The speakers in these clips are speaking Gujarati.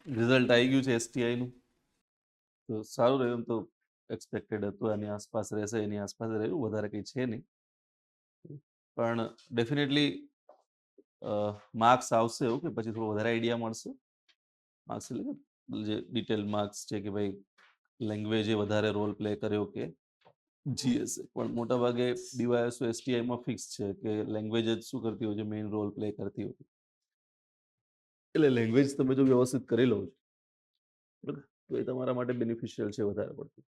રિઝલ્ટ આવી ગયું છે એસટીઆઈનું, તો સારું રહ્યું. એમ તો એક્સપેક્ટેડ હતું, એની આસપાસ રહેશે, એની આસપાસ રહ્યું, વધારે કંઈ છે નહીં. પણ ડેફિનેટલી માર્ક્સ આવશે એવું કે પછી થોડો વધારે આઈડિયા મળશે. માર્ક્સ એટલે કે જે ડિટેલ માર્ક્સ છે કે ભાઈ લેંગ્વેજે વધારે રોલ પ્લે કર્યો કે જીએસએ. પણ મોટા ભાગે ડીવાયએસઓ એસટીઆઈમાં ફિક્સ છે કે લેંગ્વેજ જ શું કરતી હોય છે, મેઇન રોલ પ્લે કરતી હોય. એટલે લેંગ્વેજ તમે જો વ્યવસ્થિત કરી લો છો, બરાબર, તો એ તમારા માટે બેનિફિશિયલ છે વધારે પડતું.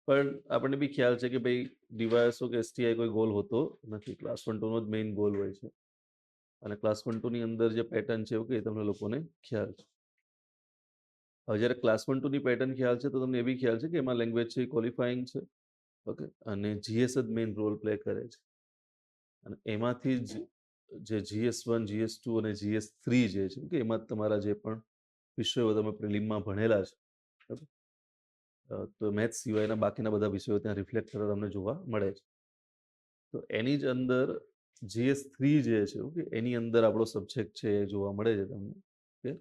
પણ આપણને બી ખ્યાલ છે કે ભાઈ ડીવાયએસઓ કે એસટીઆઈ કોઈ ગોલ હોતો નથી. ક્લાસ 1-2 નો જ મેઇન ગોલ હોય છે. અને ક્લાસ 1-2 ની અંદર જે પેટર્ન છે એવું કે તમને લોકોને ખ્યાલ છે. હવે જ્યારે ક્લાસ 1-2 ની પેટર્ન ખ્યાલ છે, તો તમને એ બી ખ્યાલ છે કે એમાં લેંગ્વેજ છે ક્વોલિફાઈંગ છે, ઓકે, અને જીએસ જ મેઇન રોલ પ્લે કરે છે. અને એમાંથી જ જે GS1, GS2 અને GS3 જે છે કે એમાં તમારા જે પણ વિષયો તમે પ્રિલિમમાં ભણેલા છે, બરાબર, તો મેથ્સ સિવાયના બાકીના બધા વિષયો ત્યાં રિફ્લેક્ટ થતા તમને જોવા મળે છે. તો એની જ અંદર GS3 જે છે કે એની અંદર આપણો સબ્જેક્ટ છે એ જોવા મળે છે તમને, કે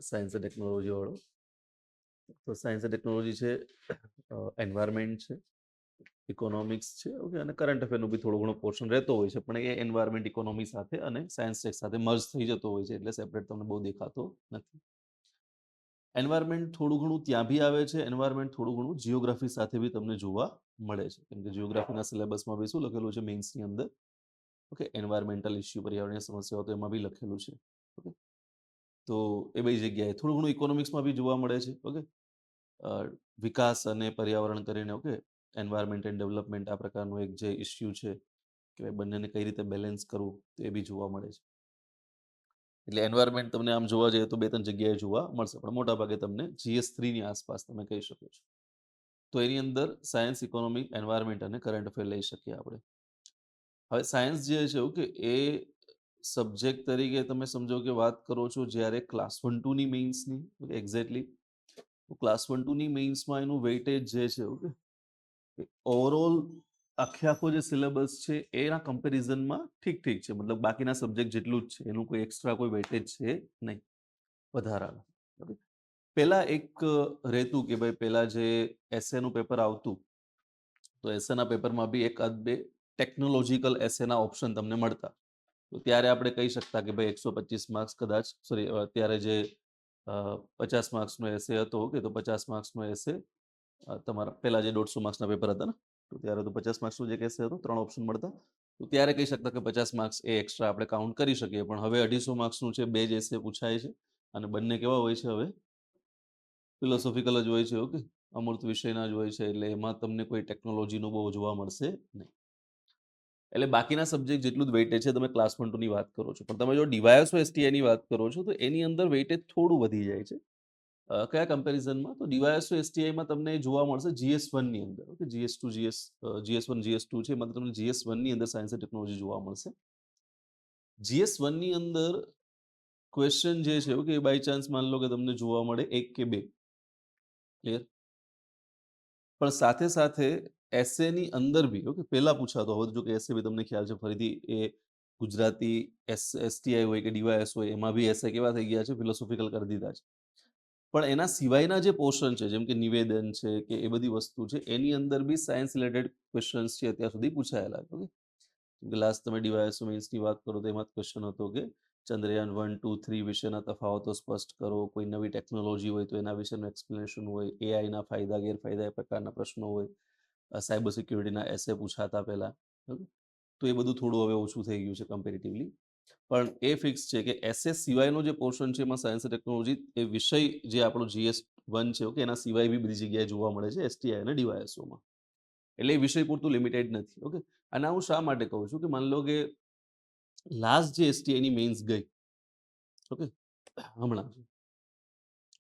સાયન્સ એન્ડ ટેકનોલોજી વાળો. તો સાયન્સ એન્ડ ટેકનોલોજી છે, એન્વાયરમેન્ટ છે, ઇકોનોમિક્સ છે, ઓકે, અને કરંટ અફેરનું બી થોડો ઘણો પોર્શન રહેતો હોય છે, પણ એ એન્વાયરમેન્ટ ઇકોનોમી સાથે અને સાયન્સ ટેક સાથે મર્જ થઈ જતો હોય છે, એટલે સેપરેટ તમને બહુ દેખાતો નથી. એન્વાયરમેન્ટ થોડું ઘણું ત્યાં બી આવે છે, એન્વાયરમેન્ટ થોડું ઘણું જીઓગ્રાફી સાથે બી તમને જોવા મળે છે, કેમ કે જીઓગ્રાફીના સિલેબસમાં બી શું લખેલું છે મેઇન્સની અંદર, ઓકે, એન્વાયરમેન્ટલ ઇસ્યુ, પર્યાવરણીય સમસ્યાઓ, તો એમાં બી લખેલું છે, ઓકે. તો એ બધી જગ્યાએ થોડું ઘણું ઇકોનોમિક્સમાં બી જોવા મળે છે, ઓકે. વિકાસ અને પર્યાવરણ કરીને, ઓકે, એન્વાયરમેન્ટ એન્ડ ડેવલપમેન્ટ આ પ્રકારનું એક જે ઇસ્યુ છે કે બંનેને કઈ રીતે બેલેન્સ કરવું, તો એ બી જોવા મળે છે. એટલે એન્વાયરમેન્ટ તમને આમ જોવા જઈએ તો 2-3 જગ્યાએ જોવા મળશે, પણ મોટા ભાગે તમને GS3 ની આસપાસ તમે કહી શકો છો. તો એની અંદર સાયન્સ, ઇકોનોમી, એન્વાયરમેન્ટ અને કરંટ અફેર લઈ શકીએ આપણે. હવે સાયન્સ જે છે એવું કે એ સબ્જેક્ટ તરીકે તમે સમજો કે વાત કરો છો જ્યારે ક્લાસ 1-2 ની મેઇન્સની, એક્ઝેક્ટલી ક્લાસ 1-2 ની મેઇન્સમાં એનું વેઇટેજ જે છે ઓકે, ઓવરઓલ આખો જે સિલેબસ છે એના કમ્પેરિઝનમાં ઠીક છે, મતલબ બાકીના સબ્જેક્ટ જેટલું જ છે, એનું કોઈ એક્સ્ટ્રા કોઈ વેઇટેજ છે નહીં વધારાનું. ઓકે. પહેલા એક રહેતું કે ભાઈ પહેલા જે એસેનું પેપર આવતું, તો એસેના પેપરમાં બી એકાદ બે ટેકનોલોજીકલ એસેના ઓપ્શન તમને મળતા. તો ત્યારે આપણે કહી શકતા કે ભાઈ 125 માર્ક્સ કદાચ, સોરી, ત્યારે જે 50 માર્ક્સનો એસે હતો કે તો 50 માર્ક્સનો એસે તમારા પહેલા જે 150 માર્ક્સના પેપર હતા ને, તો ત્યારે તો 50 માર્ક્સનો જે એસે હતો, 3 ઓપ્શન મળતા. તો ત્યારે કહી શકતા કે 50 માર્ક્સ એ એક્સ્ટ્રા આપણે કાઉન્ટ કરી શકીએ. પણ હવે 250 માર્ક્સનું છે, 2 જ એસે પૂછાય છે, અને બંને કેવા હોય છે હવે ફિલોસોફિકલ જ હોય છે, ઓકે, અમૂર્ત વિષયના જ હોય છે, એટલે એમાં તમને કોઈ ટેકનોલોજીનું બહુ જોવા મળશે નહીં. એટલે બાકીના સબ્જેક્ટ જેટલું જ વેઇટેજ છે, તમે ક્લાસ 1-2 ની વાત કરો છો, પણ તમે જો ડીવાયએસઓ એસટીઆઈ ની વાત કરો છો તો એની અંદર વેઇટેજ થોડું વધી જાય છે. કયા કમ્પેરિઝનમાં? તો ડીવાયએસઓ એસટીઆઈમાં તમને જોવા મળશે GS1 ની અંદર, ઓકે, GS1 GS2 છે, એમાં તમને GS1 ની અંદર સાયન્સ એન્ડ ટેકનોલોજી જોવા મળશે. GS1 ની અંદર ક્વેશ્ચન જે છે કે બાય ચાન્સ માન લો કે તમને જોવા મળે 1 કે 2, ક્લિયર, પણ સાથે સાથે એસેની અંદર બી, ઓકે, પહેલા પૂછાતો, હવે જો કે એસે બી તમને ખ્યાલ છે ફરીથી એ ગુજરાતી એસટીઆઈ હોય કે ડીવાયએસ હોય, એમાં બી એસે કેવા થઈ ગયા છે, ફિલોસોફિકલ કરી દીધા છે. પણ એના સિવાયના જે પોર્શન છે, જેમ કે નિવેદન છે કે એ બધી વસ્તુ છે, એની અંદર બી સાયન્સ રિલેટેડ ક્વેશ્ચન્સ છે અત્યાર સુધી પૂછાયેલા છે, ઓકે. કે લાસ્ટ તમે ડીવાયએસઓ મેઇન્સની વાત કરો તો એમાં ક્વેશ્ચન હતો કે ચંદ્રયાન 1, 2, 3 વિશેના તફાવતો સ્પષ્ટ કરો, કોઈ નવી ટેકનોલોજી હોય તો એના વિશેનું એક્સપ્લેનેશન હોય, એઆઈના ફાયદા ગેરફાયદા એ પ્રકારના પ્રશ્નો હોય, સાયબર સિક્યુરિટીના એસે પૂછાતા પહેલા, ઓકે. તો એ બધું થોડું હવે ઓછું થઈ ગયું છે કમ્પેરેટિવલી. પણ એ ફિક્સ છે કે એસએસ સિવાયનો જે પોર્શન છે એમાં સાયન્સ એન્ડ ટેકનોલોજી એ વિષય જે આપણો GS1 છે, ઓકે, એના સિવાય બી બધી જગ્યાએ જોવા મળે છે એસટીઆઈ અને ડીવાયએસઓમાં. એટલે એ વિષય પૂરતું લિમિટેડ નથી, ઓકે. અને હું શા માટે કહું છું કે માન લો કે લાસ્ટ જે એસટીઆઈની મેઇન્સ ગઈ, ઓકે, હમણાં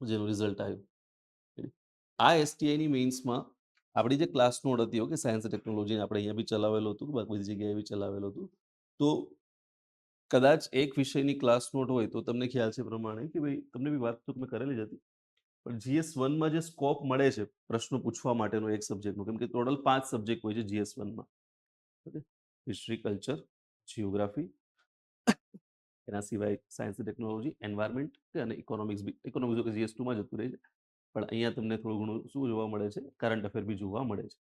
જેનું રિઝલ્ટ આવ્યું, આ એસટીઆઈની મેઇન્સમાં આપણી જે ક્લાસ નોટ હતી, ઓકે, સાયન્સ એન્ડ ટેકનોલોજી આપણે અહીંયા બી ચલાવેલું હતું, બધી જગ્યાએ બી ચલાવેલું હતું. તો કદાચ એક વિષયની ક્લાસ નોટ હોય તો તમને ખ્યાલ છે પ્રમાણે કે ભાઈ તમને બી વાત તો તમે કરેલી જ હતી, પણ GS1માં જે સ્કોપ મળે છે પ્રશ્નો પૂછવા માટેનો એક સબ્જેક્ટનો, કેમ કે ટોટલ 5 સબ્જેક્ટ હોય છે GS1માં, ઓકે, હિસ્ટ્રી, કલ્ચર, જીઓગ્રાફી, એના સિવાય સાયન્સ એન્ડ ટેકનોલોજી, એન્વાયરમેન્ટ અને ઇકોનોમિક્સ બી. ઇકોનોમિક્સ તો GS2માં જતું રહે છે, પણ અહીંયા તમને થોડું ઘણું શું જોવા મળે છે, કરંટ અફેર બી જોવા મળે છે.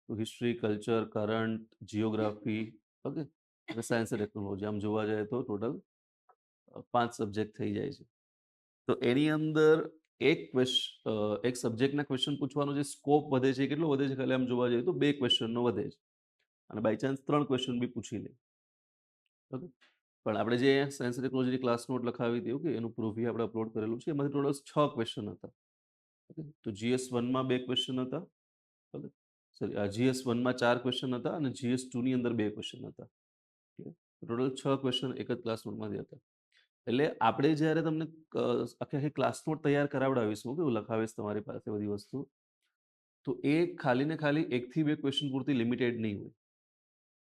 તો history, culture, current, geography, okay, અને સાયન્સ એન્ડ ટેકનોલોજી, આમ જોવા જાય તો ટોટલ 5 સબ્જેક્ટ થઈ જાય છે. તો એની અંદર એક સબ્જેક્ટના ક્વેશ્ચન પૂછવાનો જે સ્કોપ વધે છે, કેટલો વધે છે, ખાલી આમ જોવા જઈએ તો 2 ક્વેશ્ચનનો વધે છે, અને બાય ચાન્સ 3 ક્વેશ્ચન બી પૂછી લે. ઓકે, પણ આપણે જે સાયન્સ એન્ડ ટેકનોલોજીની ક્લાસ નોટ લખાવી હતી, ઓકે, એનું પ્રૂફ બી આપણે અપલોડ કરેલું છે. એમાંથી ટોટલ 6 ક્વેશ્ચન હતા. ઓકે, તો GS1માં 2 ક્વેશ્ચન હતા, ઓકે, સોરી, GS1માં 4 ક્વેશ્ચન હતા અને GS2ની અંદર 2 ક્વેશ્ચન હતા. ટોટલ 6 ક્વેશ્ચન એક જ ક્લાસ નોટમાંથી હતા. એટલે આપણે જ્યારે તમને આખી ક્લાસ નોટ તૈયાર કરાવડાવીશું, કેવું લખાવીશ તમારી પાસે બધી વસ્તુ, તો એ ખાલી ને ખાલી 1 થી 2 ક્વેશ્ચન પૂરતી લિમિટેડ નહીં હોય.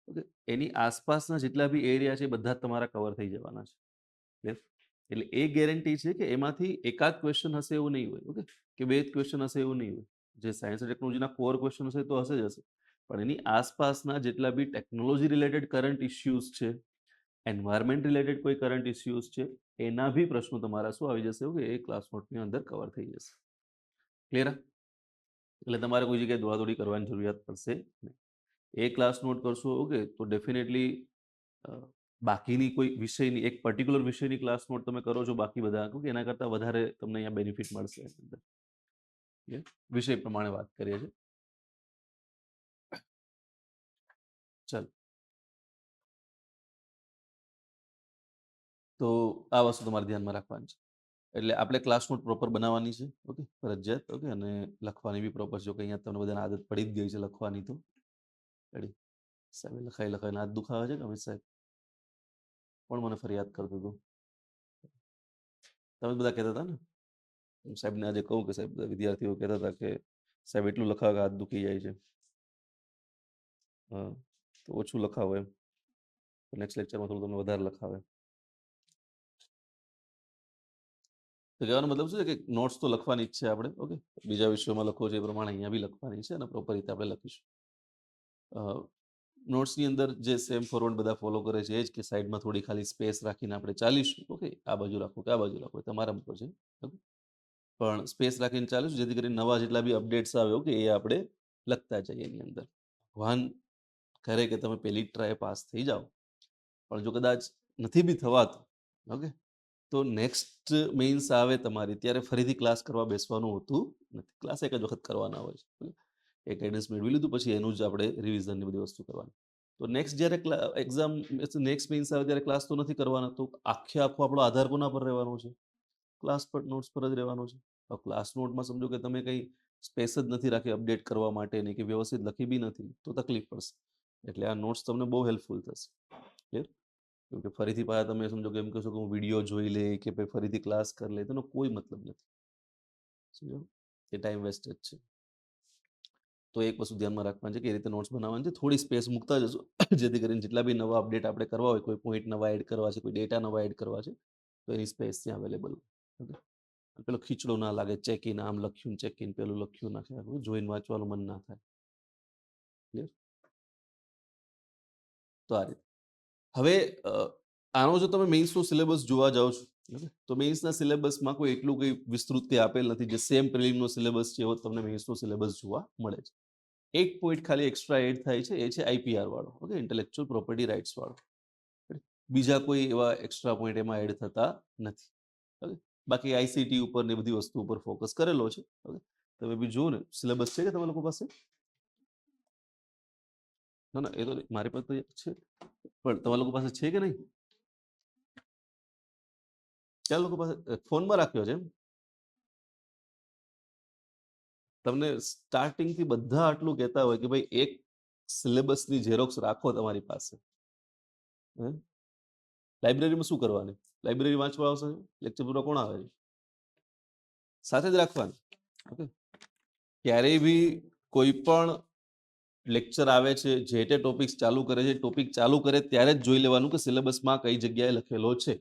ઓકે, એની આસપાસના જેટલા બી એરિયા છે એ બધા જ તમારા કવર થઈ જવાના છે. ક્લિયર? એટલે એ ગેરંટી છે કે એમાંથી એકાદ ક્વેશ્ચન હશે એવું નહીં હોય, ઓકે, કે 2 જ ક્વેશ્ચન હશે એવું નહીં હોય. જે સાયન્સ એન્ડ ટેકનોલોજીના કોર ક્વેશ્ચન હશે તો હશે જ હશે, પણ એની આસપાસના જેટલા બી ટેકનોલોજી રિલેટેડ કરંટ ઇશ્યુઝ છે, એન્વાયરમેન્ટ રિલેટેડ કોઈ કરંટ ઇશ્યુઝ છે, એના બી પ્રશ્નો તમારા શું આવી જશે, ઓકે, એ ક્લાસ નોટની અંદર કવર થઈ જશે. ક્લિયર? એટલે તમારે કોઈ જગ્યાએ દોડાદોડી કરવાની જરૂરિયાત પડશે નહીં. એ ક્લાસ નોટ કરશો, ઓકે, તો ડેફિનેટલી બાકીની કોઈ વિષયની એક પર્ટિક્યુલર વિષયની ક્લાસ નોટ તમે કરો છો બાકી બધા, ઓકે, એના કરતાં વધારે તમને અહીંયા બેનિફિટ મળશે એની અંદર. વિષય પ્રમાણે વાત કરીએ છીએ. ચાલો, તો આ વસ્તુ તમારે ધ્યાનમાં રાખવાની છે. એટલે આપણે ક્લાસ નોટ પ્રોપર બનાવવાની છે, ઓકે, ફરજિયાત, ઓકે, અને લખવાની બી પ્રોપર છે. કે અહીંયા તમને બધાને આદત પડી જ ગઈ છે લખવાની, તો રેડી. સાહેબ લખાઈને હાથ દુખાવે છે કે અમિત સાહેબ? પણ મને ફરિયાદ કરતું હતું, તમે બધા કહેતા હતા ને, સાહેબને આજે કહું કે સાહેબ, બધા વિદ્યાર્થીઓ કહેતા હતા કે સાહેબ એટલું લખાવે કે હાથ દુખી જાય છે. હા, તો ઓછું લખાવો એમ, નેક્સ્ટ લેક્ચરમાં થોડું તમને વધારે લખાવે. તો કહેવાનો મતલબ શું છે કે નોટ્સ તો લખવાની જ છે આપણે, ઓકે, બીજા વિષયોમાં લખો છો એ પ્રમાણે અહીંયા બી લખવાની છે અને પ્રોપર રીતે આપણે લખીશું. નોટ્સની અંદર જે સેમ ફોરવર્ડ બધા ફોલો કરે છે એ જ, કે સાઈડમાં થોડી ખાલી સ્પેસ રાખીને આપણે ચાલીશું, ઓકે, આ બાજુ રાખો કે આ બાજુ રાખો, તમારા ઉપર છે, ઓકે, પણ સ્પેસ રાખીને ચાલીશું જેથી કરીને નવા જેટલા બી અપડેટ્સ આવે, ઓકે, એ આપણે લખતા જઈએ એની અંદર. ભગવાન કરે કે તમે પહેલી ટ્રાય પાસ થઈ જાઓ, પણ જો કદાચ નથી બી થવાતું, ઓકે, તો નેક્સ્ટ મેઇન્સ આવે તમારી, ત્યારે ફરીથી ક્લાસ કરવા બેસવાનું હોતું નથી. ક્લાસ એક જ વખત કરવાના હોય છે. એક ગાઈડન્સ મેળવી લીધું પછી એનું જ આપણે રિવિઝનની બધી વસ્તુ કરવાની. તો નેક્સ્ટ જ્યારે એક્ઝામ, નેક્સ્ટ મેઇન્સ આવે ત્યારે ક્લાસ તો નથી કરવાના, તો આખો આપણો આધાર કોના પર રહેવાનો છે? ક્લાસ પર, નોટ્સ પર જ રહેવાનો છે. ક્લાસ નોટમાં સમજો કે તમે કંઈ સ્પેસ જ નથી રાખી અપડેટ કરવા માટેની, કે વ્યવસ્થિત લખી બી નથી, તો તકલીફ પડશે. એટલે આ નોટ્સ તમને બહુ હેલ્પફુલ થશે. ક્લિયર? કે ફરીથી પાછા તમે સમજો કે એમ કહેશો કે હું વિડીયો જોઈ લે કે ભાઈ ફરીથી ક્લાસ કરી લે, તેનો કોઈ મતલબ નથી. સમજો, એ ટાઈમ વેસ્ટ જ છે. તો એક વસ્તુ ધ્યાનમાં રાખવાની છે કે એ રીતે નોટ્સ બનાવવાની છે. થોડી સ્પેસ મૂકતા જશો જેથી કરીને જેટલા બી નવા અપડેટ આપણે કરવા હોય, કોઈ પોઈન્ટ નવા એડ કરવા છે, કોઈ ડેટા નવા એડ કરવા છે, તો એની સ્પેસ ત્યાં અવેલેબલ હોય. પેલો ખીચડો ના લાગે, ચેક ઇન આમ લખ્યું, ચેક ઇન પેલું લખ્યું નાખે, જોઈને વાંચવાનું મન ના થાય. ક્લિયર? તો આ રીતે હવે આનો જો તમે મેઇન્સનો સિલેબસ જોવા જાઓ છો, તો મેઇન્સના સિલેબસમાં કોઈ એટલું કંઈ વિસ્તૃત કંઈ આપેલ નથી. જે સેમ પ્રિલિમનો સિલેબસ છે એવો તમને મેઇન્સનો સિલેબસ જોવા મળે છે. એક પોઈન્ટ ખાલી એક્સ્ટ્રા એડ થાય છે, એ છે IPR વાળો, ઓકે, ઇન્ટેલેક્ચુઅલ પ્રોપર્ટી રાઇટ્સ વાળો. બીજા કોઈ એવા એક્સ્ટ્રા પોઈન્ટ એમાં એડ થતા નથી. ઓકે, બાકી ICT ઉપર ને બધી વસ્તુ ઉપર ફોકસ કરેલો છે. ઓકે, તમે બી જુઓ ને, સિલેબસ છે કે તમારા લોકો પાસે? ના ના, એ તો મારી પાસે તો છે, પણ તમારા લોકો પાસે છે કે નહીં? ક્યાં લોકો પાસે ફોનમાં રાખ્યો છે એમ? તમને સ્ટાર્ટિંગથી બધા આટલું કહેતા હોય કે ભાઈ એક સિલેબસની ઝેરોક્સ રાખો તમારી પાસે. લાઇબ્રેરીમાં શું કરવાની? લાઇબ્રેરી વાંચવા આવશે, લેક્ચર પૂરા કોણ આવે છે? સાથે જ રાખવાની. ઓકે, ક્યારેય બી કોઈ પણ લેક્ચર આવે છે, જે તે ટોપિક્સ ચાલુ કરે છે, ટોપિક ચાલુ કરે ત્યારે જ જોઈ લેવાનું કે સિલેબસમાં કઈ જગ્યાએ લખેલો છે.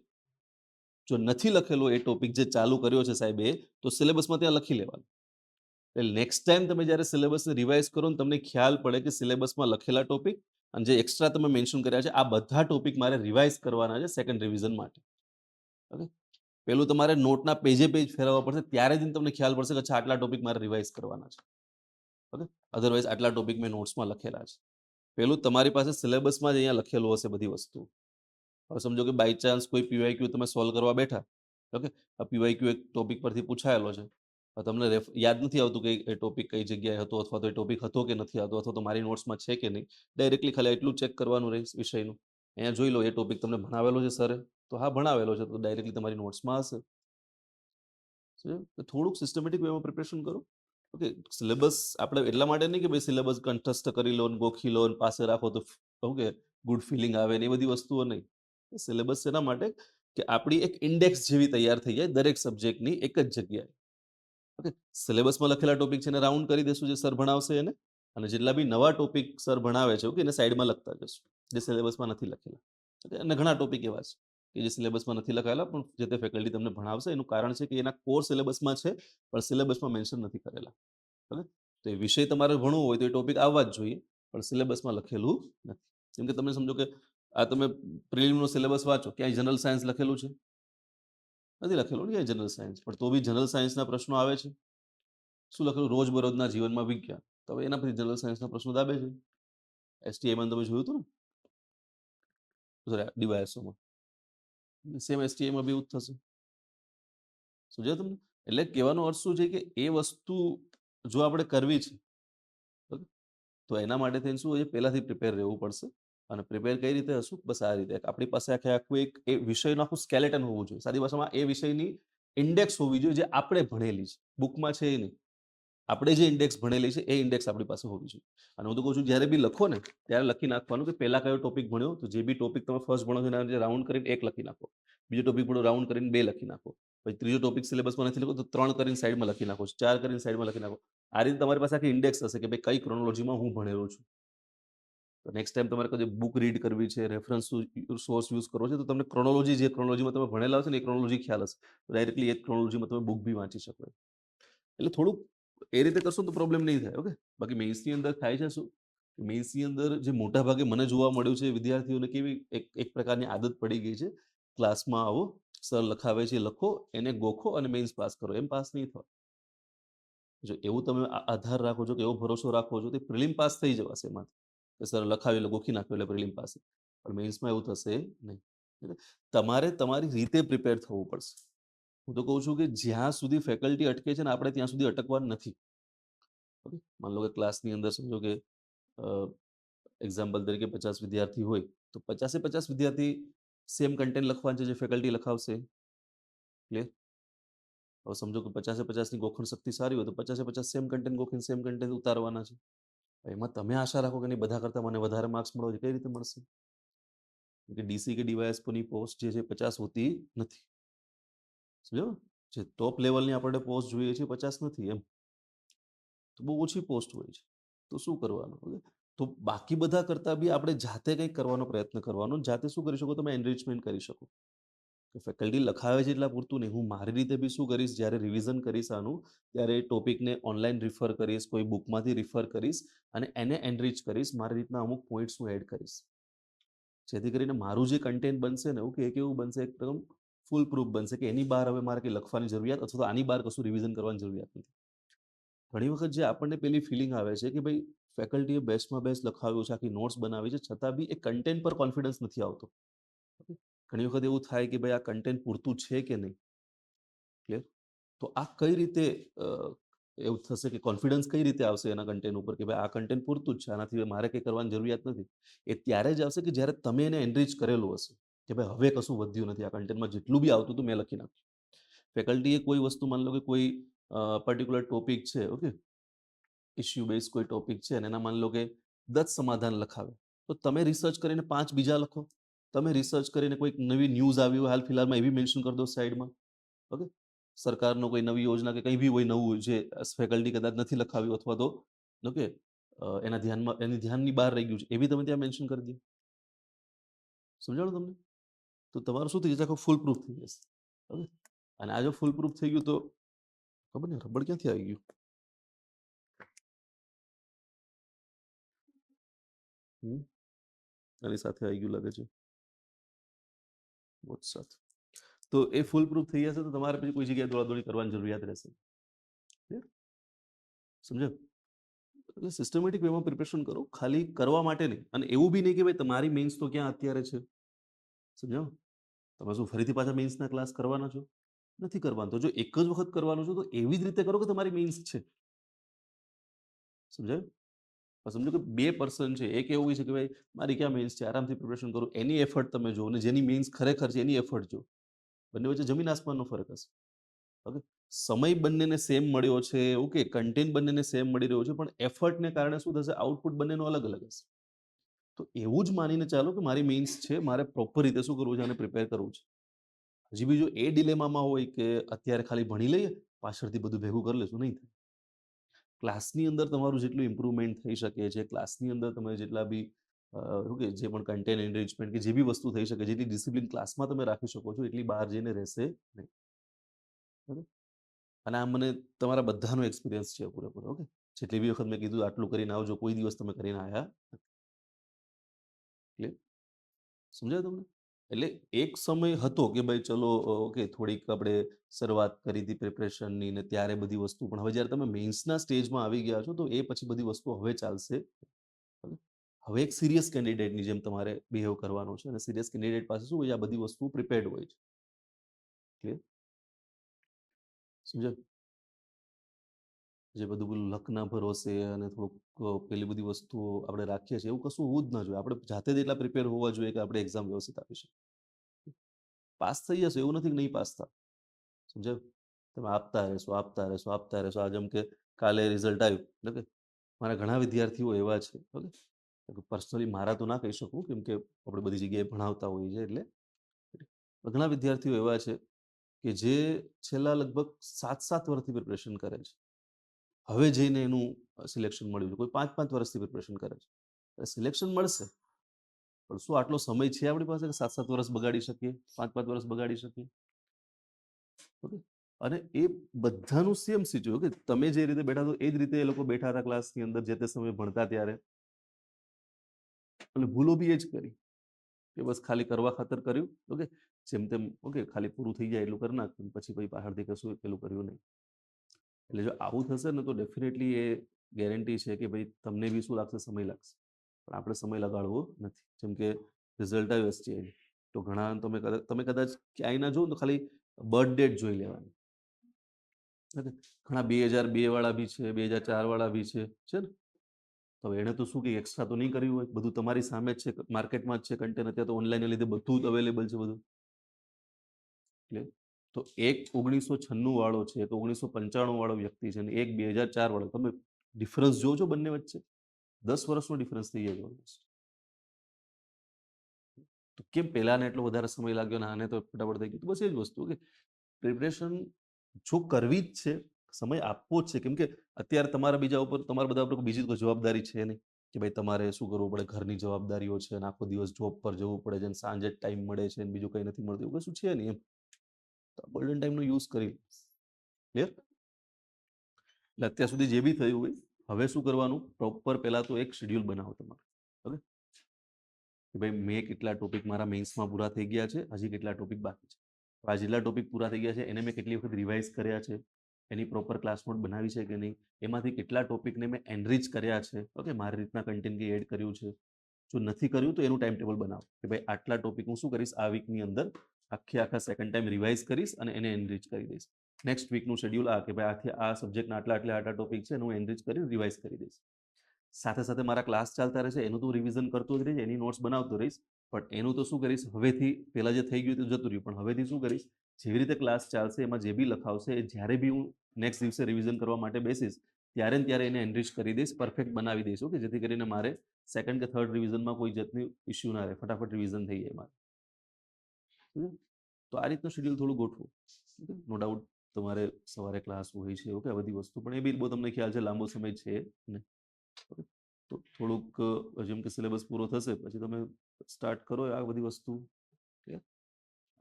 જો નથી લખેલો એ ટોપિક જે ચાલુ કર્યો છે સાહેબે, તો સિલેબસમાં ત્યાં લખી લેવાનું. એટલે નેક્સ્ટ ટાઈમ તમે જ્યારે સિલેબસને રિવાઇઝ કરો ને તમને ખ્યાલ પડે કે સિલેબસમાં લખેલા ટોપિક અને જે એક્સ્ટ્રા તમે મેન્શન કર્યા છે, આ બધા ટોપિક મારે રિવાઇઝ કરવાના છે સેકન્ડ રિવિઝન માટે. ઓકે? પેલું તમારે નોટના પેજે પેજ ફેરવવા પડશે, ત્યારે જ તમને ખ્યાલ પડશે કે અચ્છા આટલા ટોપિક મારે રિવાઇઝ કરવાના છે. ઓકે? અધરવાઇઝ આટલા ટોપિક મેં નોટ્સમાં લખેલા છે. પેલું તમારી પાસે સિલેબસમાં જ અહીંયા લખેલું હશે બધી વસ્તુ. હવે સમજો કે બાય ચાન્સ કોઈ પીવાયક્યુ તમે સોલ્વ કરવા બેઠા, ઓકે? આ પીવાયક્યુ એક ટોપિક પરથી પૂછાયેલો છે. તમને યાદ નથી આવતું કે એ ટોપિક કઈ જગ્યાએ હતો, અથવા તો એ ટોપિક હતો કે નથી હતો, અથવા તો મારી નોટ્સમાં છે કે નહીં. ડાયરેક્ટલી ખાલી એટલું ચેક કરવાનું રહે વિષયનું. અહીંયા જોઈ લો એ ટોપિક તમને ભણાવેલો છે સરે, તો હા ભણાવેલો છે, તો ડાયરેક્ટલી તમારી નોટ્સમાં હશે. સમજ્યા? તો થોડુંક સિસ્ટમેટિક વેમાં પ્રિપરેશન કરો. ઓકે, સિલેબસ આપણે એટલા માટે નહીં કે ભાઈ સિલેબસ કંઠસ્થ કરી લો ને ગોખી લો ને પાસે રાખો તો ઓકે ગુડ ફિલિંગ આવે ને એ બધી વસ્તુઓ નહીં. સિલેબસ એના માટે કે આપણી એક ઇન્ડેક્સ જેવી તૈયાર થઈ જાય દરેક સબ્જેક્ટની એક જ જગ્યાએ. ઓકે, સિલેબસમાં લખેલા ટોપિક છે એને રાઉન્ડ કરી દેશું જે સર ભણાવશે એને, અને જેટલા બી નવા ટોપિક સર ભણાવે છે ઓકે એને સાઈડમાં લખતા જશું જે સિલેબસમાં નથી લખેલા. ઓકે, અને ઘણા ટોપિક એવા છે કે જે સિલેબસમાં નથી લખાયેલા પણ જે તે ફેકલ્ટી તમને ભણાવશે. એનું કારણ છે કે એના કોર સિલેબસમાં છે પણ સિલેબસમાં મેન્શન નથી કરેલા. ઓકે, તો એ વિષય તમારે ભણવો હોય તો એ ટોપિક આવવા જ જોઈએ, પણ સિલેબસમાં લખેલું નથી. જેમ કે તમે સમજો કે આ તમે પ્રિલિમનો સિલેબસ વાંચો, ક્યાંય જનરલ સાયન્સ લખેલું છે? નથી લખેલું ને ક્યાંય જનરલ સાયન્સ, પણ તો બી જનરલ સાયન્સના પ્રશ્નો આવે છે. શું લખેલું? રોજબરોજના જીવનમાં વિજ્ઞાન. તો હવે એના પછી જનરલ સાયન્સના પ્રશ્નો દાબે છે. એસટીઆઈમાં તમે જોયું હતું ને, સોરી ડીવાયએસઓમાં સેમ એસટીઆઈમાં બી એવું જ થશે. સમજ્યા તમને? એટલે કહેવાનો અર્થ શું છે કે એ વસ્તુ જો આપણે કરવી છે, ઓકે, તો એના માટે થઈને શું હોય છે પહેલાથી પ્રિપેર રહેવું પડશે. અને પ્રિપેર કઈ રીતે હશું? બસ આ રીતે આપણી પાસે આખે આખું એક એ વિષયનું આખું સ્કેલેટન હોવું જોઈએ. સાદી ભાષામાં એ વિષયની ઇન્ડેક્સ હોવી જોઈએ જે આપણે ભણેલી છે, બુકમાં છે એ નહીં. આપણે જે ઇન્ડેક્સ ભણેલી છે એ ઇન્ડેક્સ આપણી પાસે હોવી જોઈએ. અને હું તો કહું છું જ્યારે બી લખો ને ત્યારે લખી નાખવાનું કે પહેલા કયો ટોપિક ભણ્યો, તો જે બી ટોપિક તમે ફર્સ્ટ ભણો છો એના રાઉન્ડ કરીને 1 લખી નાખો. બીજો ટોપિક ભણો રાઉન્ડ કરીને 2 લખી નાખો. પછી ત્રીજો ટોપિક સિલેબસમાં નથી લખો તો 3 કરીને સાઈડમાં લખી નાખો, 4 કરીને સાઈડમાં લખી નાખો. આ રીતે તમારી પાસે આખી ઇન્ડેક્સ હશે કે ભાઈ કઈ ક્રોનોલોજીમાં હું ભણેલો છું. તો નેક્સ્ટ ટાઈમ તમારે કદી બુક રીડ કરવી છે, રેફરન્સ સોર્સ યુઝ કરવો છે, તો તમને ક્રોનોલોજી જે ક્રોનોલોજીમાં તમે ભણેલા હશે ને એ ક્રોનોલોજી ખ્યાલ હશે. તો ડાયરેક્ટલી એ ક્રોનોલોજીમાં તમે બુક બી વાંચી શકો. એટલે થોડુંક એ રીતે કરશો તો પ્રોબ્લેમ નહીં થાય. ઓકે, બાકી મેઇન્સની અંદર થાય છે શું? મેઇન્સની અંદર જે મોટા ભાગે મને જોવા મળ્યું છે વિદ્યાર્થીઓને કેવી એક પ્રકારની આદત પડી ગઈ છે, ક્લાસમાં આવો, સર લખાવે છે લખો, એને ગોખો અને મેઇન્સ પાસ કરો. એમ પાસ નહીં થાય. જો એવું તમે આધાર રાખો છો કે એવો ભરોસો રાખો છો તો પ્રિલિમ પાસ થઈ જવાશે એમાંથી, કે સર લખાવી એટલે ગોખી નાખ્યો એટલે પ્રિલિમ પાસ. પણ મેઇન્સમાં એવું થશે નહીં. એટલે તમારે તમારી રીતે પ્રિપેર થવું પડશે. હું તો કહું છું કે જ્યાં સુધી ફેકલ્ટી અટકે છે ને આપણે ત્યાં સુધી અટકવાનું નથી. ઓકે, માની લો કે ક્લાસની અંદર સમજો કે એક્ઝામ્પલ તરીકે 50 વિદ્યાર્થી હોય તો 50 વિદ્યાર્થી સેમ કન્ટેન્ટ લખવાનું છે જે ફેકલ્ટી લખાવશે. ક્લિયર? હવે સમજો કે 50 ની ગોખણ શક્તિ સારી હોય તો 50 સેમ કન્ટેન્ટ ગોખીને સેમ કન્ટેન્ટ ઉતારવાના છે. એમાં તમે આશા રાખો કે નહીં બધા કરતા મને વધારે માર્ક્સ મળવા જોઈએ, કઈ રીતે મળશે? કે ડીસી કે ડીવાયએસપી ની પોસ્ટ જે છે 50 હોતી નથી. સમજો? જે ટોપ લેવલની આપણે પોસ્ટ જોઈએ છે 50 નથી એમ. તો બહુ ઓછી પોસ્ટ હોય છે. તો શું કરવાનું? ઓકે, તો બાકી બધા કરતાં બી આપણે જાતે કંઈક કરવાનો પ્રયત્ન કરવાનો. જાતે શું કરી શકો? તમે એનરિચમેન્ટ કરી શકો. કે ફેકલ્ટી લખાવે છે એટલા પૂરતું નહીં. હું મારી રીતે બી શું કરીશ, જ્યારે રિવિઝન કરીશ આનું, ત્યારે એ ટોપિકને ઓનલાઈન રિફર કરીશ, કોઈ બુકમાંથી રિફર કરીશ અને એને એનરિચ કરીશ. મારી રીતના અમુક પોઈન્ટ્સ હું એડ કરીશ. જેથી કરીને મારું જે કન્ટેન્ટ બનશે ને ઓકે, એ કેવું બનશે, એકદમ ફૂલ પ્રૂફ બનશે કે એની બહાર હવે મારે કંઈ લખવાની જરૂરિયાત અથવા તો આની બહાર કશું રિવિઝન કરવાની જરૂરિયાત નથી. ઘણી વખત જે આપણને પેલી ફિલિંગ આવે છે કે ભાઈ ફેકલ્ટીએ બેસ્ટમાં બેસ્ટ લખાવ્યું છે, આખી નોટ્સ બનાવી છે, છતાં બી એ કન્ટેન્ટ પર કોન્ફિડન્સ નથી આવતો. ઓકે, ઘણી વખત એવું થાય કે ભાઈ આ કન્ટેન્ટ પૂરતું છે કે નહીં. ક્લિયર? તો આ કઈ રીતે એવું થશે કે કોન્ફિડન્સ કઈ રીતે આવશે એના કન્ટેન્ટ ઉપર કે ભાઈ આ કન્ટેન્ટ પૂરતું જ છે, આનાથી મારે કંઈ કરવાની જરૂરિયાત નથી. એ ત્યારે જ આવશે કે જ્યારે તમે એને એનરિચ કરેલું હશે કે ભાઈ હવે કશું વધ્યું નથી, આ કન્ટેન્ટમાં જેટલું બી આવતું હતું મેં લખી નાખ્યું. ફેકલ્ટીએ કોઈ વસ્તુ માની લો કે કોઈ પર્ટિક્યુલર ટોપિક છે, ઓકે, ઇશ્યુ બેઝ કોઈ ટોપિક છે અને એના માની લો કે 10 સમાધાન લખાવે, તો તમે રિસર્ચ કરીને 5 બીજા લખો. તમે રિસર્ચ કરીને કોઈક નવી ન્યૂઝ આવી હોય હાલ ફિલહાલમાં એવી મેન્શન કરી દો સાઈડમાં. ઓકે, સરકારનો કોઈ નવી યોજના કે કંઈ બી હોય નવું જે ફેકલ્ટી કદાચ નથી લખાવ્યું અથવા તો ઓકે એની ધ્યાનની બહાર રહી ગયું છે એવી તમે ત્યાં મેન્શન કરી દો. સમજાણું તમને? તો તમારું શું થઈ જશે, આખું ફૂલ પ્રૂફ થઈ જશે. ઓકે, અને આ જો ફૂલ પ્રૂફ થઈ ગયું તો ખબર નહીં રબડ ક્યાંથી આવી ગયું. હમ આની સાથે આવી ગયું લાગે છે વોટ્સઅપ. તો એ ફૂલ પ્રૂફ થઈ જશે તો તમારે પછી કોઈ જગ્યાએ દોડાદોડી કરવાની જરૂરિયાત રહેશે. સમજો? એટલે સિસ્ટમેટિક વેમાં પ્રિપરેશન કરો, ખાલી કરવા માટે નહીં. અને એવું બી નહીં કે ભાઈ તમારી મેઇન્સ તો ક્યાં અત્યારે છે. સમજાવો? તમે શું ફરીથી પાછા મેઇન્સના ક્લાસ કરવાના છો? નથી કરવાના. તો જો એક જ વખત કરવાનું છે તો એવી જ રીતે કરો કે તમારી મેઇન્સ છે. સમજાયું? સમજો કે 2 પર્સન છે. એક એવું છે કે ભાઈ મારી ક્યાં મેઇન્સ છે, આરામથી પ્રિપરેશન કરું. એની એફર્ટ તમે જુઓ અને જેની મેઇન્સ ખરેખર છે એની એફર્ટ જુઓ. બંને વચ્ચે જમીન આસમાનનો ફરક હશે. ઓકે? સમય બંનેને સેમ મળ્યો છે, ઓકે, કન્ટેન્ટ બંનેને સેમ મળી રહ્યો છે, પણ એફર્ટને કારણે શું થશે, આઉટપુટ બંનેનો અલગ-અલગ હશે. તો એવું જ માનીને ચાલો કે મારી મેઇન્સ છે, મારે પ્રોપર રીતે શું કરવું છે અને પ્રિપેર કરવું છે. હજી બી જો એ ડિલેમામાં હોય કે અત્યારે ખાલી ભણી લઈએ, પાછળથી બધું ભેગું કરી લેશું, નહીં થાય. ક્લાસની અંદર તમારું જેટલું ઇમ્પ્રુવમેન્ટ થઈ શકે છે, ક્લાસની અંદર તમે જેટલા બી શું કે જે પણ કન્ટેન્ટ એનરિચમેન્ટ કે જે બી વસ્તુ થઈ શકે, જેટલી ડિસિપ્લિન ક્લાસમાં તમે રાખી શકો છો, એટલી બહાર જઈને રહેશે નહીં. બરાબર? અને આ મને તમારા બધાનો એક્સપિરિયન્સ છે પૂરેપૂરો. ઓકે? જેટલી બી વખત મેં કીધું આટલું કરીને આવજો, કોઈ દિવસ તમે કરીને આવ્યા નથી. ક્લિયર? સમજાયું તમને? એટલે એક સમય હતો કે ભાઈ ચલો ઓકે થોડીક આપણે શરૂઆત કરી હતી પ્રિપરેશનની ને ત્યારે બધી વસ્તુ, પણ હવે જ્યારે તમે મેઇન્સના સ્ટેજમાં આવી ગયા છો તો એ પછી બધી વસ્તુ હવે ચાલશે. બરાબર? હવે એક સિરિયસ કેન્ડિડેટની જેમ તમારે બિહેવ કરવાનો છે અને સિરિયસ કેન્ડિડેટ પાસે શું હોય, આ બધી વસ્તુ પ્રિપેર્ડ હોય છે. ક્લિયર? સમજાયું? જે બધું પેલું લકના ભરોસે અને થોડુંક પેલી બધી વસ્તુઓ આપણે રાખીએ છીએ, એવું કશું હોવું જ ના જોઈએ. આપણે જાતે જ એટલા પ્રિપેર હોવા જોઈએ કે આપણે એક્ઝામ વ્યવસ્થિત આપી શકીએ. પાસ થઈ જશો એવું નથી કે નહીં પાસ થાવ. સમજાયું? તમે આપતા રહેશો, આપતા રહેશો, આપતા રહેશો. આ જેમ કે કાલે રિઝલ્ટ આવ્યું. ઓકે? મારા ઘણા વિદ્યાર્થીઓ એવા છે, ઓકે? પર્સનલી મારા તો ના કહી શકું કેમ કે આપણે બધી જગ્યાએ ભણાવતા હોઈએ છીએ એટલે. ઘણા વિદ્યાર્થીઓ એવા છે કે જે છેલ્લા લગભગ 7-7 વર્ષથી પ્રિપરેશન કરે છે. હવે જઈને એનું સિલેક્શન મળ્યું છે. કોઈ 5-5 વર્ષથી પ્રિપરેશન કરે છે. સિલેક્શન મળશે. પણ શું આટલો સમય છે આપણી પાસે કે 7-7 વર્ષ બગાડી શકીએ, 5-5 વર્ષ બગાડી શકીએ? ઓકે? અને એ બધાનું સેમ સિચ્યુએશન, ઓકે? તમે જે રીતે બેઠા છો એ જ રીતે એ લોકો બેઠા હતા ક્લાસની અંદર જે તે સમયે ભણતા ત્યારે. એટલે ભૂલો બી એ જ કરી કે બસ ખાલી કરવા ખાતર કર્યું, ઓકે? જેમ તેમ, ઓકે, ખાલી પૂરું થઈ જાય એટલું કરી નાખ્યું, પછી કોઈ પાછળથી કશું પેલું કર્યું નહીં. એટલે જો આવું થશે ને તો ડેફિનેટલી એ ગેરંટી છે કે ભાઈ તમને બી શું લાગશે, સમય લાગશે. પણ આપણે સમય લગાડવો નથી. જેમ કે રિઝલ્ટ આવ્યું એસટીઆઈ, તો ઘણા તમે કદાચ ક્યાંય ના જોવો તો ખાલી બર્થ ડેટ જોઈ લેવાની. ઓકે? ઘણા 2002 વાળા બી છે, 2004 વાળા બી છે ને? તો એણે તો શું કંઈ એક્સ્ટ્રા તો નહીં કર્યું હોય. બધું તમારી સામે જ છે, માર્કેટમાં જ છે કન્ટેન્ટ. અત્યારે તો ઓનલાઈનને લીધે બધું જ અવેલેબલ છે બધું. એટલે તો એક 1996 વાળો છે, એક 1995 વાળો વ્યક્તિ છે અને એક 2004 વાળો. તમે ડિફરન્સ જોવો છો બંને વચ્ચે? 10 વર્ષનો ડિફરન્સ થઈ જાય ઓલમોસ્ટ. તો કેમ પેલાને એટલો વધારે સમય લાગ્યો અને આને તો ફટાફટ થઈ ગયું? તો બસ એ જ વસ્તુ કે પ્રિપરેશન જો કરવી જ છે, સમય આપવો જ છે. કેમ કે અત્યારે તમારા તમારા બધા ઉપર બીજી કોઈ જવાબદારી છે નહીં કે ભાઈ તમારે શું કરવું પડે, ઘરની જવાબદારીઓ છે અને આખો દિવસ જોબ પર જવું પડે છે અને સાંજે જ ટાઈમ મળે છે અને બીજું કંઈ નથી મળતું, એવું કશું છે નહીં એમ. તો ગોલ્ડન ટાઈમનો યુઝ કરી. ક્લિયર? એટલે અત્યાર સુધી જે બી થયું હોય, હવે શું કરવાનું, પ્રોપર પહેલા તો એક શેડ્યુલ બનાવો તમારે. ઓકે? કે ભાઈ મેં કેટલા ટોપિક મારા મેઇન્સમાં પૂરા થઈ ગયા છે, હજી કેટલા ટોપિક બાકી છે. આ જેટલા ટોપિક પૂરા થઈ ગયા છે એને મેં કેટલી વખત રિવાઇઝ કર્યા છે, એની પ્રોપર ક્લાસ નોટ બનાવી છે કે નહીં, એમાંથી કેટલા ટોપિકને મેં એનરિચ કર્યા છે, ઓકે, મારી રીતના કન્ટેન્ટ એડ કર્યું છે. જો નથી કર્યું તો એનું ટાઈમ ટેબલ બનાવો કે ભાઈ આટલા ટોપિક હું શું કરીશ, આ વીકની અંદર આખા સેકન્ડ ટાઈમ રિવાઇઝ કરીશ અને એને એનરિચ કરી દઈશ. નેક્સ્ટ વીકનું શેડ્યુલ આ કે ભાઈ આથી આ સબ્જેક્ટના આટલા ટોપિક છે એનું એનરિચ કરીને રિવાઇઝ કરી દઈશ. સાથે સાથે મારા ક્લાસ ચાલતા રહેશે, એનું તો રિવિઝન કરતો જ રહીશ, એની નોટ્સ બનાવતો રહીશ. પણ એનું તો શું કરીશ, હવેથી પહેલાં જે થઈ ગયું તે જતું રહ્યું, પણ હવેથી શું કરીશ, જેવી રીતે ક્લાસ ચાલશે એમાં જે બી લખાવશે એ જ્યારે બી હું નેક્સ્ટ દિવસે રિવિઝન કરવા માટે બેસીશ ત્યારે ને ત્યારે એને એનરિચ કરી દઈશ, પરફેક્ટ બનાવી દઈશ, ઓકે? જેથી કરીને મારે સેકન્ડ કે થર્ડ રિવિઝનમાં કોઈ જાતની ઇશ્યુ ના રહે, ફટાફટ રિવિઝન થઈ જાય મારે. તો આ રીતનું શેડ્યુલ થોડું ગોઠવો. ઓકે? નો ડાઉટ તમારે સવારે ક્લાસ હોય છે, ઓકે, આ બધી વસ્તુ, પણ એ બી બહુ તમને ખ્યાલ છે લાંબો સમય છે નહીં. ઓકે? તો થોડુંક જેમ કે સિલેબસ પૂરો થશે પછી તમે સ્ટાર્ટ કરો આ બધી વસ્તુ.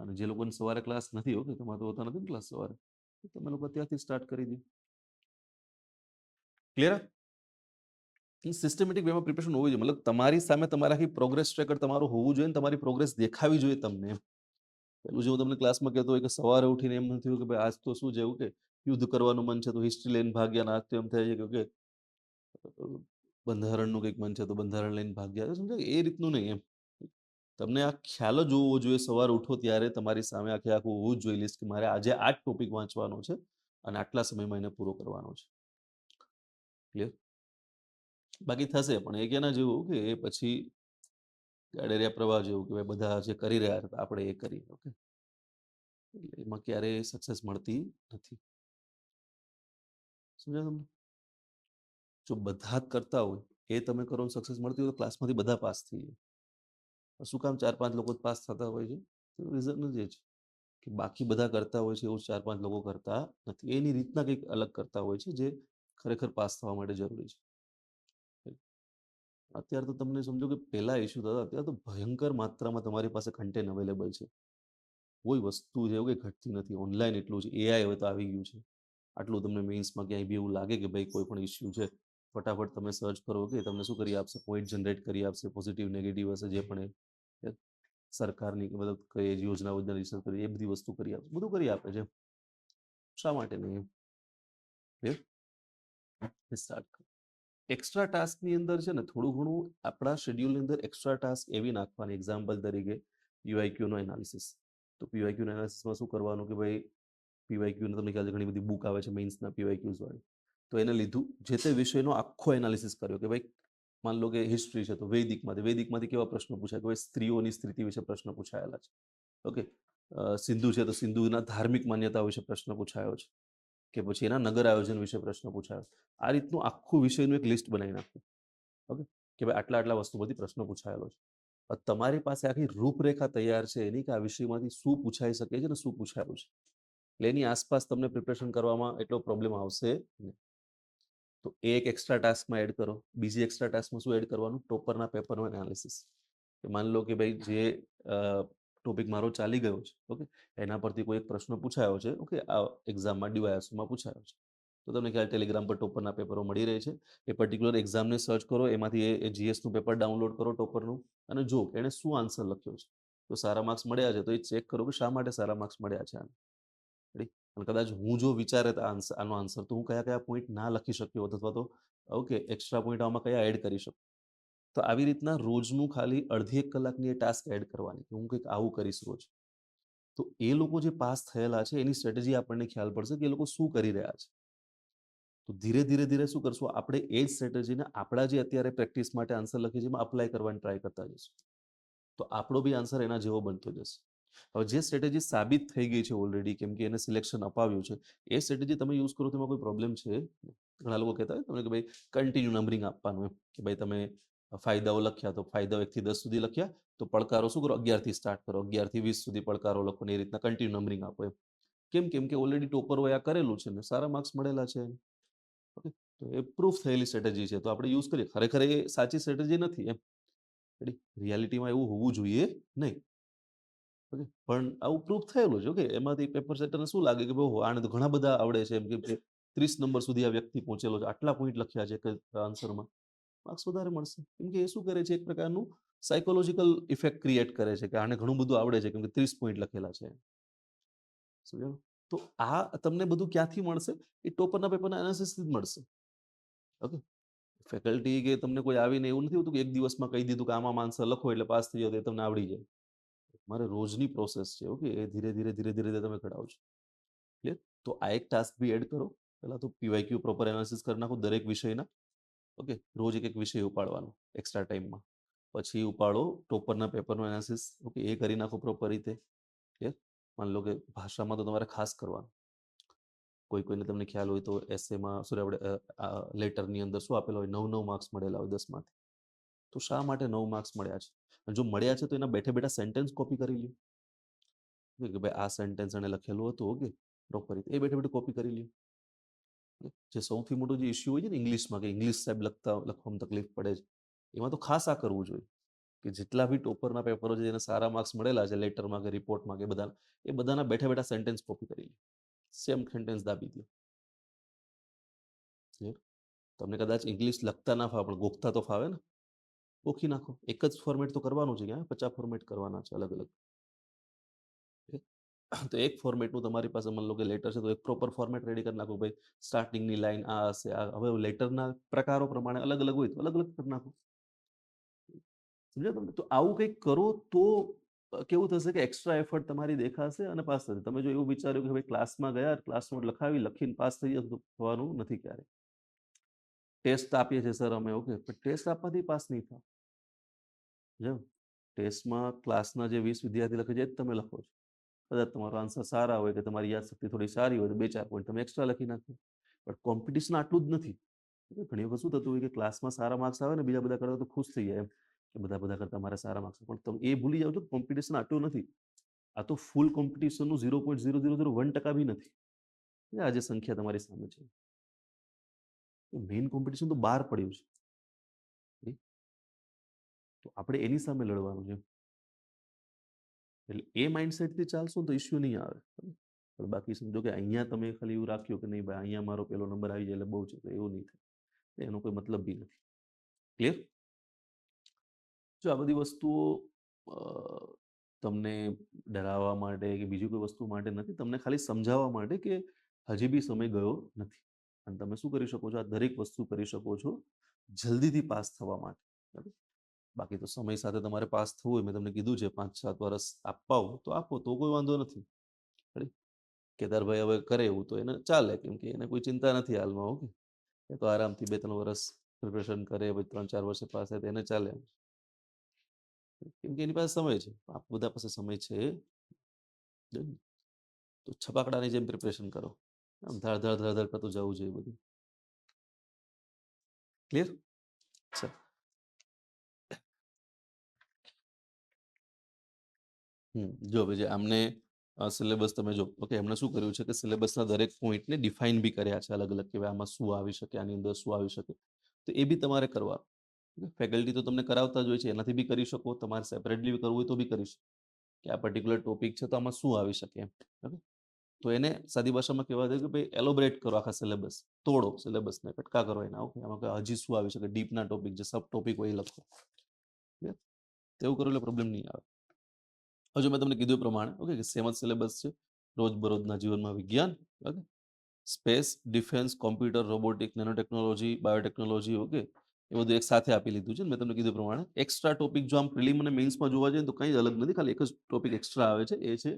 અને જે લોકોને સવારે ક્લાસ નથી, ઓકે, તમારે તો હોતા નથી ને ક્લાસ સવારે, તમે લોકો અત્યારથી સ્ટાર્ટ કરી દો. ક્લિયર? સિસ્ટમેટિક વેમાં પ્રિપરેશન હોવી જોઈએ. મતલબ તમારી સામે તમારે આખી પ્રોગ્રેસ ટ્રેકર તમારું હોવું જોઈએ ને તમારી પ્રોગ્રેસ દેખાવી જોઈએ તમને એમ. પેલું જે હું તમને ક્લાસમાં કહેતો હોય કે સવારે ઉઠીને એમ નથી થયું કે ભાઈ આજ તો શું છે એવું કે યુદ્ધ કરવાનું મન છે તો હિસ્ટ્રી લઈને ભાગ્યા ને આજ તો એમ થાય છે કે બંધારણનું કંઈક મન છે તો બંધારણ લઈને ભાગ્યા. સમજાય એ રીતનું નહીં એમ. તમને આ ખ્યાલ જ હોવો જોઈએ સવારે ઉઠો ત્યારે તમારી સામે આખું હોવું જ જોઈએ લિસ્ટ કે મારે આજે આ જ ટોપિક વાંચવાનો છે અને આટલા સમયમાં એને પૂરો કરવાનો છે. ક્લિયર? બાકી થશે પણ એક એના જેવું કે એ પછી ગાડેરિયા પ્રવાહ જેવું કે ભાઈ બધા જે કરી રહ્યા હતા આપણે એ કરીએ. ઓકે, એટલે એમાં ક્યારેય સક્સેસ મળતી નથી. સમજાય તમને? જો બધા જ કરતા હોય એ તમે કરો સક્સેસ મળતી હોય તો ક્લાસમાંથી બધા પાસ થઈ જાય. શું કામ 4-5 લોકો જ પાસ થતા હોય છે? તો રીઝન જ એ છે કે બાકી બધા કરતા હોય છે એવું 4-5 લોકો કરતા નથી. એની રીતના કંઈક અલગ કરતા હોય છે જે ખરેખર પાસ થવા માટે જરૂરી છે. અત્યારે તો તમને સમજો કે પહેલા ઇશ્યુ થતા અત્યારે તો ભયંકર માત્રામાં તમારી પાસે કન્ટેન્ટ અવેલેબલ છે. કોઈ વસ્તુ છે એવું કંઈ ઘટતી નથી. ઓનલાઈન એટલું છે. એઆઈ હવે તો આવી ગયું છે. આટલું તમને મેઇન્સમાં ક્યાંય બી એવું લાગે કે ભાઈ કોઈ પણ ઇશ્યુ છે, ફટાફટ તમે સર્ચ કરો કે તમને શું કરી આપશે, પોઈન્ટ જનરેટ કરી આપશે, પોઝિટિવ નેગેટિવ હશે જે પણ એ સરકારની મતલબ કઈ યોજના રિસર્ચ કરી એ બધી વસ્તુ કરી આપશે, બધું કરી આપે છે. શા માટે નહીં સ્ટાર્ટ કરો. એક્સ્ટ્રા ટાસ્કની અંદર છે ને થોડું ઘણું આપણા શેડ્યુલની અંદર એક્સ્ટ્રા ટાસ્ક એવી નાખવાની. એક્ઝામ્પલ તરીકે પીવાયક્યુનો એનાલિસિસ. તો પીવાયક્યુના એનાલિસિસમાં શું કરવાનું કે ભાઈ પીવાયક્યુને તમને ખ્યાલ છે ઘણી બધી બુક આવે છે મેઇન્સના પીવાયક્યુઝ વાળી. તો એને લીધું જે તે વિષયનો આખો એનાલિસિસ કર્યો કે ભાઈ માન લો કે હિસ્ટ્રી છે તો વેદિકમાંથી કેવા પ્રશ્નો પૂછાય કે ભાઈ સ્ત્રીઓની સ્થિતિ વિશે પ્રશ્ન પૂછાયેલા છે. ઓકે, સિંધુ છે તો સિંધુના ધાર્મિક માન્યતા વિશે પ્રશ્ન પૂછાયો છે કે પછી એના નગર આયોજન વિશે પ્રશ્ન પૂછાયો. આ રીતનું આખું વિષયનું એક લિસ્ટ બનાવી નાખ્યું. ઓકે, કે ભાઈ આટલા આટલા વસ્તુ બધી પ્રશ્ન પૂછાયેલો છે. તમારી પાસે આખી રૂપરેખા તૈયાર છે એની કે આ વિષયમાંથી શું પૂછાઈ શકે છે ને શું પૂછાયેલું છે. એટલે એની આસપાસ તમને પ્રિપરેશન કરવામાં એટલો પ્રોબ્લેમ આવશે નહીં. તો એ એક એક્સ્ટ્રા ટાસ્કમાં એડ કરો. બીજી એક્સ્ટ્રા ટાસ્કમાં શું એડ કરવાનું? ટોપરના પેપરનું એનાલિસિસ. કે માન લો કે ભાઈ જે ટોપિક મારો ચાલી ગયો છે, ઓકે, એના પરથી કોઈ એક પ્રશ્ન પૂછાયો છે, ઓકે, આ એક્ઝામમાં ડીવાયએસમાં પૂછાયો છે. તો તમને ખ્યાલ ટેલિગ્રામ પર ટોપરના પેપરો મળી રહે છે. એ પર્ટિક્યુલર એક્ઝામને સર્ચ કરો, એમાંથી એ જીએસનું પેપર ડાઉનલોડ કરો ટોપરનું અને જો એણે શું આન્સર લખ્યો છે. તો સારા માર્ક્સ મળ્યા છે તો એ ચેક કરો કે શા માટે સારા માર્ક્સ મળ્યા છે આને. અને કદાચ હું જો વિચારે આનો આન્સર તો હું કયા કયા પોઈન્ટ ના લખી શક્યો અથવા તો ઓકે એક્સ્ટ્રા પોઈન્ટ આમાં કયા એડ કરી શકું. તો આવી રીતના રોજનું ખાલી અડધી 1 કલાકની એ ટાસ્ક એડ કરવાની કે હું કંઈક આવું કરીશ રોજ. તો એ લોકો જે પાસ થયેલા છે એની સ્ટ્રેટેજી આપણને ખ્યાલ પડશે કે એ લોકો શું કરી રહ્યા છે. તો ધીરે શું કરશું આપણે એ જ સ્ટ્રેટેજીને આપણા જે અત્યારે પ્રેક્ટિસ માટે આન્સર લખીએ છીએ એમાં અપ્લાય કરવાની ટ્રાય કરતા જઈશું. તો આપણો બી આન્સર એના જેવો બનતો જશે. હવે જે સ્ટ્રેટેજી સાબિત થઈ ગઈ છે ઓલરેડી કેમ કે એને સિલેક્શન અપાવ્યું છે એ સ્ટ્રેટેજી તમે યુઝ કરો તેમાં કોઈ પ્રોબ્લેમ છે. ઘણા લોકો કહેતા હોય તમને કે ભાઈ કન્ટિન્યુ નંબરિંગ આપવાનું એમ કે ભાઈ તમે ફાયદાઓ લખ્યા તો ફાયદાઓ 1 થી 10 સુધી લખ્યા તો પડકારો શું કરો 11 થી સ્ટાર્ટ કરો 11 થી 20 સુધી પડકારો લખો ને એ રીતના કન્ટિન્યુ નંબરિંગ આપો એમ. કેમ કે ઓલરેડી ટોપરોએ આ કરેલું છે ને સારા માર્ક્સ મળેલા છે. ઓકે, તો એ પ્રૂફ થયેલી સ્ટ્રેટેજી છે તો આપણે યુઝ કરીએ. ખરેખર એ સાચી સ્ટ્રેટેજી નથી એમ. રિયાલિટીમાં એવું હોવું જોઈએ નહીં. ઓકે, પણ આવું પ્રૂફ થયેલું છે. ઓકે, એમાંથી પેપર સેટરને શું લાગે કે ઓહો આને તો ઘણા બધા આવડે છે એમ કે 30 નંબર સુધી આ વ્યક્તિ પહોંચેલો છે, આટલા પોઈન્ટ લખ્યા છે કે આન્સરમાં માર્ક્સ વધારે મળશે. કેમ કે એ શું કરે છે એક પ્રકારનું સાયકોલોજીકલ ઇફેક્ટ ક્રિએટ કરે છે કે આને ઘણું બધું આવડે છે કેમ કે 30 પોઈન્ટ લખેલા છે. સમજાયું? તો આ તમને બધું ક્યાંથી મળશે? એ ટોપરના પેપરના એનાલિસિસથી જ મળશે. ઓકે, ફેકલ્ટી કે તમને કોઈ આવીને એવું નથી હોતું કે એક દિવસમાં કહી દીધું કે આમાં આન્સર લખો એટલે પાસ થઈ જાવ તો એ તમને આવડી જાય. મારે રોજની પ્રોસેસ છે. ઓકે, એ ધીરે તમે કઢાવજો. ક્લિયર? તો આ એક ટાસ્ક બી એડ કરો. પહેલા તો પીવાયક્યુ પ્રોપર એનાલિસિસ કરી નાખો દરેક વિષયના. ઓકે, રોજ એક વિષય ઉપાડવાનો એક્સ્ટ્રા ટાઈમમાં. પછી ઉપાડો ટોપરના પેપરનું એનાલિસિસ. ઓકે, એ કરી નાખો પ્રોપર રીતે. ક્લિયર? માની લો કે ભાષામાં તો તમારે ખાસ કરવાનું. કોઈને તમને ખ્યાલ હોય તો એસેમાં આપણે લેટરની અંદર શું આપેલું હોય 9 માર્ક્સ મળેલા હોય 10 માંથી. તો શા માટે 9 માર્ક્સ મળ્યા છે? અને જો મળ્યા છે તો એના બેઠા સેન્ટેન્સ કોપી કરી લ્યો. કે ભાઈ આ સેન્ટેન્સ એને લખેલું હતું ઓકે પ્રોપર રીતે એ બેઠે કોપી કરી લ્યો. જે સૌથી મોટો જે ઇશ્યુ હોય છે ને ઇંગ્લિશમાં કે ઇંગ્લિશ સાહેબ લખવામાં તકલીફ પડે છે એમાં તો ખાસ આ કરવું જોઈએ કે જેટલા બી ટોપરના પેપરો છે જેને સારા માર્ક્સ મળેલા છે લેટરમાં કે રિપોર્ટમાં કે બધાના બેઠા સેન્ટેન્સ કોપી કરી લ્યો. સેમ સેન્ટેન્સ દાબી દો. તમને કદાચ ઇંગ્લિશ લખતા ના ફાવે પણ ગોખતા તો ફાવે ને? ગોખી નાખો. એક જ ફોર્મેટ તો કરવાનું છે, ક્યાં 50 ફોર્મેટ કરવાના છે અલગ-અલગ. તો એક ફોર્મેટનું તમારી પાસે માની લો કે લેટર છે, તો એક પ્રોપર ફોર્મેટ રેડી કરી નાખો. ભાઈ સ્ટાર્ટિંગની લાઈન આ હશે, આ હવે લેટરના પ્રકારો પ્રમાણે અલગ-અલગ હોય તો અલગ-અલગ કરી નાખો. સમજ્યા તમે? તો આવું કંઈક કરો તો કેવું થશે કે એક્સ્ટ્રા એફર્ટ તમારી દેખાશે અને પાસ થશે. તમે જો એવું વિચાર્યું કે ભાઈ ક્લાસમાં ગયા, ક્લાસ નોટ લખાવી, લખીને પાસ થઈ જશે, તો થવાનું નથી ક્યારેય. ટેસ્ટ આપીએ છીએ સર અમે, ઓકે, પણ ટેસ્ટ આપવાથી પાસ નહીં થાવ. સમજ્યા? ટેસ્ટમાં ક્લાસના જે 20 વિદ્યાર્થી લખે છે એ જ તમે લખો છો. કદાચ તમારો આન્સર સારા હોય કે તમારી યાદશક્તિ થોડી સારી હોય તો 2-4 પોઈન્ટ તમે એક્સ્ટ્રા લખી નાખો. પણ કોમ્પિટિશન આટલું જ નથી. ઘણી વખત શું થતું હોય કે ક્લાસમાં સારા માર્ક્સ આવે ને બીજા બધા કરતા તો ખુશ થઈ જાય એમ કે બધા કરતા મારા સારા માર્ક્સ, પણ તમે એ ભૂલી જાઓ છો કે કોમ્પિટિશન આટલું નથી. આ તો ફૂલ કોમ્પિટિશનનું 0.0001% બી નથી. આ જે સંખ્યા તમારી સામે છે. મેઇન કોમ્પિટિશન તો બહાર પડ્યું છે. તો આપણે એની સામે લડવાનું છે. એટલે એ માઇન્ડસેટથી ચાલશો ને તો ઇશ્યુ નહીં આવે. પણ બાકી સમજો કે અહીંયા તમે ખાલી એવું રાખ્યું કે નહીં ભાઈ અહીંયા મારો પહેલો નંબર આવી જાય એટલે બહુ છે, તો એવું નહીં થાય. એનો કોઈ મતલબ બી નથી. ક્લિયર? જો આ બધી વસ્તુઓ તમને ડરાવવા માટે કે બીજી કોઈ વસ્તુ માટે નથી, તમને ખાલી સમજાવવા માટે કે હજી બી સમય ગયો નથી. અને તમે શું કરી શકો છો? આ દરેક વસ્તુ કરી શકો છો જલ્દીથી પાસ થવા માટે. બરાબર? બાકી તો સમય સાથે તમારે પાસ થવું હોય, મેં તમને કીધું છે 5-7 વર્ષ આપવા હોય તો આપો, તો કોઈ વાંધો નથી. કેદારભાઈ હવે કરે એવું તો એને ચાલે, કેમ કે એને કોઈ ચિંતા નથી હાલમાં. ઓકે, એ તો આરામથી 2-3 વર્ષ પ્રિપરેશન કરે, પછી 3-4 વર્ષે પાસ થાય તો એને ચાલે. કેમ કે એની પાસે સમય છે. આપ બધા પાસે સમય છે તો છપાકડાની જેમ પ્રિપરેશન કરો. આમ ધડ કરતું જવું જોઈએ બધું. ક્લિયર? અચ્છા, જો ભાઈ આમને સિલેબસ તમે જો, ઓકે, એમણે શું કર્યું છે કે સિલેબસના દરેક પોઈન્ટને ડિફાઇન બી કર્યા છે અલગ-અલગ, કે ભાઈ આમાં શું આવી શકે, આની અંદર શું આવી શકે. તો એ બી તમારે કરવાનું. ફેકલ્ટી તો તમને કરાવતા જ હોય છે, એનાથી બી કરી શકો, તમારે સેપરેટલી બી કરવું હોય તો બી કરી શકો, કે આ પર્ટિક્યુલર ટોપિક છે તો આમાં શું આવી શકે એમ. ઓકે, તો એને સાદી ભાષામાં કહેવા દે કે ભાઈ એલોબરેટ કરો આખા સિલેબસ, તોડો સિલેબસને, કટકા કરો એના. ઓકે, આમાં હજી શું આવી શકે, ડીપના ટોપિક જે સબ ટોપિક હોય એ લખો. તેવું કરો એટલે પ્રોબ્લેમ નહીં આવે. હજુ મેં તમને કીધું પ્રમાણે, ઓકે, કે સેમ જ સિલેબસ છે. રોજબરોજના જીવનમાં વિજ્ઞાન, okay, space, defence, computer, robotic, nano technology, biotechnology, okay, એ બધું એક સાથે આપી લીધું છે. મેં તમને કીધું પ્રમાણે એક્સ્ટ્રા ટોપિક જો આમ પ્રિલિમ અને મેઇન્સમાં જોવા જઈએ તો કંઈ અલગ નથી, ખાલી એક જ ટોપિક એક્સ્ટ્રા આવે છે, એ છે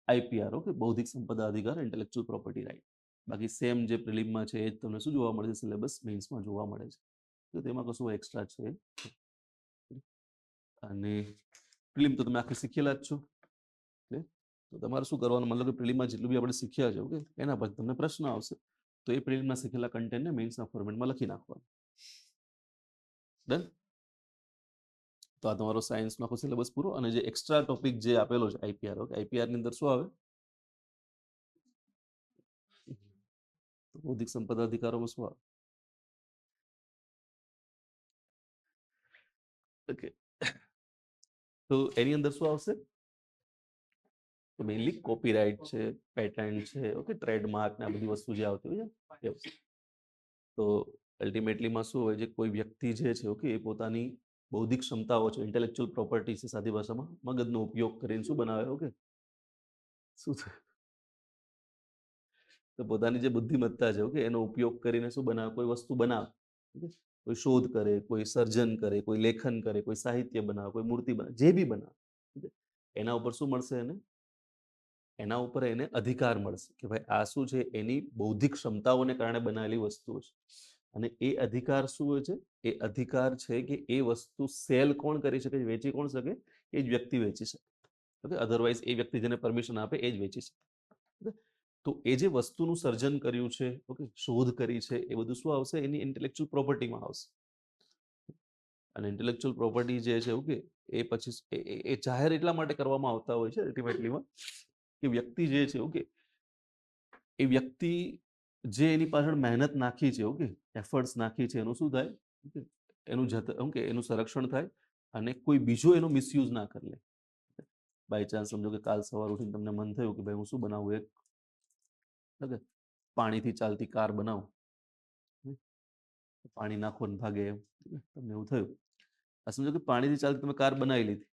આઈપીઆર, ઓકે, બૌદ્ધિક સંપદા અધિકાર, ઇન્ટેલેક્ચુઅલ પ્રોપર્ટી રાઇટ. બાકી સેમ જે પ્રિલિમમાં છે એ જ તમને શું જોવા મળે છે, સિલેબસ મેઇન્સમાં જોવા મળે છે. તો તેમાં કશું એક્સ્ટ્રા છે. અને પ્રિલિમ તો તમે આખી શીખેલા જ છો. તો તમારે શું કરવાનું, મતલબ કે પ્રિલિમમાં જેટલું બી આપણે શીખ્યા છે, ઓકે, એના પછી તમને પ્રશ્ન આવશે તો એ પ્રિલિમમાં શીખેલા કન્ટેન્ટને મેઇન્સના ફોર્મેટમાં લખી નાખવાનું. ડન? તો આ તમારો સાયન્સનો આખો સિલેબસ પૂરો. અને જે એક્સ્ટ્રા ટોપિક જે આપેલો છે આઈપીઆર, ઓકે, આઈપીઆર ની અંદર શું આવે? બૌદ્ધિક સંપદા અધિકારોમાં શું આવે? ઓકે, તો એની અંદર શું આવશે? તો મેઇનલી કોપીરાઇટ છે, પેટન્ટ છે, ઓકે, ટ્રેડમાર્ક ને આ બધી વસ્તુ જે આવતી હોય છે. તો અલ્ટિમેટલીમાં શું હોય છે, કોઈ વ્યક્તિ જે છે, ઓકે, એ પોતાની બૌદ્ધિક ક્ષમતાઓ છે, ઇન્ટેલેક્ચુઅલ પ્રોપર્ટી છે, સાદી ભાષામાં મગજનો ઉપયોગ કરીને શું બનાવે? ઓકે, શું તો પોતાની જે બુદ્ધિમત્તા છે, ઓકે, એનો ઉપયોગ કરીને શું બનાવે? કોઈ વસ્તુ બનાવે. કોઈ શોધ કરે, કોઈ સર્જન કરે, કોઈ લેખન કરે, કોઈ સાહિત્ય બનાવે, કોઈ મૂર્તિ બનાવે, જે બી બનાવે, એના ઉપર શું મળશે એને? એના ઉપર એને અધિકાર મળશે કે ભાઈ આ શું છે, એની બૌદ્ધિક ક્ષમતાઓને કારણે બનાવેલી વસ્તુઓ છે. અને એ અધિકાર શું હોય છે? એ અધિકાર છે કે એ વસ્તુ સેલ કોણ કરી શકે, વેચી કોણ શકે? એ જ વ્યક્તિ વેચી શકે. ઓકે, અધરવાઇઝ એ વ્યક્તિ જેને પરમિશન આપે એ જ વેચી શકે. તો એ જે વસ્તુનું સર્જન કર્યું છે, ઓકે, શોધ કરી છે, એ બધું શું આવશે? એની ઇન્ટેલેક્ચુઅલ પ્રોપર્ટીમાં આવશે. અને ઇન્ટેલેક્ચુઅલ પ્રોપર્ટી જે છે, ઓકે, એ પછી એ જાહેર એટલા માટે કરવામાં આવતા હોય છે અલ્ટિમેટલીમાં કે વ્યક્તિ જે છે, ઓકે, એ વ્યક્તિ જે એની પાછળ મહેનત નાખી છે, ઓકે, એફર્ટ્સ નાખી છે, એનું શું થાય? એનું ઓકે, એનું સંરક્ષણ થાય અને કોઈ બીજો એનો મિસયુઝ ના કરી લે. બાય ચાન્સ સમજો કે કાલ સવાર ઉઠીને તમને મન થયું કે ભાઈ હું શું બનાવું, એક ઓકે પાણીથી ચાલતી કાર બનાવું. પાણી નાખો ને ભાગે એમ. તમને એવું થયું. આ સમજો કે પાણીથી ચાલતી તમે કાર બનાવી લીધી.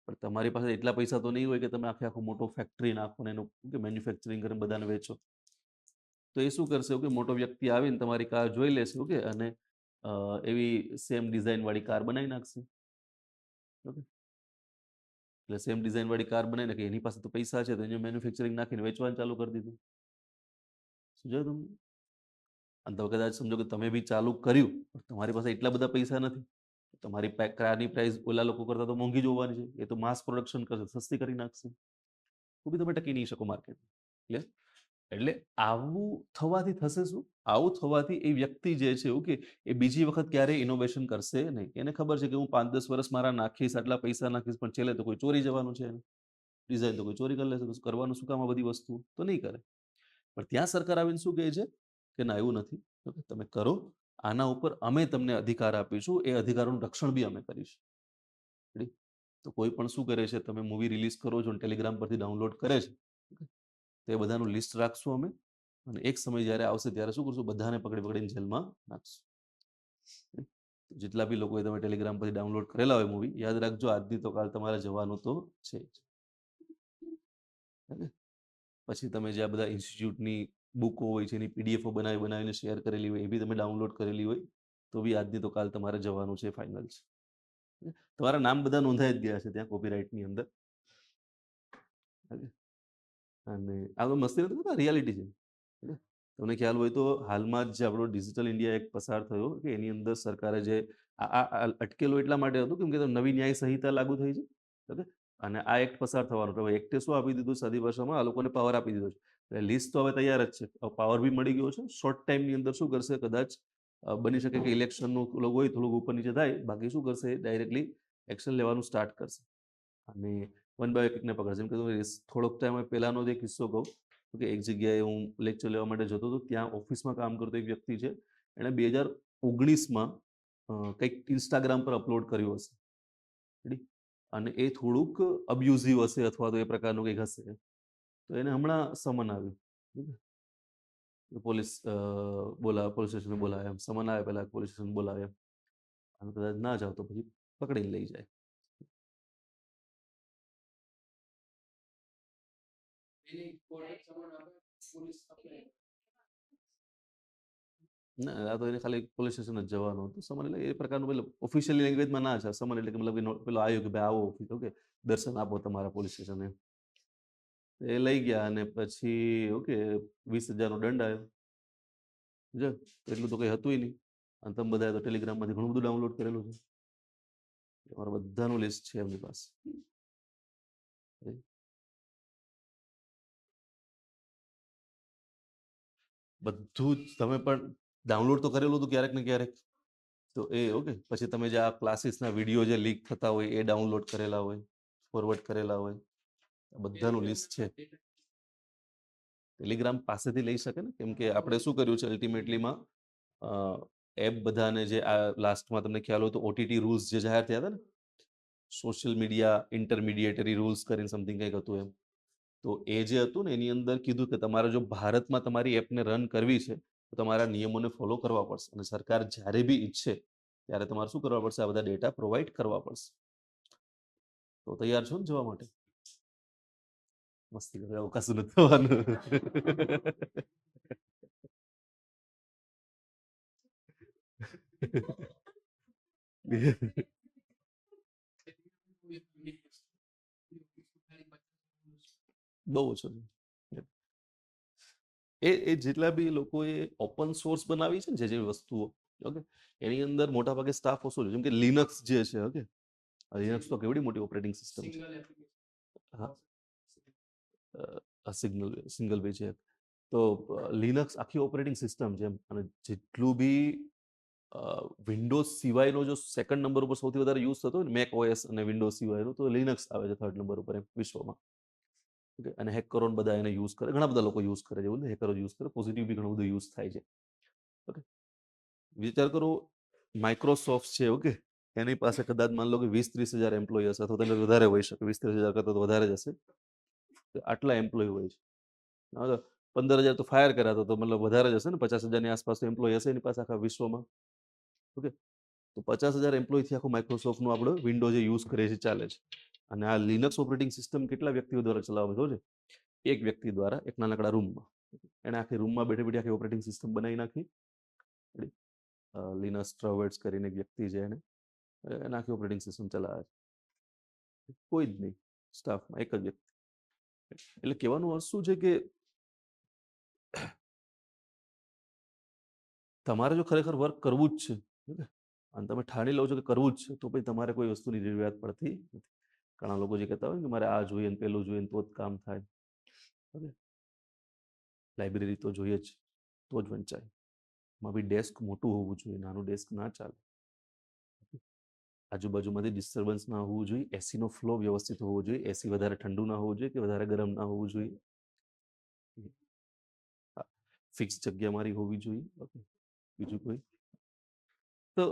પણ તમારી પાસે એટલા પૈસા તો નહીં હોય કે તમે આખો મોટો ફેક્ટરી નાખો ને એનું મેન્યુફેક્ચરિંગ કરીને બધાને વેચો. તો એ શું કરશે કે મોટો વ્યક્તિ આવીને તમારી કાર જોઈ લેશે અને એવી સેમ ડિઝાઇન વાળી કાર બનાવી નાખશે. ઓકે, એટલે સેમ ડિઝાઇન વાળી કાર બનાવીને કે એની પાસે તો પૈસા છે તો એને મેન્યુફેક્ચરિંગ નાખીને વેચવાનું ચાલુ કરી દીધું. સમજાયું તમને? અને તમે કદાચ સમજો કે તમે બી ચાલુ કર્યું પણ તમારી પાસે એટલા બધા પૈસા નથી. તમારી કારની પ્રાઇસ ઓલા લોકો કરતા તો મોંઘી જ હોવાની છે. એ તો માસ પ્રોડક્શન કરશે, સસ્તી કરી નાખશે. તો બી તમે ટકી નહીં શકો માર્કેટમાં. ક્લિયર? એટલે આવું થવાથી થશે શું? આવું થવાથી એ વ્યક્તિ જે છે એ બીજી વખત ક્યારેય ઇનોવેશન કરશે નહીં. એને ખબર છે કે હું 5-10 વર્ષ મારા નાખીશ, આટલા પૈસા નાખીશ, પણ છેલ્લે તો કોઈ ચોરી જવાનું છે એને. ડિઝાઇન તો કોઈ ચોરી કરી લેશે, તો કરવાનું શું કામ આ બધી વસ્તુ? તો નહીં કરે. પણ ત્યાં સરકાર આવીને શું કહે છે કે ના, એવું નથી. ઓકે, તમે કરો, આના ઉપર અમે તમને અધિકાર આપીશું, એ અધિકારોનું રક્ષણ બી અમે કરીશું. રેડી? તો કોઈ પણ શું કરે છે, તમે મૂવી રિલીઝ કરો છો અને ટેલિગ્રામ પરથી ડાઉનલોડ કરે છે, તો એ બધાનું લિસ્ટ રાખશું અમે, અને એક સમય જ્યારે આવશે ત્યારે શું કરશું, બધાને પકડીને જેલમાં નાખશું. જેટલા બી લોકોએ તમે ટેલિગ્રામ પરથી ડાઉનલોડ કરેલા હોય મૂવી, યાદ રાખજો આજથી તો કાલ તમારે જવાનું તો છે જ. પછી તમે જે આ બધા ઇન્સ્ટિટ્યૂટની બુકો હોય છે એની પીડીએફઓ બનાવીને શેર કરેલી હોય, એ બી તમે ડાઉનલોડ કરેલી હોય, તો બી આજની તો કાલ તમારે જવાનું છે, ફાઇનલ છે. તમારા નામ બધા નોંધાઈ જ ગયા છે ત્યાં કોપીરાઇટની અંદર. અને આ તો મસ્તી નથી કરતા, રિયાલિટી છે. તમને ખ્યાલ હોય તો હાલમાં જ જે આપણો ડિજિટલ ઇન્ડિયા એક પસાર થયો કે એની અંદર સરકારે જે અટકેલો એટલા માટે હતું કેમ કે નવી ન્યાય સંહિતા લાગુ થઈ છે. ઓકે, અને આ એક્ટ પસાર થવાનો. હવે એક્ટે શું આપી દીધું સાદી ભાષામાં, આ લોકોને પાવર આપી દીધો છે. એટલે લિસ્ટ તો હવે તૈયાર જ છે, પાવર બી મળી ગયો છે. શોર્ટ ટાઈમની અંદર શું કરશે, કદાચ બની શકે કે ઇલેક્શનનું હોય થોડુંક ઉપર નીચે થાય, બાકી શું કરશે, ડાયરેક્ટલી એક્શન લેવાનું સ્ટાર્ટ કરશે. અને વન બાય એકને પકડશે. જેમ કે થોડોક ટાઈમ પહેલાનો જે કિસ્સો કહું કે એક જગ્યાએ હું લેક્ચર લેવા માટે જતો હતો, ત્યાં ઓફિસમાં કામ કરતો એક વ્યક્તિ છે, એણે 2019માં કંઈક ઇન્સ્ટાગ્રામ પર અપલોડ કર્યું હશે. અને એ થોડુંક અબ્યુઝિવ હશે અથવા તો એ પ્રકારનું કંઈક હશે, તો એને હમણાં સમન આવ્યું. પોલીસ પોલીસ સ્ટેશન બોલાવે, એમ સમન આવે પહેલા પોલીસ સ્ટેશન બોલાવે, અને કદાચ ના જાવ તો પછી પકડીને લઈ જાય. ના, આ તો એને ખાલી પોલીસ સ્ટેશન જ જવાનું હતું. સમન એટલે એ પ્રકારનું પેલું ઓફિશિયલ લેંગ્વેજમાં ના છે. સમન એટલે કે મતલબ પેલો આવ્યો કે ભાઈ આવો ઓફિસ, ઓકે, દર્શન આપો તમારા પોલીસ સ્ટેશન એમ. એ લઈ ગયા અને પછી 20,000નો દંડ આવ્યો. જો એટલું તો કંઈ હતું નહીં. અને તમે બધાએ તો ટેલિગ્રામમાંથી ઘણું બધું ડાઉનલોડ કરેલું છે. તમારા બધાનું લિસ્ટ છે એમની પાસે. બધું જ તમે પણ ડાઉનલોડ તો કરેલું હતું ક્યારેક ને ક્યારેક. તો પછી તમે જે આ ક્લાસીસના વિડીયો જે લીક થતા હોય એ ડાઉનલોડ કરેલા હોય, ફોરવર્ડ કરેલા હોય, બધાનું લિસ્ટ છે. ટેલિગ્રામ પાસેથી લઈ શકે ને, કેમ કે આપણે શું કર્યું છે અલ્ટિમેટલીમાં એપ બધાને જે આ લાસ્ટમાં તમને ખ્યાલ હોય તો ઓટીટી રૂલ્સ જે જાહેર થયા હતા ને, સોશિયલ મીડિયા ઇન્ટરમીડિયેટરી રૂલ્સ કરીને સમથિંગ કંઈક હતું એમ. તો એ જે હતું ને એની અંદર કીધું કે તમારે જો ભારતમાં તમારી એપને રન કરવી છે તો તમારા નિયમોને ફોલો કરવા પડશે, અને સરકાર જ્યારે બી ઈચ્છે ત્યારે તમારે શું કરવા પડશે, આ બધા ડેટા પ્રોવાઈડ કરવા પડશે. તો તૈયાર છો ને જવા માટે? મસ્તી કરે, અવકાશ નથી થવાનું. બહુ ઓછો છે. એ જેટલા બી લોકોએ ઓપન સોર્સ બનાવી છે ને જે વસ્તુઓ, ઓકે, એની અંદર મોટા ભાગે સ્ટાફ ઓછો છે. જેમ કે લિનક્સ જે છે, ઓકે, લિનક્સ તો કેવડી મોટી ઓપરેટિંગ સિસ્ટમ છે. હા, સિંગલ પેજ છે. તો લિનક્સ આખી ઓપરેટિંગ સિસ્ટમ છે, અને જેટલું બી વિન્ડોઝ સિવાયનો જો સેકન્ડ નંબર ઉપર સૌથી વધારે યુઝ થતો હોય ને મેક ઓએસ અને વિન્ડોઝ સિવાયનો, તો લિનક્સ આવે છે થર્ડ નંબર ઉપર એમ વિશ્વમાં. ઓકે, અને હેકરો બધા એને યુઝ કરે, ઘણા બધા લોકો યુઝ કરે છે, એવું હેકરો યુઝ કરે, પોઝિટિવ બી ઘણું બધું યુઝ થાય છે. ઓકે, વિચાર કરો માઇક્રોસોફ્ટ છે, ઓકે, એની પાસે કદાચ માન લો કે 20-30 હજાર એમ્પ્લોય હશે, અથવા તેને વધારે હોઈ શકે, 20-30 હજાર કરતાં તો વધારે જ હશે. આટલા એમ્પ્લોય હોય છે. 15,000 તો ફાયર કર્યા તો મતલબ વધારે જ હશે ને, 50,000ની આસપાસ એમ્પ્લોય હશે એની પાસે આખા વિશ્વમાં. ઓકે, તો 50,000 એમ્પ્લોયથી આખો માઇક્રોસોફ્ટનો આપણો વિન્ડો જે યુઝ કરે છે ચાલે છે. અને આ લિનક્સ ઓપરેટિંગ સિસ્ટમ કેટલા વ્યક્તિઓ દ્વારા ચલાવવામાં આવે છે? એક વ્યક્તિ દ્વારા એક નાનકડા રૂમમાં. એણે આખી રૂમમાં બેઠી બેઠી આખી ઓપરેટિંગ સિસ્ટમ બનાવી નાખી. લિનસ ટ્રોવર્ડ્સ કરીને એક વ્યક્તિ છે, એને આખી ઓપરેટિંગ સિસ્ટમ ચલાવે છે. કોઈ જ નહીં સ્ટાફમાં, એક જ વ્યક્તિ. એટલે કહેવાનું અર્થ શું છે કે તમારે જો ખરેખર વર્ક કરવું જ છે અને તમે ઠાણી લો છો કે કરવું જ છે, તો પછી તમારે કોઈ વસ્તુની જરૂરિયાત પડતી નથી. ઘણા લોકો જે કહેતા હોય કે મારે આ જોઈએ ને પેલું જોઈએ તો જ કામ થાય. ઓકે, લાઇબ્રેરી તો જોઈએ જ, તો જ વંચાય. એમાં બી ડેસ્ક મોટું હોવું જોઈએ, નાનું ડેસ્ક ના ચાલે. આજુબાજુમાંથી ડિસ્ટર્બન્સ ના હોવું જોઈએ, એસીનો ફ્લો વ્યવસ્થિત હોવો જોઈએ, એસી વધારે ઠંડુ ના હોવું જોઈએ કે વધારે ગરમ ના હોવું જોઈએ, ફિક્સ જગ્યા મારી હોવી જોઈએ. ઓકે, બીજું કોઈ? તો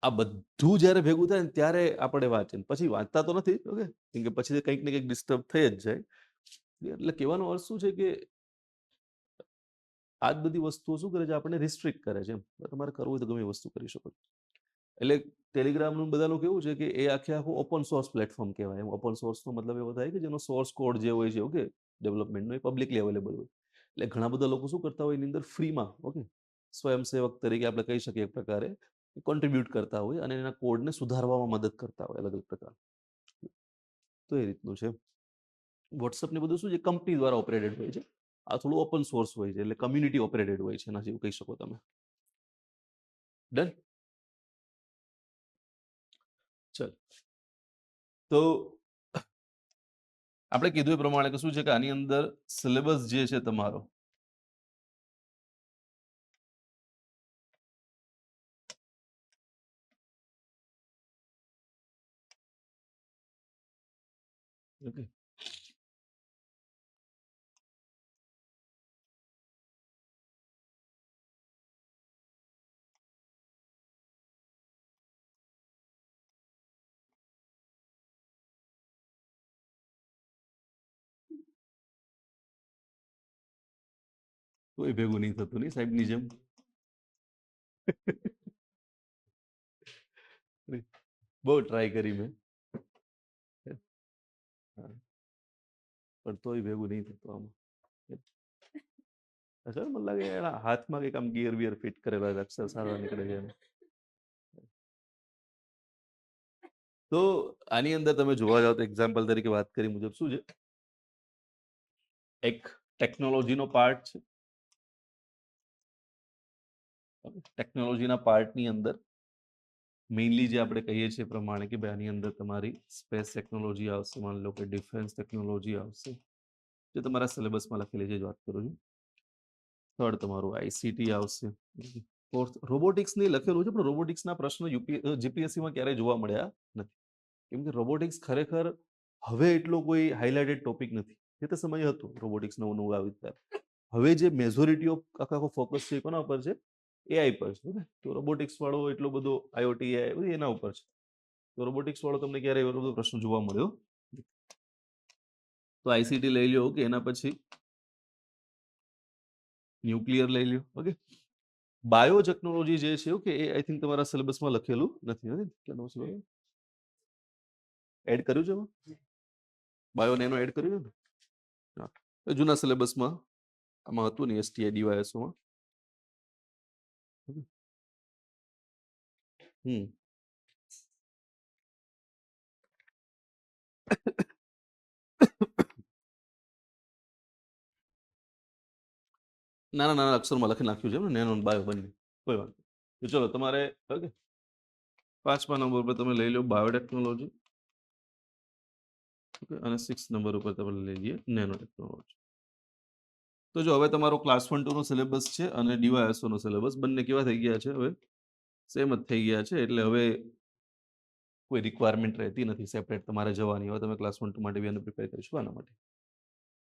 આ બધું જ્યારે ભેગું થાય ને ત્યારે આપણે વાંચીએ, પછી વાંચતા તો નથી. ઓકે, કેમ કે પછી કંઈક ને કંઈક ડિસ્ટર્બ થઈ જ જાય. એટલે કહેવાનો અર્થ શું છે કે આ જ બધી વસ્તુઓ શું કરે છે, આપણને રિસ્ટ્રિક્ટ કરે છે. તમારે કરવું હોય તો ગમે એ વસ્તુ કરી શકો છો. એટલે ટેલિગ્રામનું બધાનું કેવું છે કે એ આખું ઓપન સોર્સ પ્લેટફોર્મ કહેવાય. ઓપન સોર્સનો મતલબ એવો થાય કે જેનો સોર્સ કોડ જે હોય છે, ઓકે, ડેવલપમેન્ટનો, એ પબ્લિકલી અવેલેબલ હોય. એટલે ઘણા બધા લોકો શું કરતા હોય એની અંદર ફ્રીમાં, ઓકે, સ્વયંસેવક તરીકે આપણે કહી શકીએ એક પ્રકારે, કોન્ટ્રીબ્યુટ કરતા હોય અને એના કોડને સુધારવામાં મદદ કરતા હોય અલગ અલગ પ્રકાર. તો એ રીતનું છે. વોટ્સઅપ ને બધું શું છે, કંપની દ્વારા ઓપરેટેડ હોય છે. આ થોડું ઓપન સોર્સ હોય છે, એટલે કમ્યુનિટી ઓપરેટેડ હોય છે, એના જેવું કહી શકો તમે. ડન? ચલ, તો આપણે કીધું એ પ્રમાણે કે શું છે કે આની અંદર સિલેબસ જે છે તમારો, ઓકે, કોઈ ભેગું નહીં થતું નહીં સાહેબની જેમ. બહુ ટ્રાય કરી મેં, પણ તોય ભેગું નહીં થતું આમાં. સર મને લાગે એના હાથમાં કંઈક આમ ગિયર વિયર ફિટ કરેલા છે, અક્ષર સારા નીકળે છે. તો આની અંદર તમે જોવા જાવ તો એક્ઝામ્પલ તરીકે વાત કરી મુજબ શું છે, એક ટેકનોલોજીનો પાર્ટ છે. ટેકનોલોજીના પાર્ટની અંદર મેઇનલી જે આપણે કહીએ છીએ પ્રમાણે કે ભાઈ આની અંદર તમારી સ્પેસ ટેકનોલોજી આવશે, માની લો કે ડિફેન્સ ટેકનોલોજી આવશે, જે તમારા સિલેબસમાં લખેલી છે, વાત કરું છું. થર્ડ તમારું આઈસીટી આવશે. ફોર્થ રોબોટિક્સની લખેલું છે, પણ રોબોટિક્સના પ્રશ્નો જીપીએસસીમાં ક્યારેય જોવા મળ્યા નથી. કેમ કે રોબોટિક્સ ખરેખર હવે એટલો કોઈ હાઇલાઇટેડ ટોપિક નથી. જે તે સમયે હતું રોબોટિક્સ નવું નવું આવ્યું ત્યારે. હવે જે મેજોરિટી ઓફ આખો ફોકસ છે કોના ઉપર છે? એઆઈ પર છે. તો રોબોટિક્સ વાળો એટલો બધો આઈઓટી એઆઈ એના ઉપર છે. તો રોબોટિક્સ વાળો તમને ક્યારેય એવો બધો પ્રશ્ન જોવા મળ્યો. તો આઈસીટી લઈ લ્યો કે એના પછી ન્યુક્લિયર લઈ લ્યો. ઓકે, બાયોટેકનોલોજી જે છે ઓકે, એ આઈ થિંક તમારા સિલેબસમાં લખેલું નથી. એડ કર્યું છે બાયો નેનો એડ કર્યું છે ને? જૂના સિલેબસમાં આમાં હતું ને, એસટીઆઈ ડીવાયએસઓમાં. નાના નાના અક્ષરમાં લખી નાખ્યું છે ને, નેનો બાયો બંને. કોઈ વાત નહીં. ચલો તમારે ઓકે, 5મા નંબર પર તમે લઈ લો બાયોટેકનોલોજી, અને 6 નંબર ઉપર તમે લઈ લઈએ નેનો ટેકનોલોજી. તો જો હવે તમારો ક્લાસ 1 2 નો સિલેબસ છે અને ડીવાયએસઓ નો સિલેબસ બંને કેવા થઈ ગયા છે? હવે સેમ જ થઈ ગયા છે. એટલે હવે કોઈ રિક્વાયરમેન્ટ રહેતી નથી સેપરેટ તમારે જવાની. હવે તમે ક્લાસ 1 2 માટે બી પ્રિપેર કરીશું આના માટે.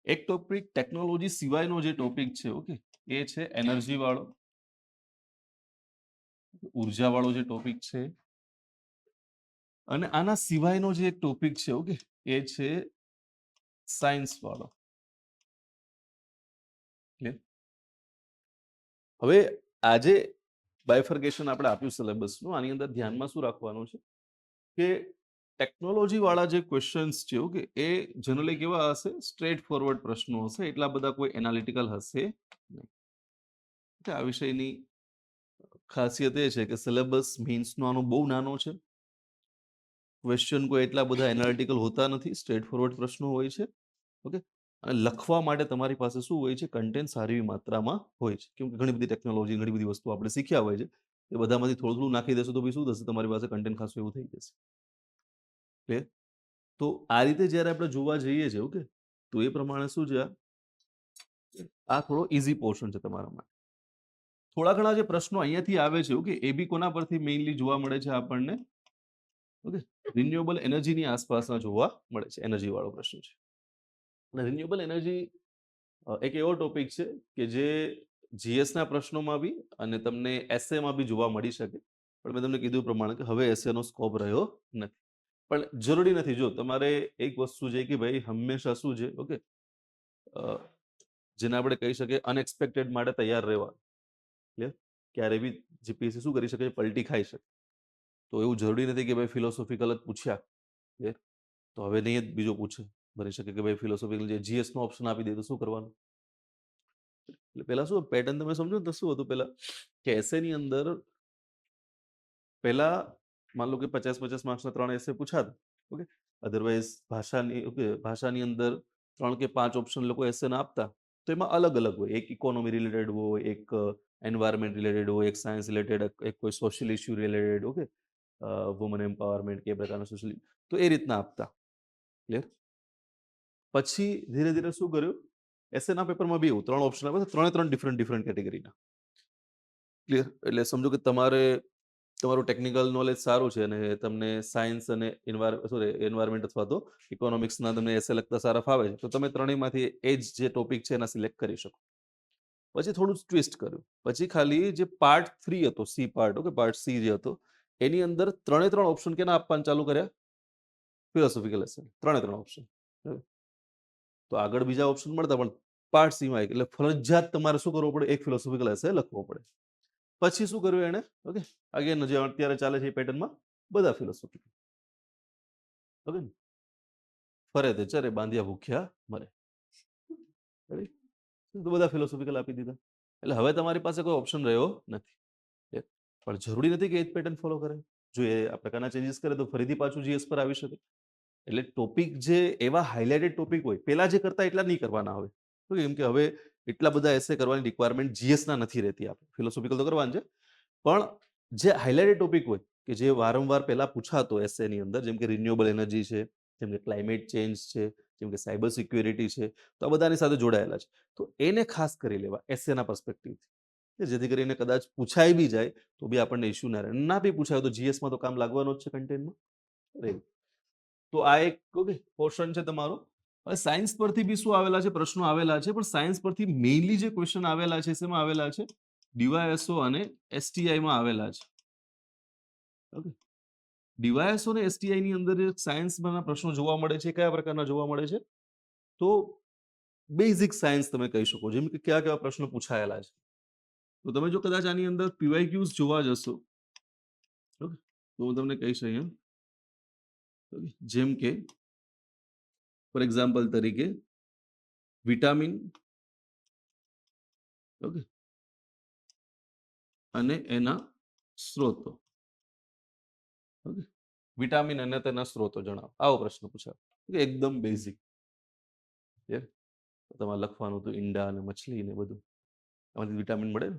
એક ટોપિક ટેકનોલોજી સિવાયનો જે ટોપિક છે, ઓકે, એ છે એનર્જી વાળો, ઉર્જા વાળો જે ટોપિક છે. અને આના સિવાયનો જે એક ટોપિક છે, ઓકે, એ છે સાયન્સ વાળો. હવે આજે બાયફર્ગેશન આપણે આપ્યું સિલેબસનું. આની અંદર ધ્યાનમાં શું રાખવાનું છે કે ટેકનોલોજી વાળા જે ક્વેશ્ચન્સ છે ઓકે એ જનરલી કેવા હશે, સ્ટ્રેટ ફોરવર્ડ પ્રશ્નો હશે, એટલા બધા કોઈ એનાલિટિકલ હશે નહીં. આ વિષયની ખાસિયત એ છે કે સિલેબસ મીન્સનો આનો બહુ નાનો છે. ક્વેશ્ચન કોઈ એટલા બધા એનાલિટિકલ હોતા નથી, સ્ટ્રેટ ફોરવર્ડ પ્રશ્નો હોય છે. ઓકે, અને લખવા માટે તમારી પાસે શું હોય છે, કન્ટેન્ટ સારી માત્રામાં હોય છે. કેમ કે ઘણી બધી ટેકનોલોજી, ઘણી બધી વસ્તુ આપણે શીખ્યા હોય છે, એ બધામાંથી થોડું થોડું નાખી દેશો તો બી શું થશે, તમારી પાસે કન્ટેન્ટ ખાસું એવું થઈ જશે. ક્લિયર? તો આ રીતે જ્યારે આપણે જોવા જઈએ છીએ ઓકે, તો એ પ્રમાણે શું છે, આ થોડો ઇઝી પોર્શન છે તમારા માટે. થોડા ઘણા જે પ્રશ્નો અહીંયાથી આવે છે ઓકે, એ બી કોના પરથી મેઇનલી જોવા મળે છે આપણને, ઓકે, રિન્યુએબલ એનર્જીની આસપાસના જોવા મળે છે. એનર્જી વાળો પ્રશ્ન છે. અને રિન્યુએબલ એનર્જી એક એવો ટોપિક છે કે જે જીએસના પ્રશ્નોમાં બી અને તમને એસએમાં બી જોવા મળી શકે. પણ મેં તમને કીધું પ્રમાણે કે હવે એસએનો સ્કોપ રહ્યો નથી. પણ જરૂરી નથી. જો તમારે એક વસ્તુ છે કે ભાઈ હંમેશા શું છે ઓકે, જેને આપણે કહી શકીએ અનએક્સપેક્ટેડ માટે તૈયાર રહેવા. ક્લિયર? ક્યારે બી જીપીએસસી શું કરી શકે, પલટી ખાઈ શકે. તો એવું જરૂરી નથી કે ભાઈ ફિલોસોફિકલ જ પૂછ્યા ક્લિયર તો હવે નહીં જ બીજો પૂછે. બની શકે કે ભાઈ ફિલોસોફિકલ જે જીએસ નો ઓપ્શન આપી દે તો શું કરવાનું. એટલે પેલા શું પેટર્ન તમે સમજો ને તો શું હતું પેલા કે એસે ની અંદર પેલા માન લો કે 50-50 માર્ક્સના 3 એસે પૂછાતા. ઓકે, અધરવાઇઝ ભાષાની અંદર 3 કે 5 ઓપ્શન લોકો એસે ના આપતા. તો એમાં અલગ અલગ હોય, એક ઇકોનોમી રિલેટેડ હોય, એક એન્વાયરમેન્ટ રિલેટેડ હોય, એક સાયન્સ રિલેટેડ, એક કોઈ social issue related, okay, woman empowerment કે પ્રકારના સોશિયલ, તો એ રીતના આપતા. ક્લિયર? પછી ધીરે ધીરે શું કર્યું, એસેના પેપરમાં બી એવું 3 ઓપ્શન આવે તો 3 ડિફરન્ટ કેટેગરીના. ક્લિયર? એટલે સમજો કે તમારું ટેકનિકલ નોલેજ સારું છે અને તમને સાયન્સ અને એન્વાયરમેન્ટ અથવા તો ઇકોનોમિક્સના તમને એસે લખતા સારા ફાવે છે, તો તમે ત્રણેયમાંથી એ જ જે ટોપિક છે એના સિલેક્ટ કરી શકો. પછી થોડું ટ્વિસ્ટ કર્યું. પછી ખાલી જે પાર્ટ 3 હતો, C part, okay, part C જે હતો, એની અંદર 3 ઓપ્શન કેના આપવાના ચાલુ કર્યા, ફિલોસોફિકલ એસે, 3 ઓપ્શન. તો આગળ બીજા ઓપ્શન મળતા પણ પાર્ટ સી માં એટલે ફરજિયાત તમારે શું કરવું પડે, એક ફિલોસોફિકલ એસે લખવો પડે. પછી શું કર્યું એને, ઓકે, અગેન જે અત્યારે ચાલે છે એ પેટર્નમાં બધા ફિલોસોફિકલ. ઓકે, ફરે તે ચરે બાંધ્યા ભૂખ્યા મરે. તો બધા ફિલોસોફિકલ આપી દીધા. એટલે હવે તમારી પાસે કોઈ ઓપ્શન રહ્યો નથી. પણ જરૂરી નથી કે એ જ પેટર્ન ફોલો કરે. જો એ આ પ્રકારના ચેન્જીસ કરે તો ફરીથી પાછું જીએસ પર આવી શકે. એટલે ટોપિક જે એવા હાઇલાઇટેડ ટોપિક હોય, પેલા જે કરતા એટલા નહીં કરવાના હોય. કેમ કે હવે એટલા બધા એસે કરવાની રિક્વાયરમેન્ટ જીએસના નથી રહેતી. આપણે ફિલોસોફિકલ તો કરવાનું છે, પણ જે હાઇલાઇટેડ ટોપિક હોય કે જે વારંવાર પહેલા પૂછાતો એસેની અંદર, જેમ કે રિન્યુએબલ એનર્જી છે, જેમ કે ક્લાઇમેટ ચેન્જ છે, જેમ કે સાયબર સિક્યોરિટી છે, તો આ બધાની સાથે જોડાયેલા છે. તો એને ખાસ કરી લેવા એસેના પર્સપેક્ટિવથી, જેથી કરીને કદાચ પૂછાઈ બી જાય તો બી આપણને ઇશ્યુ ના રહે. ના બી પૂછાય તો જીએસમાં તો કામ લાગવાનો જ છે કન્ટેન્ટમાં. તો આ એક પોર્શન છે તમારો. હવે સાયન્સ પરથી બી શું આવેલા છે, પ્રશ્નો આવેલા છે, પણ સાયન્સ પરથી મેઇનલી જે ક્વેશ્ચન આવેલા છે શેમાં આવેલા છે, ડીવાયએસઓ અને એસટીઆઈ માં આવેલા છે. ઓકે, ડીવાયએસઓ અને એસટીઆઈ ની અંદર સાયન્સના પ્રશ્નો જોવા મળે છે. કયા પ્રકારના જોવા મળે છે, તો બેઝિક સાયન્સ તમે કહી શકો, જેમ કે કયા કયા પ્રશ્નો પૂછાયેલા છે. તો તમે જો કદાચ આની અંદર પીવાયક્યુઝ જોવા જશો, ઓકે, તો હું તમને કહીશ અહીંયા, જેમ કે ફોર એક્ઝામ્પલ તરીકે વિટામિન, ઓકે, અને એના સ્ત્રોતો. ઓકે, વિટામિન અને તેના સ્ત્રોતો જણાવો, આવો પ્રશ્ન પૂછાય. એકદમ બેઝિક. તમારે લખવાનું તો ઈંડા અને મછલી ને બધું, આમાંથી વિટામિન મળે ને,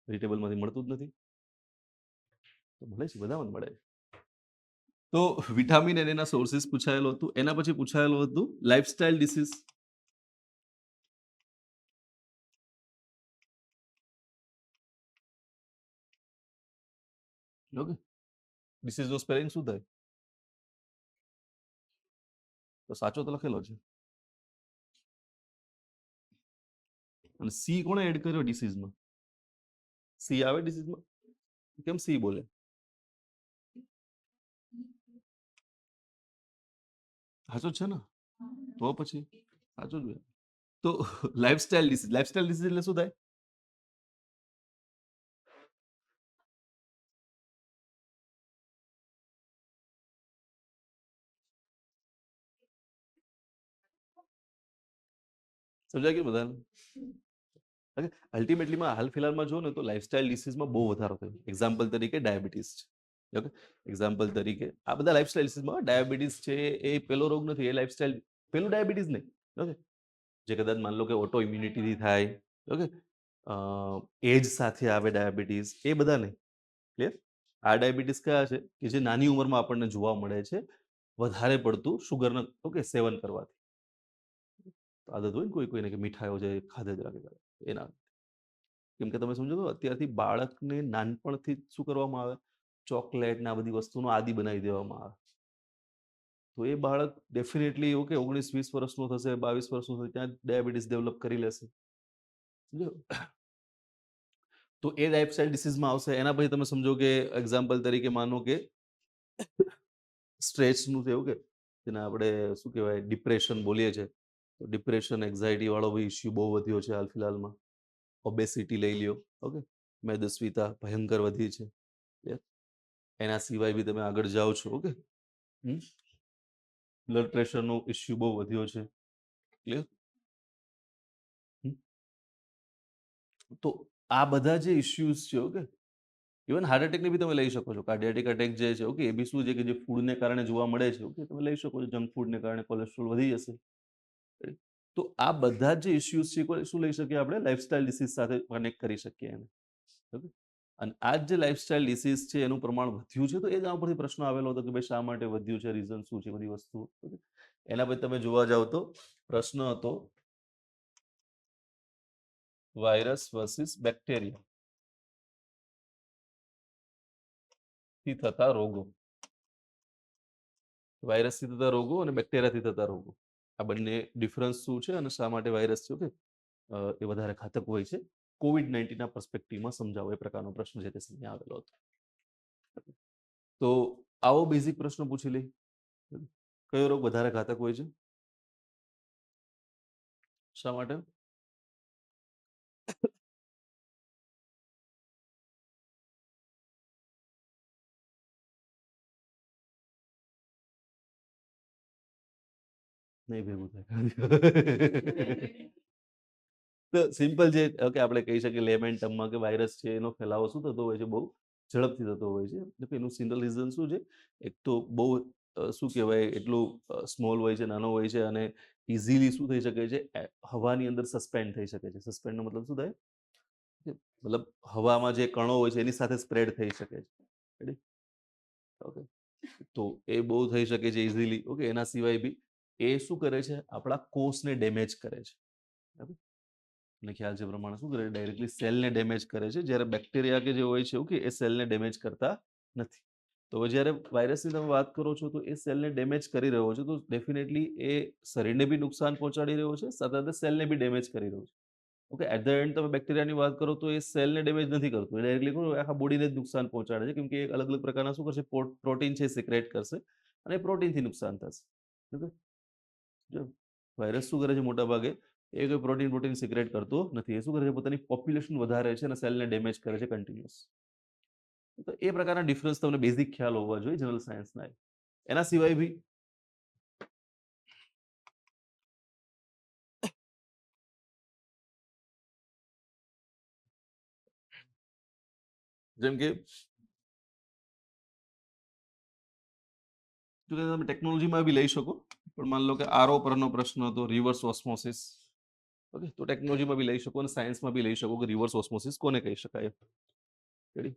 વેજીટેબલમાંથી મળતું જ નથી, તો મળે છે, બધામાં મળે છે. તો વિટામિન અને એના સોર્સિસ પૂછાયેલું હતું. એના પછી પૂછાયેલું હતું લાઇફસ્ટાઇલ ડિસીઝ. ઓકે, ડિસીઝ નો સ્પેલિંગ શું થાય, તો સાચો તો લખેલો છે. અને સી કોણે એડ કર્યો ડિસીઝમાં? સી આવે ડિસીઝમાં? કેમ સી બોલે? સાચો છે ને, તો પછી સાચો જ. તો લાઇફસ્ટાઇલ ડિસીઝ એટલે શું થાય? સમજાય ગયું બધાને? ઓકે, અલ્ટિમેટલીમાં હાલ ફિલહાલમાં જો ને તો લાઇફસ્ટાઇલ ડિસીઝમાં બહુ વધારો થયો. એક્ઝામ્પલ તરીકે ડાયાબિટીસ છે. ઓકે, એક્ઝામ્પલ તરીકે આ બધા લાઇફસ્ટાઇલ ડિસીઝમાં ડાયાબિટીસ છે એ પેલો રોગ નથી, એ લાઇફસ્ટાઇલ પેલું ડાયાબિટીસ નહીં. ઓકે, જે કદાચ માન લો કે ઓટો ઇમ્યુનિટીથી થાય. ઓકે, એજ સાથે આવે ડાયાબિટીસ, એ બધા નહીં. ક્લિયર? આ ડાયાબિટીસ કયા છે કે જે નાની ઉંમરમાં આપણને જોવા મળે છે વધારે પડતું શુગરનું સેવન કરવાથી. આદત હોય ને કોઈને કે મીઠાઈઓ જે ખાધે જ રાખે એના. કેમ કે તમે સમજો તો અત્યારથી બાળકને નાનપણથી જ શું કરવામાં આવે, ચોકલેટ ને આ બધી વસ્તુનો આદિ બનાવી દેવામાં આવે. તો એ બાળક ડેફિનેટલી 19-20 વર્ષનું થશે, 22 વર્ષનું થશે, ત્યાં ડાયાબિટીસ ડેવલપ કરી લેશે. સમજો? તો એ લાઇફસ્ટાઇલ ડિસીઝમાં આવશે. એના પછી તમે સમજો કે એક્ઝામ્પલ તરીકે માનો કે સ્ટ્રેસનું છે, જેને આપણે શું કહેવાય ડિપ્રેશન બોલીએ છીએ. તો ડિપ્રેશન, એન્ઝાયટી વાળો બી ઇશ્યુ બહુ વધ્યો છે હાલ ફિલહાલમાં. ઓબેસિટી લઈ લ્યો. ઓકે, મેદસ્વીતા ભયંકર વધી છે. એના સિવાય બી તમે આગળ જાઓ છો. ઓકે, બ્લડ પ્રેશરનો ઇશ્યુ બહુ વધ્યો છે. ક્લિયર? તો આ બધા જે ઇશ્યુઝ છે, ઓકે, ઇવન હાર્ટ એટેકને બી તમે લઈ શકો છો. કાર્ડિયાટિક અટેક જે છે, ઓકે, એ બી શું છે કે જે ફૂડને કારણે જોવા મળે છે. ઓકે, તમે લઈ શકો છો. જંક ફૂડને કારણે કોલેસ્ટ્રોલ વધી જશે. તો આ બધા જે ઇશ્યુઝ છે શું લઈ શકીએ આપણે લાઇફસ્ટાઇલ ડિસીઝ સાથે કનેક્ટ કરી શકીએ એને. ઓકે, અને આ જે લાઇફસ્ટાઇલ ડિસીઝ છે એનું પ્રમાણ વધ્યું છે, તો એ જ આના પરથી પ્રશ્ન આવેલો હતો કે ભાઈ શા માટે વધ્યું છે, રીઝન શું છે, બધી વસ્તુ. એના પછી તમે જોવા જાવ તો પ્રશ્ન હતો વાયરસ વર્સિસ બેક્ટેરિયા થી થતા રોગો. વાયરસથી થતા રોગો અને બેક્ટેરિયાથી થતા રોગો, આ બંને ડિફરન્સ શું છે અને શા માટે વાયરસ છે એ વધારે ઘાતક હોય છે, COVID-19 ના પર્સપેક્ટિવમાં સમજાવો, એ પ્રકારનો પ્રશ્ન છે તે સમય આવેલો હતો. તો આવો બેઝિક પ્રશ્ન પૂછી લઈ. કયો રોગ વધારે ઘાતક હોય છે, શા માટે? નહીં ભેગું થાય. તો સિમ્પલ જે આપણે કહી શકીએ લેમેન ટર્મમાં કે વાયરસ છે એનો ફેલાવો શું થતો હોય છે, બહુ ઝડપથી થતો હોય છે. એનું સિંગલ રીઝન શું છે, એક તો બહુ શું કહેવાય એટલું સ્મોલ હોય છે, નાનો હોય છે, અને ઇઝીલી શું થઈ શકે છે, હવાની અંદર સસ્પેન્ડ થઈ શકે છે. સસ્પેન્ડનો મતલબ શું થાય? મતલબ હવામાં જે કણો હોય છે એની સાથે સ્પ્રેડ થઈ શકે છે. ઓકે, તો એ બહુ થઈ શકે છે ઇઝીલી. ઓકે, એના સિવાય બી એ શું કરે છે, આપણા કોષને ડેમેજ કરે છે. અને ખ્યાલ છે પ્રમાણે શું કરે, ડાયરેક્ટલી સેલને ડેમેજ કરે છે, જ્યારે બેક્ટેરિયા કે જે હોય છે ઓકે એ સેલને ડેમેજ કરતા નથી. તો જ્યારે વાયરસની તમે વાત કરો છો તો એ સેલને ડેમેજ કરી રહ્યો છે, તો ડેફિનેટલી એ શરીરને બી નુકસાન પહોંચાડી રહ્યો છે, સાથે સાથે સેલને બી ડેમેજ કરી રહ્યો છે. ઓકે, એટ ધ એન્ડ તમે બેક્ટેરિયાની વાત કરો તો એ સેલને ડેમેજ નથી કરતું, એ ડાયરેક્ટલી આખા બોડીને જ નુકસાન પહોંચાડે છે, કેમ કે એક અલગ અલગ પ્રકારના શું કરશે, પ્રોટીન છે સિક્રેટ કરશે અને પ્રોટીનથી નુકસાન થશે. ઓકે, જો વાયરસ શું કરે છે મોટા ભાગે, એ કોઈ પ્રોટીન સિક્રેટ કરતો નથી. એ શું કરે છે, પોતાની પોપ્યુલેશન વધારે છે અને સેલને ડેમેજ કરે છે કન્ટિન્યુઅસ. તો એ પ્રકારના ડિફરન્સ તમને બેઝિક ખ્યાલ હોવા જોઈએ જનરલ સાયન્સના. એના સિવાય બી જેમ કે તમે ટેકનોલોજીમાં બી લઈ શકો, પણ માન લો કે આરો પરનો પ્રશ્ન હતો, રિવર્સ ઓસ્મોસિસ. ઓકે, તો ટેકનોલોજીમાં બી લઈ શકો અને સાયન્સમાં બી લઈ શકો કે રિવર્સ ઓસ્મોસિસ કોને કહી શકાય. રેડી?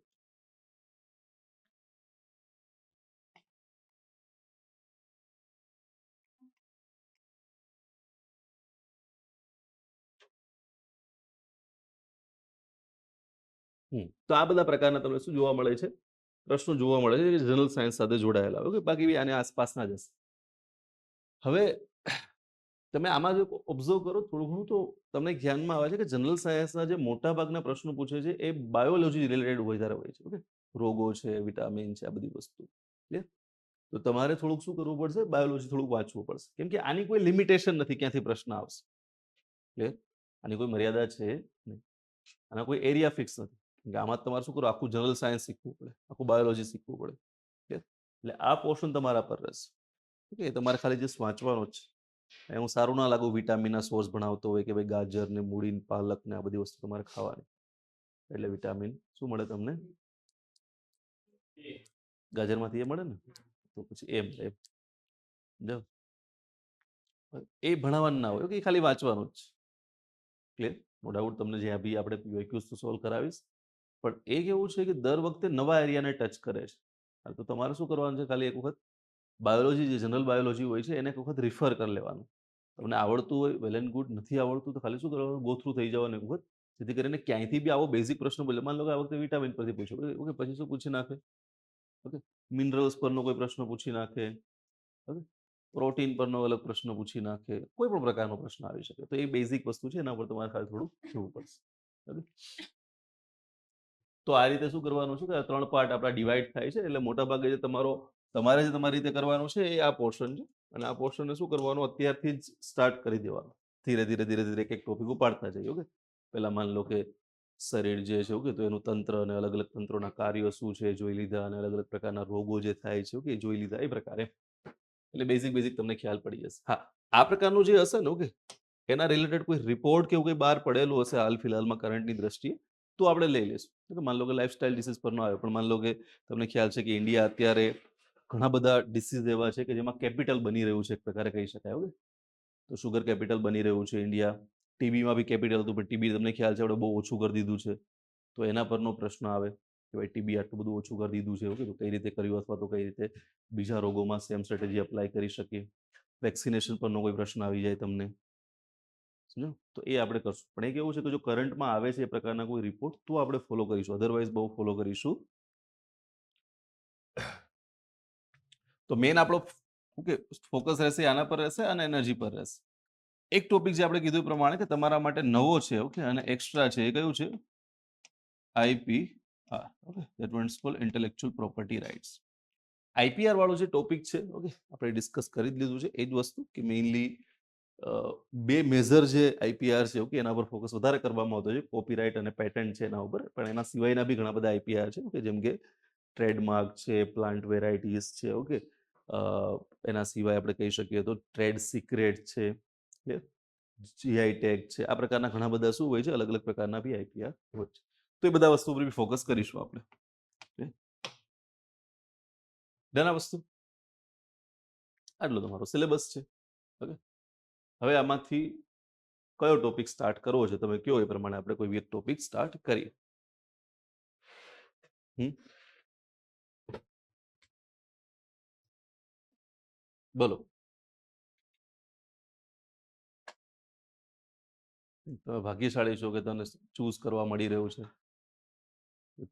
તો આ બધા પ્રકારના તમને શું જોવા મળે છે, પ્રશ્નો જોવા મળે છે જનરલ સાયન્સ સાથે જોડાયેલા. ઓકે, બાકી બી આની આસપાસના જ હશે. હવે તમે આમાં જો ઓબ્ઝર્વ કરો થોડું ઘણું તો તમને ધ્યાનમાં આવે છે કે જનરલ સાયન્સના જે મોટા ભાગના પ્રશ્નો પૂછે છે એ બાયોલોજી રિલેટેડ વધારે હોય છે. ઓકે, રોગો છે, વિટામિન છે, આ બધી વસ્તુ. ક્લિયર? તો તમારે થોડુંક શું કરવું પડશે, બાયોલોજી થોડુંક વાંચવું પડશે, કેમ કે આની કોઈ લિમિટેશન નથી ક્યાંથી પ્રશ્ન આવશે. ક્લિયર? આની કોઈ મર્યાદા છે નહીં, આના કોઈ એરિયા ફિક્સ નથી. આમાં તમારે શું કરો, આખું જનરલ સાયન્સ શીખવું પડે, આખું બાયોલોજી શીખવું પડે. એટલે આ પોર્શન તમારા પર રહેશે. ઓકે, તમારે ખાલી જસ્ટ વાંચવાનો જ છે. હું સારું ના લાગુ વિટામિનના સોર્સ ભણાવતો હોય કે ભાઈ ગાજર ને મૂળી ને પાલક ને આ બધી વસ્તુ તમારે ખાવાની, એટલે વિટામિન શું મળે તમને? ગાજરમાંથી એ મળે ને, તો પછી એમ એમ જો એ ભણાવવાનું ના હોય, કે ખાલી વાંચવાનું જ. ક્લિયર? નો ડાઉટ તમને જ્યાં બી આપણે PYQs તો સોલ્વ કરાવીશ, પણ એ કેવું છે કે દર વખતે નવા એરિયાને ટચ કરે છે. તો તમારે શું કરવાનું છે, ખાલી એક વખત બાયોલોજી, જે જનરલ બાયોલોજી હોય છે એને એક વખત રિફર કરી લેવાનું. તમને આવડતું હોય વેલ એન્ડ ગુડ, નથી આવડતું તો ખાલી શું કરવાનું, ગો થ્રુ થઈ જવાનું એક વખત, જેથી કરીને ક્યાંયથી બી આવો બેઝિક પ્રશ્ન બોલે, માન લો કે આ વખતે વિટામિન પરથી પૂછ્યો, ઓકે, પછી શું પૂછી નાખે, ઓકે, મિનરલ્સ પરનો કોઈ પ્રશ્ન પૂછી નાખે, ઓકે, પ્રોટીન પરનો અલગ પ્રશ્ન પૂછી નાખે, કોઈ પણ પ્રકારનો પ્રશ્ન આવી શકે. તો એ બેઝિક વસ્તુ છે, એના પર તમારે ખાલી થોડું જોવું પડશે. ઓકે, તો આ રીતે શું કરવાનું છે કે આ 3 પાર્ટ આપણા ડિવાઈડ થાય છે, એટલે મોટાભાગે જે તમારે જે તમારી રીતે કરવાનું છે એ આ પોર્શન છે, અને આ પોર્શનને શું કરવાનું, અત્યારથી જ સ્ટાર્ટ કરી દેવાનું. ધીરે ધીરે ધીરે ધીરે એક ટોપિક ઉપાડતા જઈએ. ઓકે, પહેલા માન લો કે શરીર જે છે, ઓકે, તો એનું તંત્ર અને અલગ અલગ તંત્રોના કાર્યો શું છે એ જોઈ લીધા, અને અલગ અલગ પ્રકારના રોગો જે થાય છે, ઓકે, એ જોઈ લીધા. એ પ્રકારે એટલે બેઝિક તમને ખ્યાલ પડી જશે. હા, આ પ્રકારનું જે હશે ને, ઓકે, એના રિલેટેડ કોઈ રિપોર્ટ કે એવું કંઈ બહાર પડેલું હશે હાલ ફિલહાલમાં કરંટની દ્રષ્ટિએ, તો આપણે લઈ લઈશું. માન લો કે લાઇફસ્ટાઇલ ડિસીઝ પર ન આવ્યો, પણ માન લો કે તમને ખ્યાલ છે કે ઇન્ડિયા અત્યારે ઘણા બધા ડિસીઝ એવા છે કે જેમાં કેપિટલ બની રહ્યું છે, એક પ્રકારે કહી શકાય. ઓકે, તો શુગર કેપિટલ બની રહ્યું છે ઇન્ડિયા. ટીબીમાં બી કેપિટલ હતું, પણ ટીબી તમને ખ્યાલ છે આપણે બહુ ઓછું કરી દીધું છે. તો એના પરનો પ્રશ્ન આવે કે ભાઈ ટીબી આટલું બધું ઓછું કરી દીધું છે, ઓકે, તો કઈ રીતે કર્યું, અથવા તો કઈ રીતે બીજા રોગોમાં સેમ સ્ટ્રેટેજી અપ્લાય કરી શકીએ. વેક્સિનેશન પરનો કોઈ પ્રશ્ન આવી જાય તમને, સમજો, તો એ આપણે કરશું. પણ એ કેવું છે કે જો કરંટમાં આવે છે એ પ્રકારના કોઈ રિપોર્ટ, તો આપણે ફોલો કરીશું, અધરવાઇઝ બહુ ફોલો કરીશું. તો મેઇન આપણો ઓકે ફોકસ રહેશે આના પર રહેશે અને એનર્જી પર રહેશે. એક ટોપિક જે આપણે કીધું એ પ્રમાણે કે તમારા માટે નવો છે, ઓકે, અને એક્સ્ટ્રા છે, એ કયું છે? IPR, okay, that means for intellectual property rights. IPR વાળો જે ટોપિક છે, ઓકે, આપણે ડિસ્કસ કરી જ લીધું છે. એ જ વસ્તુ કે મેઇનલી બે મેજર જે IPR છે, ઓકે, એના પર ફોકસ વધારે કરવામાં આવતો છે, કોપીરાઇટ અને પેટન્ટ છે એના ઉપર, પણ એના સિવાયના બી ઘણા બધા IPR છે, ઓકે, જેમ કે ટ્રેડમાર્ક છે, પ્લાન્ટ વેરાયટીઝ છે, ઓકે, એના સિવાય આપણે કહી શકીએ તો ટ્રેડ સિક્રેટ છે, GI ટેગ છે. આ પ્રકારના ઘણા બધા શું હોય છે, અલગ અલગ પ્રકારના બી IPR હોય છે. તો એ બધા વસ્તુ પર બી ફોકસ કરીશું આપણે. ડન આ વસ્તુ? આટલો તમારો સિલેબસ છે. ઓકે, હવે આમાંથી કયો ટોપિક સ્ટાર્ટ કરવો છે, તમે કયો એ પ્રમાણે આપણે કોઈ એક ટોપિક સ્ટાર્ટ કરીએ. બોલો. તમે ભાગ્યશાળી છો કે તમને ચૂઝ કરવા મળી રહ્યું છે.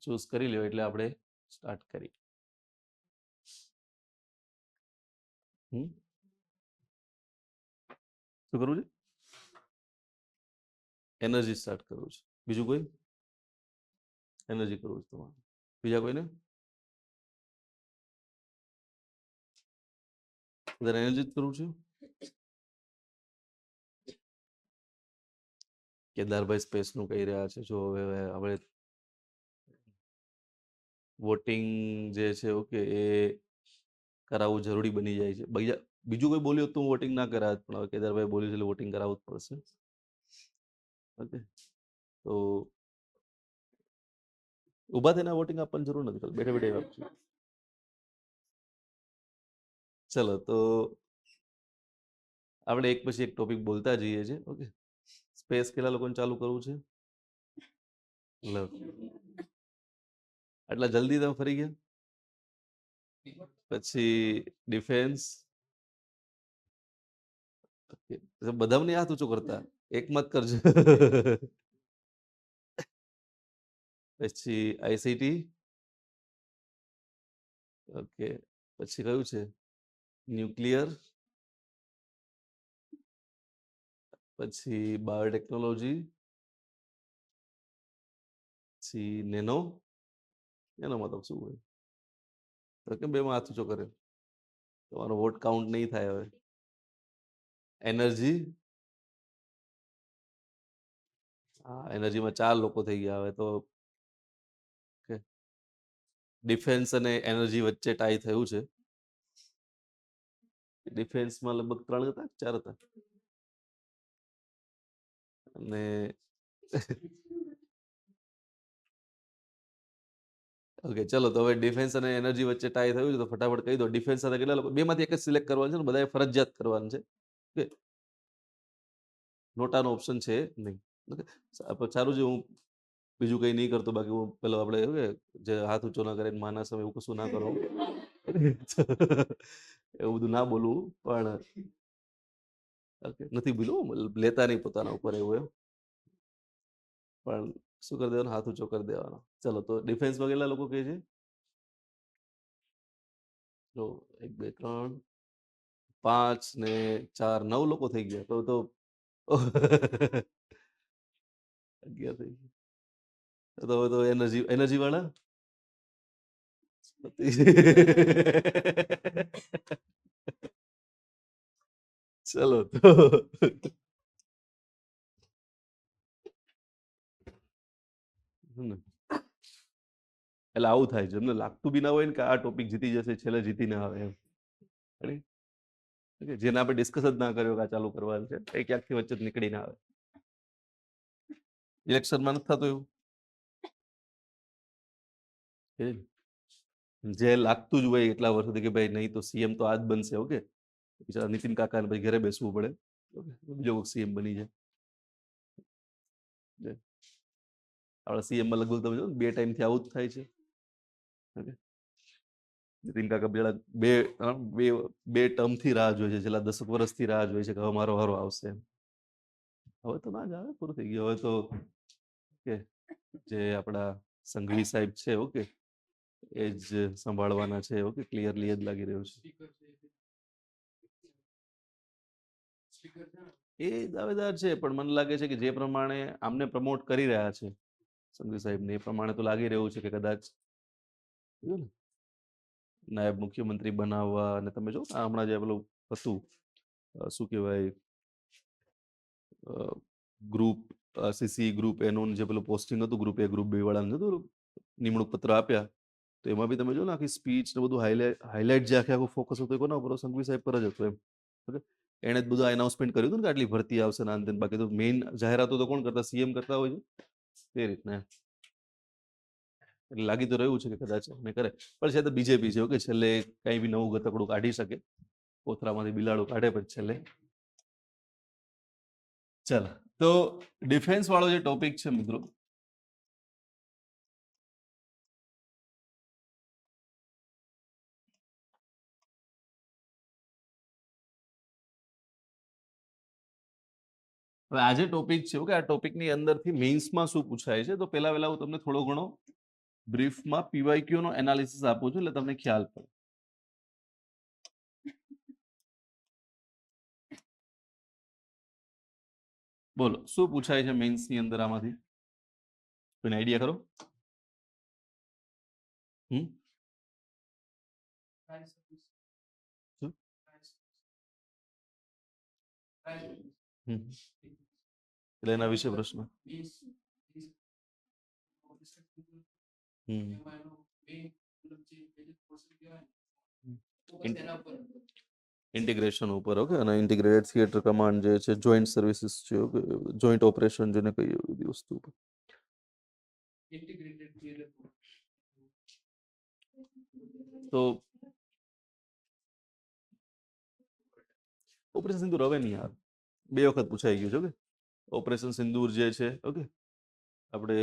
ચૂઝ કરી લ્યો એટલે આપણે સ્ટાર્ટ કરીએ. શું કરવું છે? એનર્જી સ્ટાર્ટ કરવું છે. બીજું કોઈ? એનર્જી કરવું છે તમારે. બીજા કોઈને? બધાને એનર્જી જ કરવું છે. કેદારભાઈ સ્પેસનું કહી રહ્યા છે. જો હવે આપણે વોટિંગ જે છે, ઓકે, એ કરાવવું જરૂરી બની જાય છે. બીજું કોઈ બોલ્યું તો હું વોટિંગ ના કરાવત, પણ હવે કેદારભાઈ બોલ્યું છે એટલે વોટિંગ કરાવવું જ પડશે. ઓકે, તો ઊભા થઈને વોટિંગ આપવાની જરૂર નથી, બેઠે બેઠે આપશું. ચલો, તો આપણે એક પછી એક ટોપિક બોલતા જઈએ છીએ. ઓકે, સ્પેસ કેટલા લોકોને ચાલુ કરવું છે? આટલા જલ્દી તમે ફરી ગયા? પછી ડિફેન્સ, બધાને હાથ ઊંચો કરતા એક મત કરજો. પછી ICT, ઓકે, પછી કયું છે? ન્યુક્લિયર, પછી બાયોટેકનોલોજી, પછી નેનો મતલબ શું હોય? તો કેમ બેમાં હાથ ઊંચો કરે? તમારો વોટ કાઉન્ટ નહીં થાય હવે. એનર્જી, હા, એનર્જીમાં 4 લોકો થઈ ગયા હવે તો. ડિફેન્સ અને એનર્જી વચ્ચે ટાઈ થયું છે. ડિફેન્સમાં લગભગ 3 હતા, 4 હતા. અને ઓકે, ચલો તો હવે ડિફેન્સ અને એનર્જી વચ્ચે ટાઈ થયું છે, તો ફટાફટ કહી દો ડિફેન્સ સાથે કેટલા લોકો? 2 માંથી એક જ સિલેક્ટ કરવાનું છે ને, બધાએ ફરજિયાત કરવાનું છે. ઓકે, નોટાનો ઓપ્શન છે નહીં. ઓકે, સારું છે, હું બીજું કંઈ નહીં કરતો, બાકી હું પેલો આપણે શું કે જે હાથ ઊંચો ના કરે ને માના સામે એવું કશું ના કરો. એવું બધું ના બોલવું, પણ ઓકે નથી બોલવું, લેતા નહીં પોતાના ઉપર એવું એમ. પણ શું કરી દેવાનું? હાથ ઊંચો કરી દેવાનો. ચલો તો ડિફેન્સમાં કેટલા લોકો કહે છે? જો 1 2 3 5 ને 4 9 લોકો થઈ ગયા. તો 11 થઈ ગયા. તો હવે તો એનર્જી વાળા ચલો તો હમ. એટલે આવું થાય છે, એમને લાગતું બી ના હોય ને કે આ ટોપિક જીતી જશે, છેલ્લે જીતી ના આવે એમ. Ready? Okay, જેને આપણે ડિસ્કસ જ ના કર્યો કે આ ચાલુ કરવાનું છે, એ ક્યાંકથી વચ્ચે જ નીકળી ના આવે. ઇલેક્શનમાં નથી થતું એવું. એ જ. જે લાગતું જ હોય એટલા વર્ષોથી કે ભાઈ નહીં તો સીએમ તો આ જ બનશે. ઓકે, બિચારા નીતિન કાકાને પછી ઘરે બેસવું પડે. ઓકે, બીજો કોઈક સીએમ બની જાય. આપણા સીએમમાં લગભગ તમે જો 2 ટાઈમથી આવું જ થાય છે. ઓકે, નીતિન કાકા પેલા બે ટર્મથી રાહ જોઈએ છે, છેલ્લા 10 વર્ષથી રાહ જોઈએ છે કે હવે મારો વારો આવશે. હવે તો ના જ આવે, પૂરું થઈ ગયું. હવે તો ઓકે, જે આપણા સંઘવી સાહેબ છે, ઓકે, એ જ સંભાળવાના છે. ઓકે, ક્લિયરલી એ જ લાગી રહ્યું છે. એ દાવેદાર છે, પણ મને લાગે છે કે જે પ્રમાણે આમને પ્રમોટ કરી રહ્યા છે સંઘવી સાહેબને, એ પ્રમાણે તો લાગી રહ્યું છે કે કદાચ નાયબ મુખ્યમંત્રી બનાવવા. અને તમે જો હમણાં જે પેલું હતું શું કહેવાય ગ્રુપ સીસી ગ્રુપ એનું જે પેલું પોસ્ટિંગ હતું ગ્રુપ એ ગ્રુપ 2 વાળાનું હતું, નિમણૂક પત્ર આપ્યા, તો એમાં બી તમે જો ને આખી સ્પીચ ને બધું હાઇલાઇટ જે આખું ફોકસ હતું એ કોના ઉપર? સંઘવી સાહેબ પર જ હતું એમ. ઓકે, એણે જ બધું એનાઉન્સમેન્ટ કર્યું હતું ને કે આટલી ભરતી આવશે ને અંતે, બાકી તો મેઇન જાહેરાતો તો કોણ કરતા? સીએમ કરતા હોય છે તે રીતના. એટલે લાગી તો રહ્યું છે કે કદાચ ને કરે, પણ છે તો બીજેપી છે. ઓકે, છેલ્લે કઈ બી નવું ગતકડું કાઢી શકે, કોથરામાંથી બિલાડું કાઢે પછી છેલ્લે. ચાલો તો ડિફેન્સ વાળો જે ટોપિક છે મિત્રો, હવે આ જે ટોપિક છે, ઓકે, આ ટોપિકની અંદરથી મેઇન્સમાં શું પૂછાય છે, તો પહેલા હું તમને થોડો ઘણો બ્રીફમાં પીવાયક્યુ નો એનાલિસિસ આપું છું, એટલે તમને ખ્યાલ પડે. બોલો શું પૂછાય છે મેઇન્સની અંદર આમાંથી? કોઈને આઈડિયા ખરો? હમ શું? એટલે એના વિશે પ્રશ્ન. ઇન્ટિગ્રેશન ઉપર. ઓકે, અને ઇન્ટિગ્રેટેડ થિયેટર કમાન્ડ જે છે, જોઈન્ટ સર્વિસીસ છે, ઓકે, જોઈન્ટ ઓપરેશન જેને કહીએ, બધી વસ્તુ ઉપર. તો ઓપરેશન સિંદૂર હવે નહીં આવે, 2 વખત પૂછાઈ ગયું છે. ઓકે, ઓપરેશન સિંદૂર જે છે, ઓકે, આપણે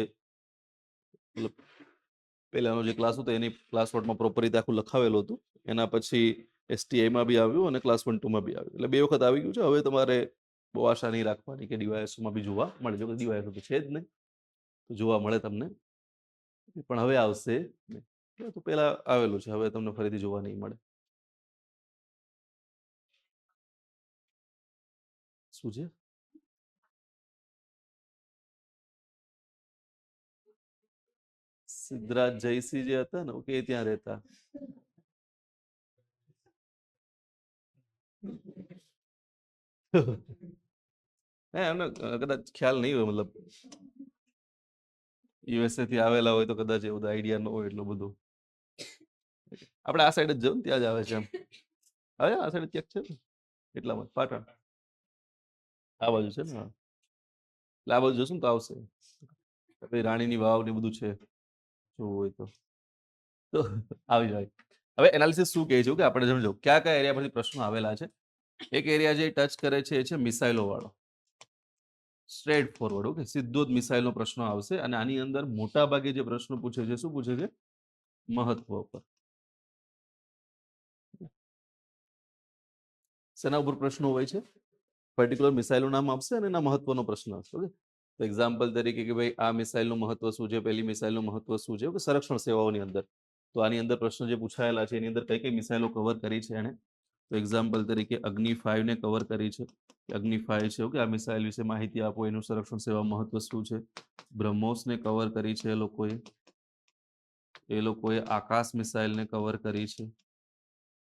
મતલબ પહેલાનો જે ક્લાસ હતો એની ક્લાસ નોટમાં પ્રોપર રીતે આખું લખાવેલું હતું, એના પછી એસટીઆઈમાં બી આવ્યું અને ક્લાસ 1-2માં બી આવ્યું, એટલે 2 વખત આવી ગયું છે. હવે તમારે બહુ આશા નહીં રાખવાની કે ડીવાયએસમાં બી જોવા મળે. જો કે ડીવાયએસ તો છે જ નહીં, તો જોવા મળે તમને, પણ હવે આવશે નહીં. તો પહેલા આવેલું છે, હવે તમને ફરીથી જોવા નહીં મળે. શું છે? સિદ્ધરાજ જયસિંહ જે હતા ને, ઓકે, ત્યાં રહેતા. એમને કદાચ ખ્યાલ નહીં હોય, મતલબ યુએસએ થી આવેલા હોય તો કદાચ એ બધું આઈડિયા ન હોય એટલું બધું. આપણે આ સાઈડ જ જવું, ત્યાં જ આવે છે એમ. હવે આ સાઈડ ક્યાંક છે ને એટલામાં પાટણ આ બાજુ છે ને હા. એટલે આ બાજુ જશું ને તો આવશે પછી રાણીની વાવ ને બધું છે જોવું હોય તો આવી જાય. હવે એનાલિસિસ શું કહે છે કે આપણે સમજો કયા કયા એરિયા પરથી પ્રશ્નો આવેલા છે. એક એરિયા જે ટચ કરે છે એ છે મિસાઇલો વાળો, સ્ટ્રેટ ફોરવર્ડ. ઓકે, સીધો જ મિસાઇલનો પ્રશ્ન આવશે અને આની અંદર મોટા ભાગે જે પ્રશ્નો પૂછે છે શું પૂછે છે? મહત્વ પર. શેના ઉપર પ્રશ્નો હોય છે? પર્ટિક્યુલર મિસાઇલનું નામ આપશે અને એના મહત્વનો પ્રશ્ન આવશે. ઓકે, તો એક્ઝામ્પલ તરીકે કે ભાઈ આ મિસાઇલનું મહત્વ શું છે, પેલી મિસાઇલનું મહત્વ શું છે, કે સંરક્ષણ સેવાઓની અંદર. તો આની અંદર પ્રશ્નો જે પૂછાયેલા છે એની અંદર કઈ કઈ મિસાઇલો કવર કરી છે એને. તો એક્ઝામ્પલ તરીકે અગ્નિ 5 ને કવર કરી છે. અગ્નિ 5 છે. ઓકે, આ મિસાઇલ વિશે માહિતી આપો, એનું સંરક્ષણ સેવા મહત્વ શું છે. બ્રહ્મોસને કવર કરી છે એ લોકોએ આકાશ મિસાઇલને કવર કરી છે.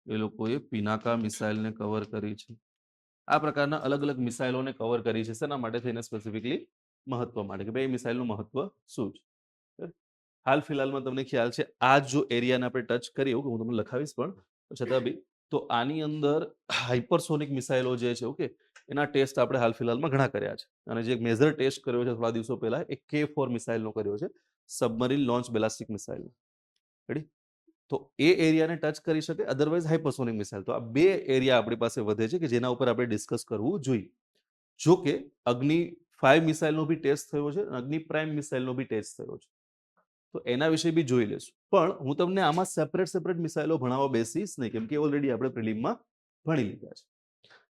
એ લોકોએ પિનાકા મિસાઇલને કવર કરી છે. આ પ્રકારના અલગ અલગ મિસાઇલોને કવર કરી છે. શેના માટે થઈને? સ્પેસિફિકલી મહત્વ માટે, કે ભાઈ મિસાઇલનું મહત્વ શું છે. હાલ ફિલહાલમાં તમને ખ્યાલ છે આ જો એરિયાને આપણે ટચ કરીએ, હું તમને લખાવીશ પણ છતાં બી, તો આની અંદર હાઇપરસોનિક મિસાઇલો જે છે, ઓકે, એના ટેસ્ટ આપણે હાલ ફિલહાલમાં ઘણા કર્યા છે. અને જે મેજર ટેસ્ટ કર્યો છે થોડા દિવસો પહેલા એ K4 મિસાઇલનો કર્યો છે, submarine launch ballistic missile. Ready? તો એ એરિયાને ટચ કરી શકે, અધરવાઇઝ હાઇપરસોનિક મિસાઇલ. તો આ બે એરિયા આપણી પાસે વધે છે કે જેના ઉપર આપણે ડિસ્કસ કરવું જોઈએ. જો કે અગ્નિ 5 મિસાઇલનો બી ટેસ્ટ થયો છે અને અગ્નિ પ્રાઇમ મિસાઇલનો બી ટેસ્ટ થયો છે. તો એના વિશે બી જોઈ લેશું. પણ હું તમને આમાં સેપરેટ મિસાઇલો ભણાવવા બેસીશ નહીં, કેમ કે ઓલરેડી આપણે પ્રિલિમમાં ભણી લીધા છે.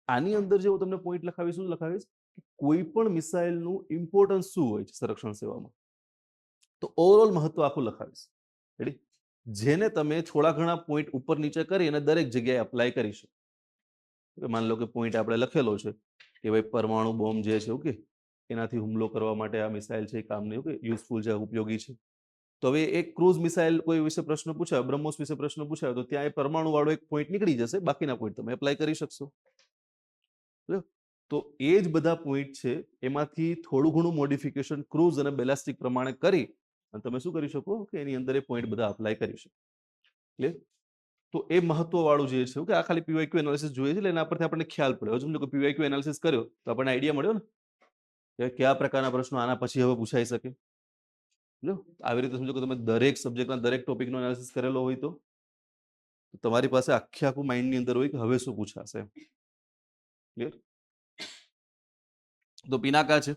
આની અંદર જે હું તમને પોઈન્ટ લખાવીશ કે કોઈ પણ મિસાઇલનું ઇમ્પોર્ટન્સ શું હોય છે સંરક્ષણ સેવામાં, તો ઓવરઓલ મહત્વ આખું લખાવીશ. રેડી? જેને તમે થોડા ઘણા પોઈન્ટ ઉપર નીચે કરી અને દરેક જગ્યાએ અપ્લાય કરી શકો. માની લો કે પોઈન્ટ આપણે લખેલો છે કે ભાઈ પરમાણુ બોમ્બ જે છે, ઓકે, એનાથી હુમલો કરવા માટે આ મિસાઇલ છે કામની, ઓકે, યુઝફુલ છે, ઉપયોગી છે. તો હવે એક ક્રૂઝ મિસાઇલ કોઈ વિશે પ્રશ્ન પૂછાય, બ્રહ્મોસ વિશે પ્રશ્ન પૂછાય, તો ત્યાં એ પરમાણુ વાળો એક પોઈન્ટ નીકળી જશે, બાકીના પોઈન્ટ તમે એપ્લાય કરી શકશો. તો એ જ બધા પોઈન્ટ છે, એમાંથી થોડું ઘણું મોડિફિકેશન ક્રૂઝ અને બેલાસ્ટિક પ્રમાણે કરી અને તમે શું કરી શકો કે એની અંદર એ પોઈન્ટ બધા અપ્લાય કરી શકો. ક્લિયર? તો એ મહત્વવાળું જે છે કે આ ખાલી પીવાયક્યુ એનાલિસિસ જોઈએ છે એટલે એના પરથી આપણને ખ્યાલ પડ્યો. સમજો કે પીવાયક્યુ એનાલિસિસ કર્યો તો આપણને આઈડિયા મળ્યો ને કે કયા પ્રકારના પ્રશ્નો આના પછી હવે પૂછાઈ શકે. જો આવી રીતે સમજો કે તમે દરેક સબ્જેક્ટના દરેક ટોપિકનો એનાલિસિસ કરેલો હોય તો તમારી પાસે આખું માઇન્ડની અંદર હોય કે હવે શું પૂછાશે. ક્લિયર? તો પિનાકા છે,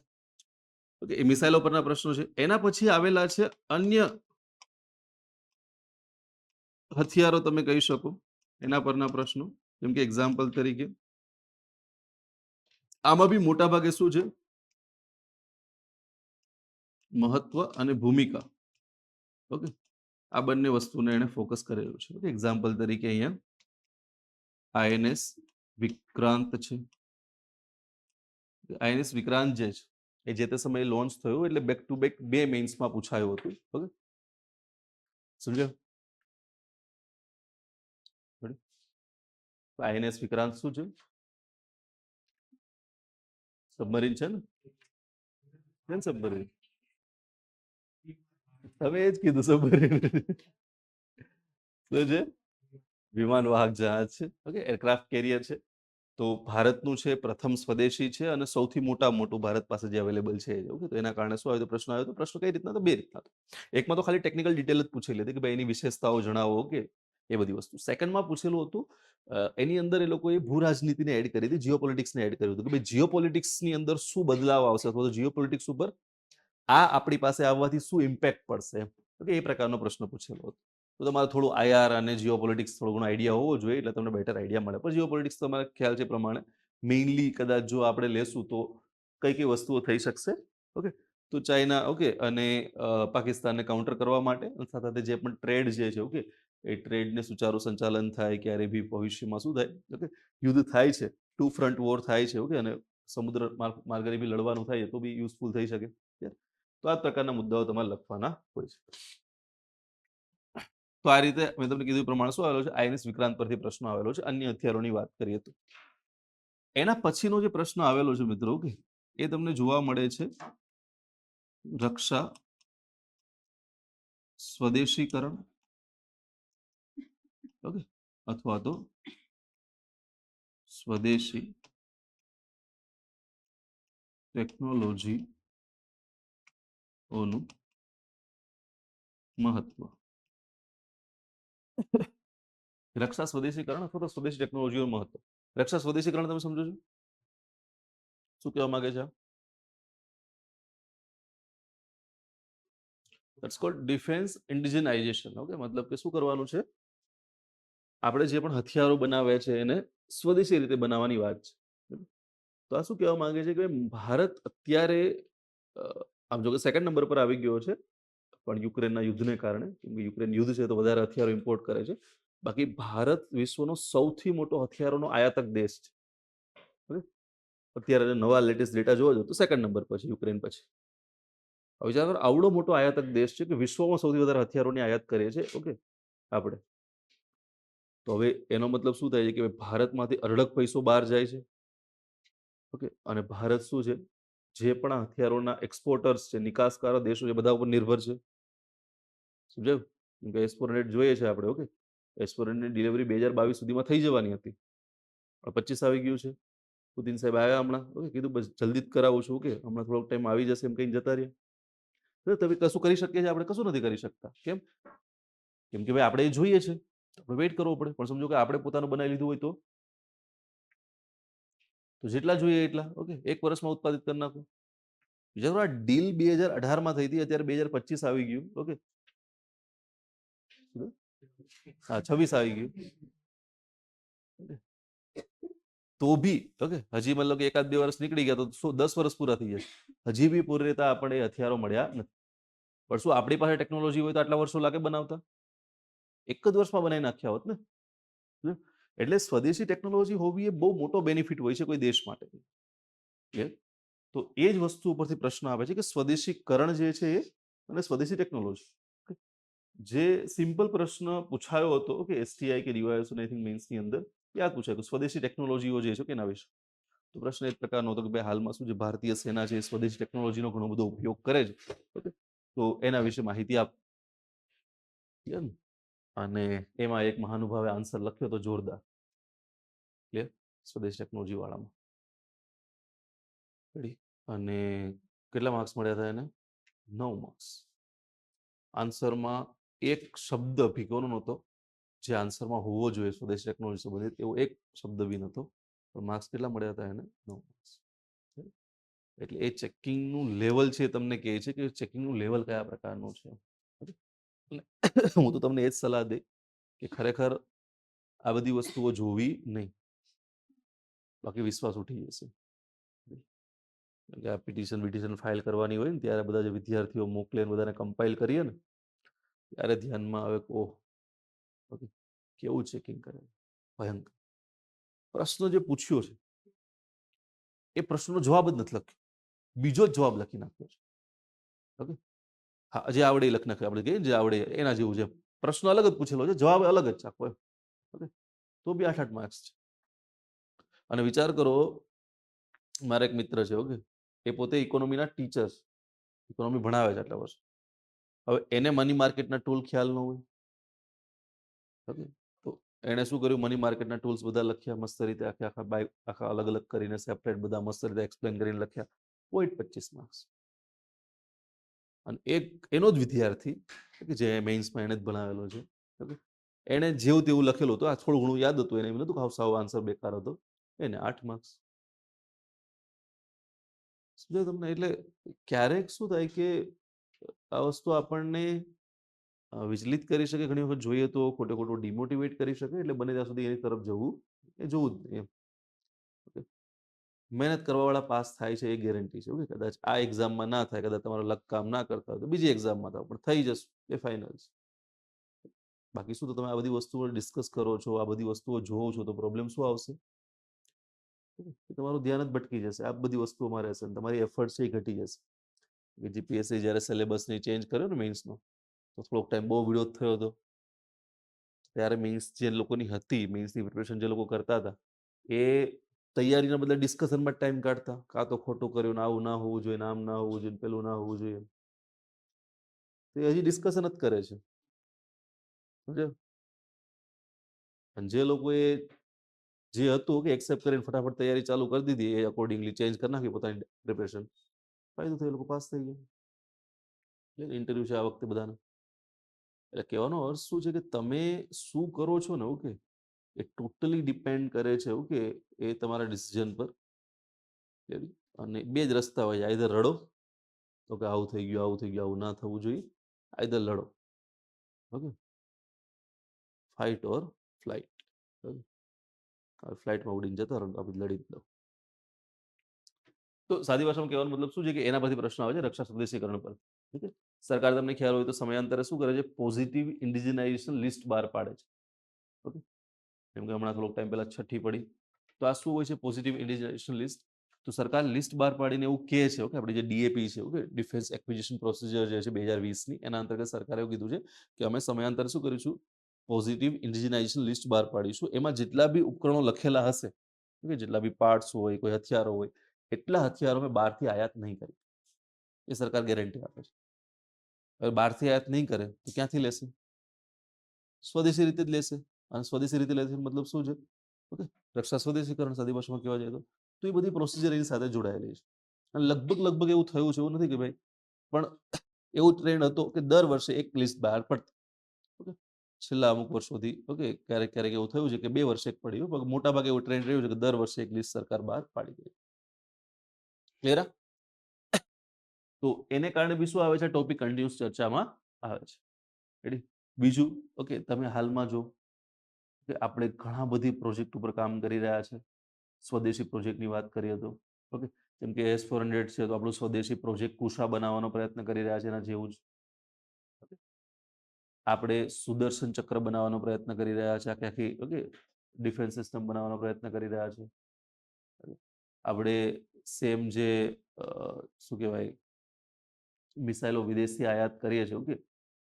ઓકે, એ મિસાઇલો પરના પ્રશ્નો છે. એના પછી આવેલા છે અન્ય હથિયારો, તમે કહી શકો એના પરના પ્રશ્નો. જેમ કે એક્ઝામ્પલ તરીકે આમાં બી મોટા ભાગે શું છે? મહત્વ અને ભૂમિકા. ઓકે, આ બંને વસ્તુને એને ફોકસ કરેલું છે. ઓકે, એક્ઝામ્પલ તરીકે અહીંયા આઈએનએસ વિક્રાંત છે. આઈએનએસ વિક્રાંત જે છે એ જે તે સમયે લોન્ચ થયું એટલે બેક ટુ બેક બે મેઇન્સમાં પૂછાયું હતું. ઓકે, સમજ્યા? આઈએનએસ વિક્રાંત શું છે? સબમરીન છે ને સબમરીન. તમે એ જ કીધું સબમરીન શું છે? વિમાન વાહક જહાજ છે. ઓકે, એરક્રાફ્ટ કેરિયર છે. તો ભારતનું છે, પ્રથમ સ્વદેશી છે અને સૌથી મોટું ભારત પાસે જે અવેલેબલ છે. ઓકે, તો એના કારણે શું આવ્યું? પ્રશ્ન આવ્યો તો પ્રશ્ન કઈ રીતના? તો બે રીતના. એકમાં તો ખાલી ટેકનિકલ ડિટેલ જ પૂછેલી હતી કે ભાઈ એની વિશેષતાઓ જણાવો, ઓકે, એ બધી વસ્તુ. સેકન્ડમાં પૂછેલું હતું એની અંદર એ લોકોએ ભૂ રાજનીતિને એડ કરી હતી, જીઓપોલિટિક્સને એડ કર્યું હતું કે ભાઈ જીઓપોલિટિક્સની અંદર શું બદલાવ આવશે અથવા તો જીઓપોલિટિક્સ ઉપર આ આપણી પાસે આવવાથી શું ઇમ્પેક્ટ પડશે. ઓકે, એ પ્રકારનો પ્રશ્ન પૂછેલો હતો. તો તમારે થોડું આઈઆર અને જીઓપોલિટિક્સ થોડો ઘણો આઈડિયા હોવો જોઈએ એટલે તમને બેટર આઈડિયા મળે. પણ જીઓપોલિટિક્સ તમારે ખ્યાલ છે પ્રમાણે મેઇનલી કદાચ જો આપણે લેશું તો કઈ કઈ વસ્તુઓ થઈ શકશે. ઓકે, તો ચાઇના, ઓકે, અને પાકિસ્તાનને કાઉન્ટર કરવા માટે સાથે સાથે જે પણ ટ્રેડ જે છે, ઓકે, એ ટ્રેડને સુચારુ સંચાલન થાય, ક્યારે બી ભવિષ્યમાં શું થાય, ઓકે, યુદ્ધ થાય છે, ટુ ફ્રન્ટ વોર થાય છે, ઓકે, અને સમુદ્ર માર્ગે બી લડવાનું થાય તો બી યુઝફુલ થઈ શકે. તો આ પ્રકારના મુદ્દાઓ તમારે લખવાના હોય છે. તો આ રીતે મેં તમને કીધું પ્રમાણે શું આવેલો છે? આઈએનએસ વિક્રાંત પરથી પ્રશ્ન આવેલો છે. અન્ય હથિયારોની વાત કરીએ તો એના પછીનો જે પ્રશ્ન આવેલો છે મિત્રો, ઓકે, એ તમને જોવા મળે છે રક્ષા સ્વદેશીકરણ, ઓકે, અથવા તો સ્વદેશી ટેકનોલોજીઓનું મહત્વ. રક્ષા સ્વદેશીકરણ અથવા તો સ્વદેશી ટેકનોલોજીઓનું મહત્વ. રક્ષા સ્વદેશીકરણ તમે સમજો છો? શું કહેવા માંગે છે? That's called defence indigenisation. Okay, મતલબ કે શું કરવાનું છે? આપણે જે પણ હથિયારો બનાવ્યા છે એને સ્વદેશી રીતે બનાવવાની વાત છે. તો આ શું કહેવા માંગે છે કે ભારત અત્યારે આમ જો કે સેકન્ડ નંબર પર આવી ગયો છે, પણ યુક્રેનના યુદ્ધને કારણે. કેમ કે યુક્રેન યુદ્ધ છે તો વધારે હથિયારો ઇમ્પોર્ટ કરે છે. બાકી ભારત વિશ્વનો સૌથી મોટો હથિયારોનો આયાતક દેશ છે. ઓકે? અત્યારે નવા લેટેસ્ટ ડેટા જોવા જો તો સેકન્ડ નંબર પર છે યુક્રેન પછી. હવે વિચાર કરો, આવડો મોટો આયાતક દેશ છે કે વિશ્વમાં સૌથી વધારે હથિયારોની આયાત કરીએ છીએ. ઓકે, આપણે. તો હવે એનો મતલબ શું થાય છે કે ભારતમાંથી અઢળક પૈસો બહાર જાય છે. ઓકે, અને ભારત શું છે, જે પણ આ હથિયારોના એક્સપોર્ટર્સ છે, નિકાસકાર દેશો છે, બધા ઉપર નિર્ભર છે. સમજાયું? કેમ કે S-400 જોઈએ છે આપણે. ઓકે, S-400 ની ડિલિવરી 2022 સુધીમાં થઈ જવાની હતી, પણ 25 આવી ગયું છે. પુતિન સાહેબ આવ્યા હમણાં. ઓકે, કીધું બસ જલ્દી જ કરાવું છું. ઓકે, હમણાં થોડોક ટાઈમ આવી જશે એમ કહીને જતા રહ્યા. તો તમે કશું કરી શકીએ છીએ? આપણે કશું નથી કરી શકતા. કેમ? કેમ કે ભાઈ આપણે એ જોઈએ છે, આપણે વેઇટ કરવો પડે. પણ સમજો કે આપણે પોતાનું બનાવી લીધું હોય તો જેટલા જોઈએ એટલા. ઓકે, 1 વર્ષમાં ઉત્પાદિત કરી નાખો. વિચારો, આ ડીલ 2018માં થઈ હતી, અત્યારે 2025 આવી ગયું. ઓકે, હા 26 આવી ગયું. તો બી ઓકે, હજી મતલબ કે એકાદ 2 વર્ષ નીકળી ગયા તો 10 વર્ષ પૂરા થઈ જશે. હજી બી પૂરી રીતે આપણે હથિયારો મળ્યા નથી. પણ શું આપણી પાસે ટેકનોલોજી હોય તો આટલા વર્ષો લાગે બનાવતા? એક જ વર્ષમાં બનાવી નાખ્યા હોત ને. એટલે સ્વદેશી ટેકનોલોજી હોવી એ બહુ મોટો બેનિફિટ હોય છે કોઈ દેશ માટે. તો એ જ વસ્તુ ઉપરથી પ્રશ્ન આવે છે કે સ્વદેશીકરણ જે છે એ અને સ્વદેશી ટેકનોલોજી. જે સિમ્પલ પ્રશ્ન પૂછાયો હતો કે STI કે રિવાયોશન આઈ થિંક મેન્સની અંદર યાદ પૂછાય કે સ્વદેશી ટેકનોલોજીઓ જે છે કેના વિશે. તો પ્રશ્ન એ પ્રકારનો હતો કે ભાઈ હાલમાં શું છે, ભારતીય સેના છે સ્વદેશી ટેકનોલોજીનો ઘણો બધો ઉપયોગ કરે છે. ઓકે, તો એના વિશે માહિતી આપ. અને એમાં એક મહાનુભાવે આન્સર લખ્યો તો જોરદાર. ક્લિયર? સ્વદેશી ટેકનોલોજી વાળામાં. અને કેટલા માર્ક્સ મળ્યા હતા એને? 9 માર્ક્સ. આન્સરમાં એક શબ્દ ભીગોનો નહોતો જે આન્સરમાં હોવો જોઈએ સ્વદેશી ટેકનોલોજી સંબંધિત, એવો એક શબ્દ બી નહોતો. પણ માર્ક્સ કેટલા મળ્યા હતા એને? 9 માર્ક્સ. એટલે એ ચેકિંગનું લેવલ છે તમને કહે છે કે ચેકિંગનું લેવલ કયા પ્રકારનું છે. હું તો તમને એ જ સલાહ દે કે ખરેખર આ બધી વસ્તુઓ જોવી નહીં, બાકી વિશ્વાસ ઉઠી જશે. આ પિટિશન ફાઇલ કરવાની હોય ને ત્યારે બધા જે વિદ્યાર્થીઓ મોકલે બધાને કમ્પાઇલ કરીએ ને ત્યારે ધ્યાનમાં આવે કે ઓહ, કેવું ચેકિંગ કરે, ભયંકર. પ્રશ્ન જે પૂછ્યો છે એ પ્રશ્નનો જવાબ જ નથી લખ્યો, બીજો જ જવાબ લખી નાખ્યો છે. ઓકે, હા, જે આવડે એ લખી નાખ્યો. આપણે કહીએ જે આવડે એના જેવું છે. પ્રશ્ન અલગ જ પૂછેલો છે, જવાબ અલગ જ છે આખો. ઓકે, તો બી 8 માર્ક્સ છે. અને વિચાર કરો, મારા એક મિત્ર છે. ઓકે, એ પોતે ઇકોનોમીના ટીચર, ઇકોનોમી ભણાવે છે આટલા વર્ષ. હવે એને મની માર્કેટના ટૂલ ખ્યાલ ન હોય. ઓકે, તો એણે શું કર્યું, મની માર્કેટના ટૂલ્સ બધા લખ્યા મસ્ત રીતે, આખા અલગ અલગ કરીને સેપરેટ બધા મસ્ત રીતે એક્સપ્લેન કરીને લખ્યા. Point 25 marks. અને એક એનો જ વિદ્યાર્થી કે જે મેઇન્સમાં એને જ ભણાવેલો છે, ઓકે, એણે જેવું તેવું લખેલું હતું, આ થોડું ઘણું યાદ હતું, એને એમ નતું કે સાવ આન્સર બેકાર હતો, એને 8 માર્ક્સ. સમજો તમને? એટલે ક્યારેક શું થાય કે આ વસ્તુ આપણને વિચલિત કરી શકે, ઘણી વખત જોઈએ તો ખોટે ખોટું ડિમોટિવેટ કરી શકે. એટલે બને ત્યાં સુધી એની તરફ જવું જ નહીં. મહેનત કરવાવાળા પાસ થાય છે એ ગેરંટી છે. ઓકે, કદાચ આ એક્ઝામમાં ના થાય, કદાચ તમારો લક કામ ના કરતા હોય તો બીજી એક્ઝામમાં થાવ, પણ થઈ જશે એ ફાઇનલ છે. બાકી શું, તો તમે આ બધી વસ્તુઓ ડિસ્કસ કરો છો, આ બધી વસ્તુઓ જોવો છો, તો પ્રોબ્લેમ શું આવશે? તમારું ધ્યાન જ ભટકી જશે, આ બધી વસ્તુઓમાં રહેશે, તમારી એફર્ટ છે એ ઘટી જશે. જીપીએસસી જ્યારે સિલેબસને ચેન્જ કર્યો ને મેઇન્સનો, તો થોડોક ટાઈમ બહુ વિરોધ થયો હતો. ત્યારે મેઇન્સ જે લોકોની હતી, મેઇન્સની પ્રિપરેશન જે લોકો કરતા હતા, એ તૈયારીના બદલે ડિસ્કશનમાં ટાઈમ કાઢતા. કાં તો ખોટું કર્યું ને આવું ના હોવું જોઈએ, આમ ના હોવું જોઈએ, પેલું ના હોવું જોઈએ. તો એ હજી ડિસ્કશન જ કરે છે. સમજ્યા? અને જે લોકોએ જે હતું કે એક્સેપ્ટ કરીને ફટાફટ તૈયારી ચાલુ કરી દીધી, એ અકોર્ડિંગલી ચેન્જ કરી નાખી પોતાની પ્રિપરેશન, ફાયદો થયો, એ લોકો પાસ થઈ ગયા. ઇન્ટરવ્યુ છે આ વખતે બધાને. એટલે કહેવાનો અર્થ શું છે કે તમે શું કરો છો ને, ઓકે, એ ટોટલી ડિપેન્ડ કરે છે, ઓકે, એ તમારા ડિસિઝન પર. અને બે જ રસ્તા હોય, આઈધર રડો, તો કે આવું થઈ ગયું, આવું થઈ ગયું, આવું ના થવું જોઈએ, આઈધર લડો, ઓકે, ફાઇટ ઓર ફ્લાઇટ. ફ્લાઇટમાં ઉડીને જતા રહો, આપણે લડી જ લો. તો સાદી ભાષામાં કહેવાનો મતલબ શું છે કે એના પરથી પ્રશ્ન આવે છે રક્ષા સ્વદેશીકરણ પર. ઠીક છે, સરકાર તમને ખ્યાલ હોય તો સમયાંતરે શું કરે છે, પોઝિટિવ ઇન્ડિજિનાઇઝેશન લિસ્ટ બહાર પાડે છે. ઓકે, જેમ કે હમણાં થોડોક ટાઈમ પહેલા છઠ્ઠી પડી, તો આ શું હોય છે, પોઝિટિવ ઇન્ડિજિનાઇઝેશન લિસ્ટ. તો સરકાર લિસ્ટ બહાર પાડીને એવું કહે છે, ઓકે, આપણી જે ડીએપી છે, ઓકે, ડિફેન્સ એક્વિઝિશન પ્રોસિજર જે છે 2020ની, એના અંતર્ગત સરકારે એવું કીધું છે કે અમે સમયાંતરે શું કરીશું, પોઝિટિવ ઇન્ડિજિનાઇઝેશન લિસ્ટ બહાર પાડીશું. એમાં જેટલા બી ઉપકરણો લખેલા હશે, ઓકે, જેટલા બી પાર્ટ્સ હોય, કોઈ હથિયારો હોય, એટલા હથિયારો અમે બહારથી આયાત નહીં કરી, એ સરકાર ગેરંટી આપે છે. હવે બહારથી આયાત નહીં કરે તો ક્યાંથી લેશે? સ્વદેશી રીતે જ લેશે. અને સ્વદેશી રીતે લેશે મતલબ શું છે, ઓકે, રક્ષા સ્વદેશીકરણ સાદી ભાષામાં કહેવા જાય તો એ બધી પ્રોસિજર એની સાથે જોડાયેલી છે. અને લગભગ એવું થયું છે, એવું નથી કે ભાઈ, પણ એવું ટ્રેન્ડ હતો કે દર વર્ષે એક લિસ્ટ બહાર પડતી. ઓકે, છેલ્લા અમુક વર્ષોથી, ઓકે, ક્યારેક એવું થયું છે કે 2 વર્ષે એક પડી, પણ મોટા ભાગે એવું ટ્રેન્ડ રહ્યું છે કે દર વર્ષે એક લિસ્ટ સરકાર બહાર પાડી દે. ક્લિયર? તો એને કારણે બી શું આવે છે, ટોપિક કન્ટિન્યુઅસ ચર્ચામાં આવે છે. રેડી? બીજું, ઓકે, તમે હાલમાં જો કે આપણે ઘણા બધી પ્રોજેક્ટ ઉપર કામ કરી રહ્યા છે. સ્વદેશી પ્રોજેક્ટની વાત કરીએ તો, ઓકે, જેમ કે S-400 છે, તો આપણું સ્વદેશી પ્રોજેક્ટ કુશા બનાવવાનો પ્રયત્ન કરી રહ્યા છે, એના જેવું જ. ઓકે, આપણે સુદર્શન ચક્ર બનાવવાનો પ્રયત્ન કરી રહ્યા છે, આખી, ઓકે, ડિફેન્સ સિસ્ટમ બનાવવાનો પ્રયત્ન કરી રહ્યા છે. આપણે સેમ જે શું કહેવાય, મિસાઇલો વિદેશથી આયાત કરીએ છીએ, ઓકે,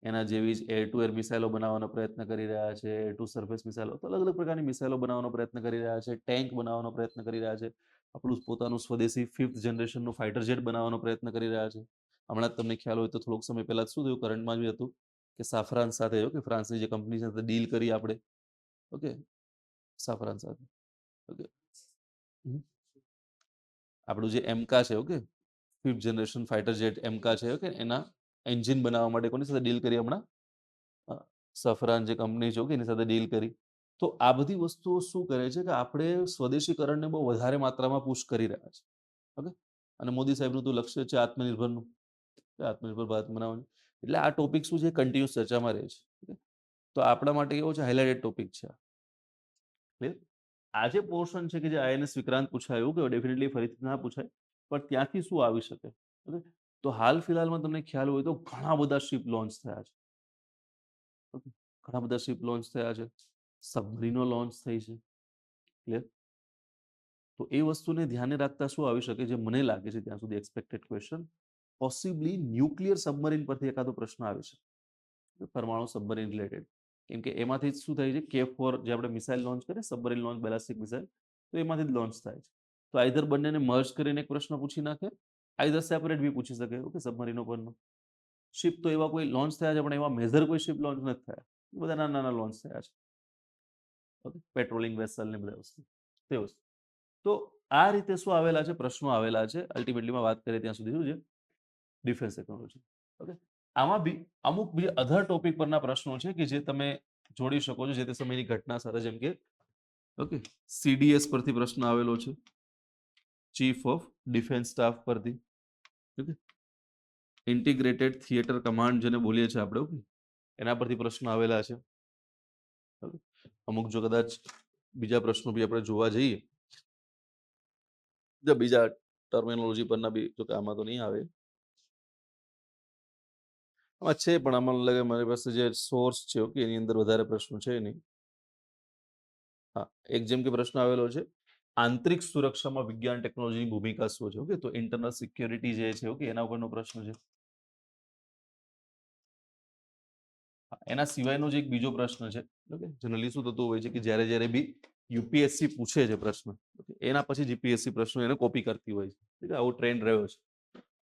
એના જેવી જ એર ટુ એર મિસાઇલો બનાવવાનો પ્રયત્ન કરી રહ્યા છે, એર ટુ સરફેસ મિસાઇલો, તો અલગ અલગ પ્રકારની મિસાઇલો બનાવવાનો પ્રયત્ન કરી રહ્યા છે, ટેન્ક બનાવવાનો પ્રયત્ન કરી રહ્યા છે, આપણું પોતાનું સ્વદેશી 5th જનરેશનનું ફાઇટર જેટ બનાવવાનો પ્રયત્ન કરી રહ્યા છે. હમણાં તમને ખ્યાલ હોય તો થોડોક સમય પહેલા શું થયું, કરંટમાં બી હતું કે સાફરાન સાથે, ઓકે, ફ્રાન્સની જે કંપની સાથે ડીલ કરી આપણે, ઓકે, સાફરાન સાથે, ઓકે, આપણું જે એમકા છે, okay, 5th generation fighter jet AMCA છે, ઓકે, એના એન્જિન બનાવવા માટે કોની સાથે ડીલ કરી હમણાં? સફરાન જે કંપની છે, ઓકે, એની સાથે ડીલ કરી. તો આ બધી વસ્તુઓ શું કરે છે કે આપણે સ્વદેશીકરણને બહુ વધારે માત્રામાં પુશ કરી રહ્યા છે. ઓકે, અને મોદી સાહેબનું તો લક્ષ્ય છે આત્મનિર્ભરનું, આત્મનિર્ભર ભારત બનાવવાનું. એટલે આ ટોપિક શું છે, કન્ટિન્યુઅસ ચર્ચામાં રહે છે. તો આપણા માટે કેવો છે, હાઇલાઇટેડ ટોપિક છે. ક્લિયર? આ જે પોર્શન છે કે જે આઈએનએસ વિક્રાંત પૂછાયું, કે ડેફિનેટલી ફરીથી ના પૂછાય, પણ ત્યાંથી શું આવી શકે? ઓકે, તો હાલ ફિલહાલમાં તમને ખ્યાલ હોય તો ઘણા બધા શિપ લોન્ચ થયા છે. ઓકે, ઘણા બધા શિપ લોન્ચ થયા છે, સબમરીનો લોન્ચ થઈ છે. ક્લિયર? તો એ વસ્તુને ધ્યાને રાખતા શું આવી શકે, જે મને લાગે છે ત્યાં સુધી expected question, possibly nuclear submarine પરથી એકાદો પ્રશ્ન આવી શકે, પરમાણુ સબમરીન રિલેટેડ. કેમ કે એમાંથી શું થાય છે, K4 જે આપણે મિસાઇલ લોન્ચ કરીએ, સબમરીન લોન્ચ બેલાસ્ટિક મિસાઇલ, તો એમાંથી જ લોન્ચ થાય છે. તો આઈધર બંનેને મર્જ કરીને એક પ્રશ્ન પૂછી નાખે, આઈધર સેપરેટ બી પૂછી શકે, ઓકે, સબમરીનો પરનો. શિપ તો એવા કોઈ લોન્ચ થયા છે, પણ એવા મેજર કોઈ શિપ લોન્ચ નથી થયા, બધા નાના નાના લોન્ચ થયા છે. ઓકે, પેટ્રોલિંગ વેસલ ને બધા વસ્તુ, તે વસ્તુ. તો આ રીતે શું આવેલા છે, પ્રશ્નો આવેલા છે. અલ્ટિમેટલીમાં વાત કરીએ ત્યાં સુધી શું છે, ડિફેન્સ ટેકનોલોજી. ઓકે, આમાં બી અમુક બીજા અધર ટોપિક પરના પ્રશ્નો છે કે જે તમે જોડી શકો છો જે તે સમયની ઘટના સાથે, જેમ કે, ઓકે, CDS પરથી પ્રશ્ન આવેલો છે, ચીફ ઓફ ડિફેન્સ સ્ટાફ પરથી, ઓકે, ઇન્ટિગ્રેટેડ થિયેટર કમાન્ડ જેને બોલીએ છીએ આપણે, ઓકે, એના પરથી પ્રશ્ન આવેલા છે. અમુક જો કદાચ બીજા પ્રશ્નો બી આપણે જોવા જઈએ, બીજા ટર્મિનોલોજી પરના બી, જો કે આમાં તો નહીં આવે, આમાં છે પણ આમાં લાગે મારી પાસે જે સોર્સ છે, ઓકે, એની અંદર વધારે પ્રશ્નો છે નહીં. હા, એક જેમ કે પ્રશ્ન આવેલો છે, આંતરિક સુરક્ષામાં વિજ્ઞાન ટેકનોલોજીની ભૂમિકા શું છે? ઓકે, તો ઇન્ટરનલ સિક્યોરિટી જે છે, ઓકે, એના ઉપરનો પ્રશ્ન છે. એના સિવાયનો જ એક બીજો પ્રશ્ન છે, ઓકે, જનરલી શું થતું હોય છે કે જ્યારે બી યુપીએસસી પૂછે છે પ્રશ્ન, એના પછી જીપીએસસી પ્રશ્નો એને કોપી કરતી હોય છે. આવો ટ્રેન્ડ રહ્યો છે.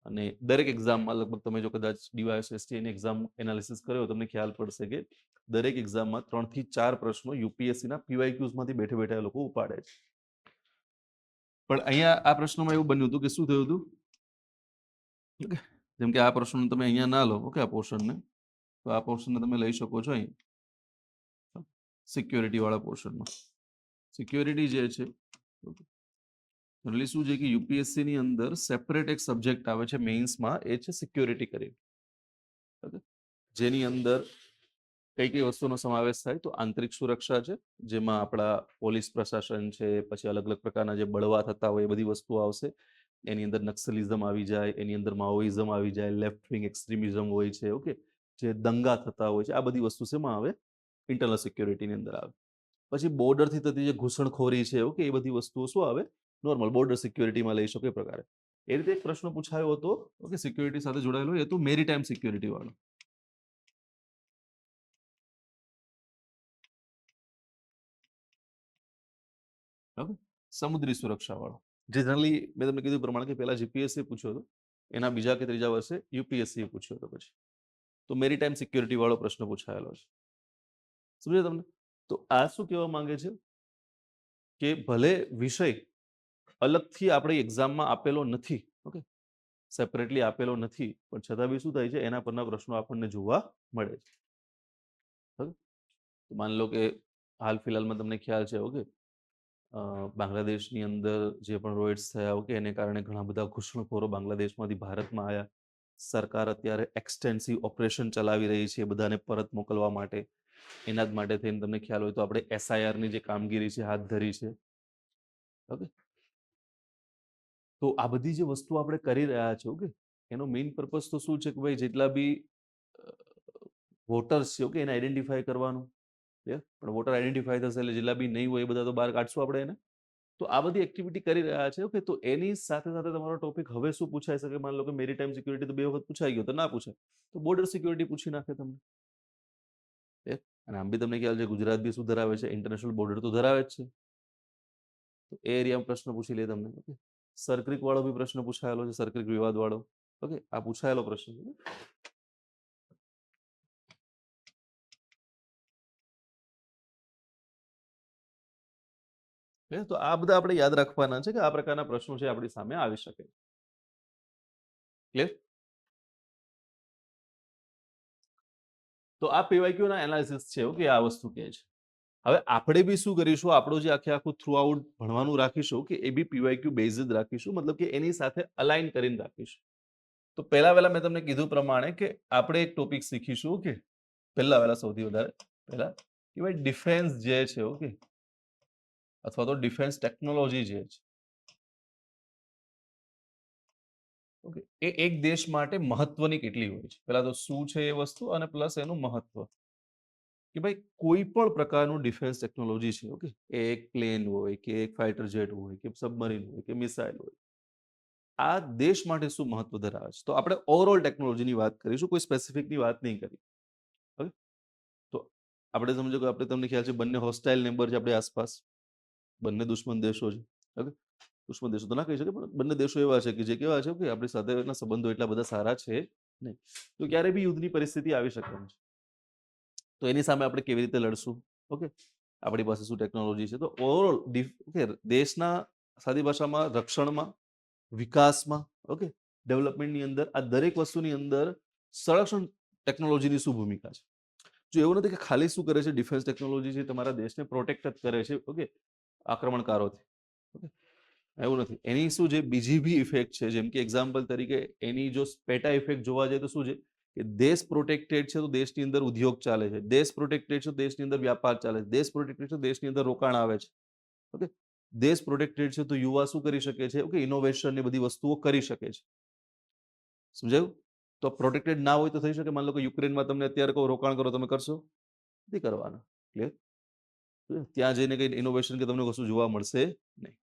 અને દરેક એક્ઝામમાં લગભગ તમે જો કદાચ DYSST ની એક્ઝામ એનાલિસિસ કર્યો તમને ખ્યાલ પડશે કે દરેક એક્ઝામમાં 3 થી 4 પ્રશ્નો યુપીએસસી ના PYQs માંથી બેઠે બેઠા લોકો ઉપાડે છે. પણ અહીંયા આ પ્રશ્નમાં એવું બન્યું હતું કે શું થયું હતું, જેમ કે આ પ્રશ્ન તમે અહીંયા ના લો, ઓકે, આ પોર્શનને, તો આ પોર્શનને તમે લઈ શકો છો અહીં સિક્યોરિટી વાળા પોર્શનમાં. સિક્યોરિટી જે છે એટલે શું છે કે યુપીએસસી ની અંદર સેપરેટ એક સબ્જેક્ટ આવે છે મેઇન્સમાં, એ છે સિક્યોરિટી કરી, જેની અંદર કઈ કઈ વસ્તુનો સમાવેશ થાય તો આંતરિક સુરક્ષા છે, જેમાં આપણા પોલીસ પ્રશાસન છે, પછી અલગ અલગ પ્રકારના જે બળવા થતા હોય એ બધી વસ્તુઓ આવશે. એની અંદર નક્સલિઝમ આવી જાય, એની અંદર માઓઇઝમ આવી જાય, લેફ્ટ વિંગ એક્સ્ટ્રીમિઝમ હોય છે, ઓકે, જે દંગા થતા હોય છે, આ બધી વસ્તુ શેમાં આવે, ઇન્ટરનલ સિક્યોરિટીની અંદર આવે. પછી બોર્ડરથી થતી જે ઘૂસણખોરી છે, ઓકે, એ બધી વસ્તુઓ શું આવે, નોર્મલ બોર્ડર સિક્યોરિટીમાં લઈ શકો એ પ્રકારે. એ રીતે એક પ્રશ્ન પૂછાયો હતો, ઓકે, સિક્યોરિટી સાથે જોડાયેલો, એ તો મેરીટાઈમ સિક્યોરિટી વાળો. સમુદ્રી સુરક્ષા વાળો, જે જનરલી મેં તમને કીધું પ્રમાણે કે પહેલા જીપીએસસી પૂછ્યો હતો, એના બીજા કે ત્રીજા વર્ષે યુપીએસસી પૂછ્યો હતો. પછી તો મેરીટાઈમ સિક્યોરિટી વાળો પ્રશ્ન પૂછાયેલો છે. સમજ્યા તમને? તો આ શું કહેવા માંગે છે કે ભલે વિષય અલગથી આપણે એક્ઝામમાં આપેલો નથી, ઓકે, સેપરેટલી આપેલો નથી, પણ છતાં બી શું થાય છે, એના પરના પ્રશ્નો આપણને જોવા મળે છે. માની લો કે હાલ ફિલહાલમાં તમને ખ્યાલ છે, ઓકે, બાંગ્લાદેશની અંદર જે પણ રોઇડ્સ થયા, ઓકે, એને કારણે ઘણા બધા ઘૂસણખોરો બાંગ્લાદેશમાંથી ભારતમાં આવ્યા. સરકાર અત્યારે એક્સટેન્સિવ ઓપરેશન ચલાવી રહી છે બધાને પરત મોકલવા માટે. એના જ માટે થઈને તમને ખ્યાલ હોય તો આપણે એસઆઈઆરની જે કામગીરી છે હાથ ધરી છે, ઓકે. તો આ બધી જે વસ્તુ આપણે કરી રહ્યા છે, ઓકે, એનો મેઇન પર્પઝ તો શું છે કે ભાઈ જેટલા બી વોટર્સ છે, ઓકે, એને આઈડેન્ટિફાય કરવાનું. પણ વોટર આઈડેન્ટિફાય થશે એટલે જેટલા બી નહીં હોય એ બધા તો બહાર કાઢશું આપણે એને. તો આ બધી એક્ટિવિટી કરી રહ્યા છે, ઓકે. તો એની સાથે સાથે તમારો ટોપિક હવે શું પૂછાઈ શકે, માની લો કે મેરીટાઈમ સિક્યોરિટી તો 2 વખત પૂછાઈ ગયો, તો ના પૂછાય, તો બોર્ડર સિક્યોરિટી પૂછી નાખે તમને. અને આમ બી તમને ખ્યાલ છે ગુજરાત બી શું ધરાવે છે, ઇન્ટરનેશનલ બોર્ડર તો ધરાવે જ છે. તો એ એરિયામાં પ્રશ્ન પૂછી લે તમને, ઓકે. સરક્રિક વાળો બી પ્રશ્ન પૂછાયેલો છે, સરક્રિક વિવાદ વાળો, ઓકે, આ પૂછાયેલો પ્રશ્ન છે. તો આ બધા આપણે યાદ રાખવાના છે કે આ પ્રકારના પ્રશ્નો છે આપણી સામે આવી શકે. ક્લિયર? તો આ પીવાયક્યુ ના એનાલિસિસ છે, ઓકે, આ વસ્તુ કહે છે. હવે આપણે બી શું કરીશું, આપણું જે આખું થ્રુ આઉટ ભણવાનું રાખીશું કે એ બી પીવાયક્યુ બેઝડ રાખીશું, મતલબ કે એની સાથે અલાઈન કરીને રાખીશું. તો પહેલા મેં તમને કીધું પ્રમાણે કે આપણે એક ટોપિક શીખીશું, ઓકે, પહેલા સૌથી વધારે પહેલા કે ભાઈ ડિફેન્સ જે છે, ઓકે, અથવા તો ડિફેન્સ ટેકનોલોજી જે છે, ઓકે, એ એક દેશ માટે મહત્વની કેટલી હોય છે. પહેલા તો શું છે એ વસ્તુ, અને પ્લસ એનું મહત્વ, કે ભાઈ કોઈ પણ પ્રકારનું ડિફેન્સ ટેકનોલોજી છે, ઓકે, એ એક પ્લેન હોય કે એક ફાઇટર જેટ હોય કે સબમરીન હોય કે મિસાઇલ હોય, આ દેશ માટે શું મહત્વ ધરાવે છે. તો આપણે ઓવરઓલ ટેકનોલોજીની વાત કરીશું, કોઈ સ્પેસિફિકની વાત નહીં કરી. ઓકે, તો આપણે સમજો કે આપણે તમને ખ્યાલ છે બંને હોસ્ટાઇલ નેબર છે આપણી આસપાસ, બંને દુશ્મન દેશો છે, ઓકે. દુશ્મન દેશો તો ના કહી શકે, પણ બંને દેશો એવા છે કે જે કેવા છે કે આપણી સાથેના સંબંધો એટલા બધા સારા છે નહીં. તો ક્યારે બી યુદ્ધની પરિસ્થિતિ આવી શકે છે. તો એની સામે આપણે કેવી રીતે લડશું, ઓકે, આપણી પાસે શું ટેકનોલોજી છે. તો ઓવરઓલ દેશના સાદી ભાષામાં રક્ષણમાં, વિકાસમાં, ઓકે, ડેવલપમેન્ટની અંદર આ દરેક વસ્તુની અંદર સંરક્ષણ ટેકનોલોજીની શું ભૂમિકા છે. જો એવું નથી કે ખાલી શું કરે છે ડિફેન્સ ટેકનોલોજી છે તમારા દેશને પ્રોટેક્ટ જ કરે છે, ઓકે, આક્રમણકારોથી, ઓકે, એવું નથી. એની શું છે બીજી બી ઇફેક્ટ છે, જેમ કે એક્ઝામ્પલ તરીકે એની જો પેટા ઇફેક્ટ જોવા જાય તો શું છે કે દેશ પ્રોટેક્ટેડ છે તો દેશની અંદર ઉદ્યોગ ચાલે છે, દેશ પ્રોટેક્ટેડ છે તો દેશની અંદર વ્યાપાર ચાલે છે, દેશ પ્રોટેક્ટેડ છે તો દેશની અંદર રોકાણ આવે છે, ઓકે. દેશ પ્રોટેક્ટેડ છે તો યુવા શું કરી શકે છે, ઓકે, ઇનોવેશન ને બધી વસ્તુઓ કરી શકે છે. સમજાયું? તો પ્રોટેક્ટેડ ના હોય તો થઈ શકે, માની લો કે યુક્રેનમાં તમને અત્યારે કહો રોકાણ કરો, તમે કરશો? નથી કરવાના. ક્લિયર? ત્યાં જઈને કઈ ઇનોવેશન કે તમને કશું જોવા મળશે નહીં.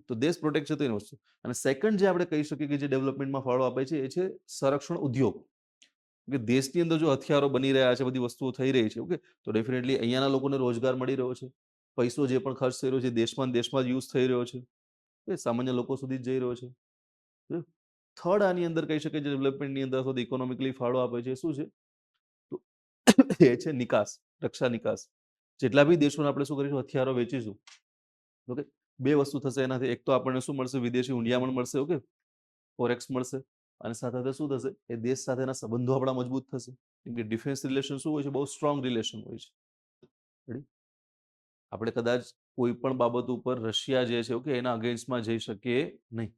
તો દેશ પ્રોટેક્ટ છે તો એની વસ્તુ. અને સેકન્ડ જે આપણે કહી શકીએ કે જે ડેવલપમેન્ટમાં ફાળો આપે છે એ છે સંરક્ષણ ઉદ્યોગ. કે દેશની અંદર જો હથિયારો બની રહ્યા છે, બધી વસ્તુઓ થઈ રહી છે, ઓકે, તો ડેફિનેટલી અહીંયાના લોકોને રોજગાર મળી રહ્યો છે, પૈસો જે પણ ખર્ચ થઈ રહ્યો છે દેશમાં જ યુઝ થઈ રહ્યો છે, એ સામાન્ય લોકો સુધી જ જઈ રહ્યો છે. થર્ડ આની અંદર કહી શકે ડેવલપમેન્ટની અંદર અથવા ઇકોનોમિકલી ફાળો આપે છે શું છે, તો એ છે નિકાસ, રક્ષા નિકાસ. જેટલા બી દેશોને આપણે શું કરીશું, હથિયારો વેચીશું, ઓકે, બે વસ્તુ થશે એનાથી. એક તો આપણને શું મળશે, વિદેશી હુંડિયામણ મળશે, ઓકે, ફોરેક્સ મળશે, અને સાથે સાથે શું થશે, એ દેશ સાથેના સંબંધો આપણા મજબૂત થશે. કેમ કે ડિફેન્સ રિલેશન શું હોય છે, બહુ સ્ટ્રોંગ રિલેશન હોય છે. Ready? આપણે કદાચ કોઈ પણ બાબત ઉપર રશિયા જે છે ઓકે એના અગેન્સ્ટમાં જઈ શકીએ નહીં.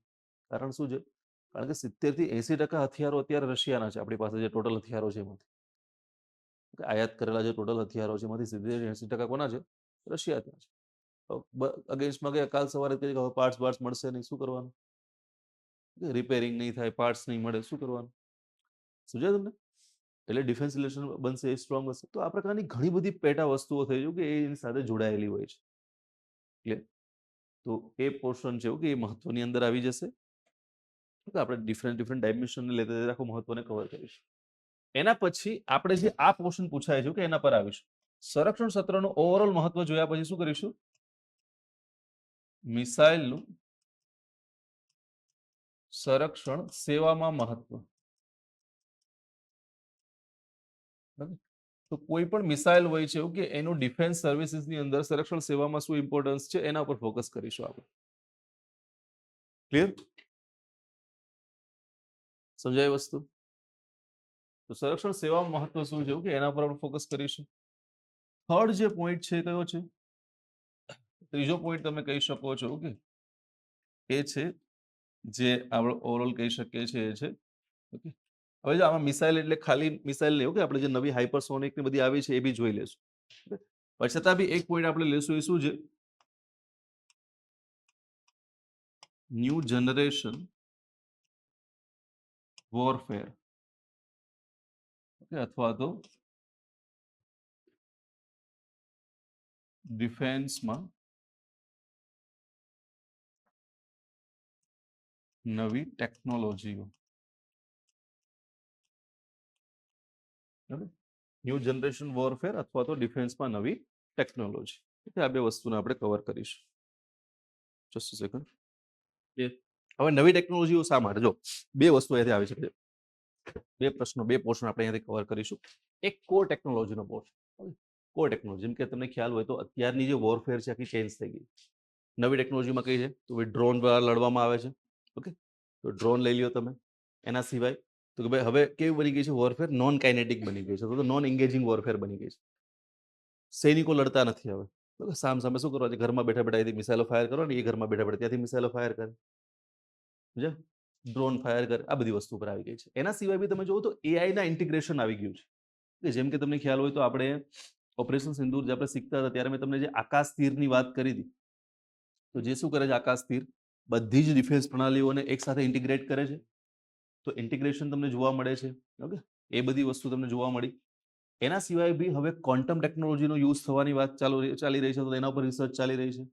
કારણ શું છે, કારણ કે 70 થી 80% હથિયારો અત્યારે રશિયાના છે. આપણી પાસે જે ટોટલ હથિયારો છે એમાંથી આયાત કરેલા જે ટોટલ હથિયારો છે એમાંથી 70 થી 80% કોના છે, રશિયા ત્યાં છે. અગેન્સ્ટમાં ગયા, કાલ સવારે કહી કે પાર્ટ્સ મળશે નહીં, શું કરવાનું, રિપેરિંગ નહીં થાય, પાર્ટ્સ નહીં મળે, શું કરવાનું, સમજાય તમને? એટલે ડિફેન્સ રિલેશન બનશે, એ સ્ટ્રોંગ હશે. તો આ પ્રકારની ઘણી બધી પેટા વસ્તુઓ થઈ છે કે એની સાથે જોડાયેલી હોય છે. ક્લિયર? તો એ પોર્શન છે કે એ મહત્વની અંદર આવી જશે. આપણે ડિફરન્ટ ડાયમેન્શનને લેતા આખું મહત્વને કવર કરીશું. એના પછી આપણે જે આ પોર્શન પૂછાય છે કે એના પર આવીશું. સંરક્ષણ સત્રનું ઓવરઓલ મહત્વ જોયા પછી શું કરીશું, મિસાઇલનું સંરક્ષણ સેવામાં મહત્વ. તો કોઈ પણ મિસાઇલ હોય છે કે એનું ડિફેન્સ સર્વિસીસની અંદર સંરક્ષણ સેવામાં શું ઇમ્પોર્ટન્સ છે એના ઉપર ફોકસ કરીશું આપણે. ક્લિયર? સમજાય વસ્તુ? તો સંરક્ષણ સેવામાં મહત્વ શું છે કે એના પર આપણે ફોકસ કરીશું. થર્ડ જે પોઈન્ટ છે કયો છે, ત્રીજો પોઈન્ટ તમે કહી શકો છો કે એ છે જે આપણે ઓવરઓલ કહી શકીએ છીએ એ છે ઓકે. હવે જો આમાં મિસાઇલ એટલે ખાલી મિસાઇલ નહીં, કે આપણે જે નવી હાઇપરસોનિક ને બધી આવી છે એ બી જોઈ લેશું. પણ છતાં બી એક પોઈન્ટ આપણે લેશું, એ શું છે, ન્યૂ જનરેશન વોરફેર, અથવા તો ડિફેન્સમાં નવી ટેકનોલોજીઓ. ન્યૂ જનરેશન વોરફેર અથવા તો ડિફેન્સમાં નવી ટેકનોલોજી. આ બે વસ્તુને આપણે કવર કરીશું. Just second. હવે નવી ટેકનોલોજીઓ શા માટે, જો બે વસ્તુ અહીંયાથી આવી શકે છે. બે પ્રશ્નો, બે પોર્શન આપણે અહીંયાથી કવર કરીશું. એક કોર ટેકનોલોજીનો પોર્શન. કોર ટેકનોલોજી, જેમ કે તમને ખ્યાલ હોય તો અત્યારની જે વોરફેર છે આખી ચેન્જ થઈ ગઈ. નવી ટેકનોલોજીમાં કઈ છે, તો ભાઈ ડ્રોન દ્વારા લડવામાં આવે છે, ઓકે, તો ડ્રોન લઈ લ્યો તમે. એના સિવાય તો કે ભાઈ હવે કેવી બની ગઈ છે વોરફેર, નોન કાઇનેટિક બની ગઈ છે, તો નોન એન્ગેજિંગ વોરફેર બની ગઈ છે. સૈનિકો લડતા નથી હવે, સામે સામે શું કરવા છે, ઘરમાં બેઠા બેઠા અહીંથી મિસાઇલો ફાયર કરો ને એ ઘરમાં બેઠા બેઠા ત્યાંથી મિસાઇલો ફાયર કરે, સમજ્યા, ડ્રોન ફાયર કરે, આ બધી વસ્તુ પર આવી ગઈ છે. એના સિવાય બી તમે જુઓ તો એઆઈ ના ઇન્ટિગ્રેશન આવી ગયું છે. કે જેમ કે તમને ખ્યાલ હોય તો આપણે ઓપરેશન સિંદૂર જે આપણે શીખતા હતા ત્યારે મેં તમને જે આકાશ તીરની વાત કરી હતી, તો જે શું કરે છે આકાશ તીર, બધી જ ડિફેન્સ પ્રણાલીઓને એક સાથે ઇન્ટિગ્રેટ કરે છે. તો ઇન્ટિગ્રેશન તમને જોવા મળે છે, ઓકે, એ બધી વસ્તુ તમને જોવા મળી. એના સિવાય બી હવે ક્વોન્ટમ ટેકનોલોજીનો યુઝ થવાની વાત ચાલી રહી છે, તો એના ઉપર રિસર્ચ ચાલી રહી છે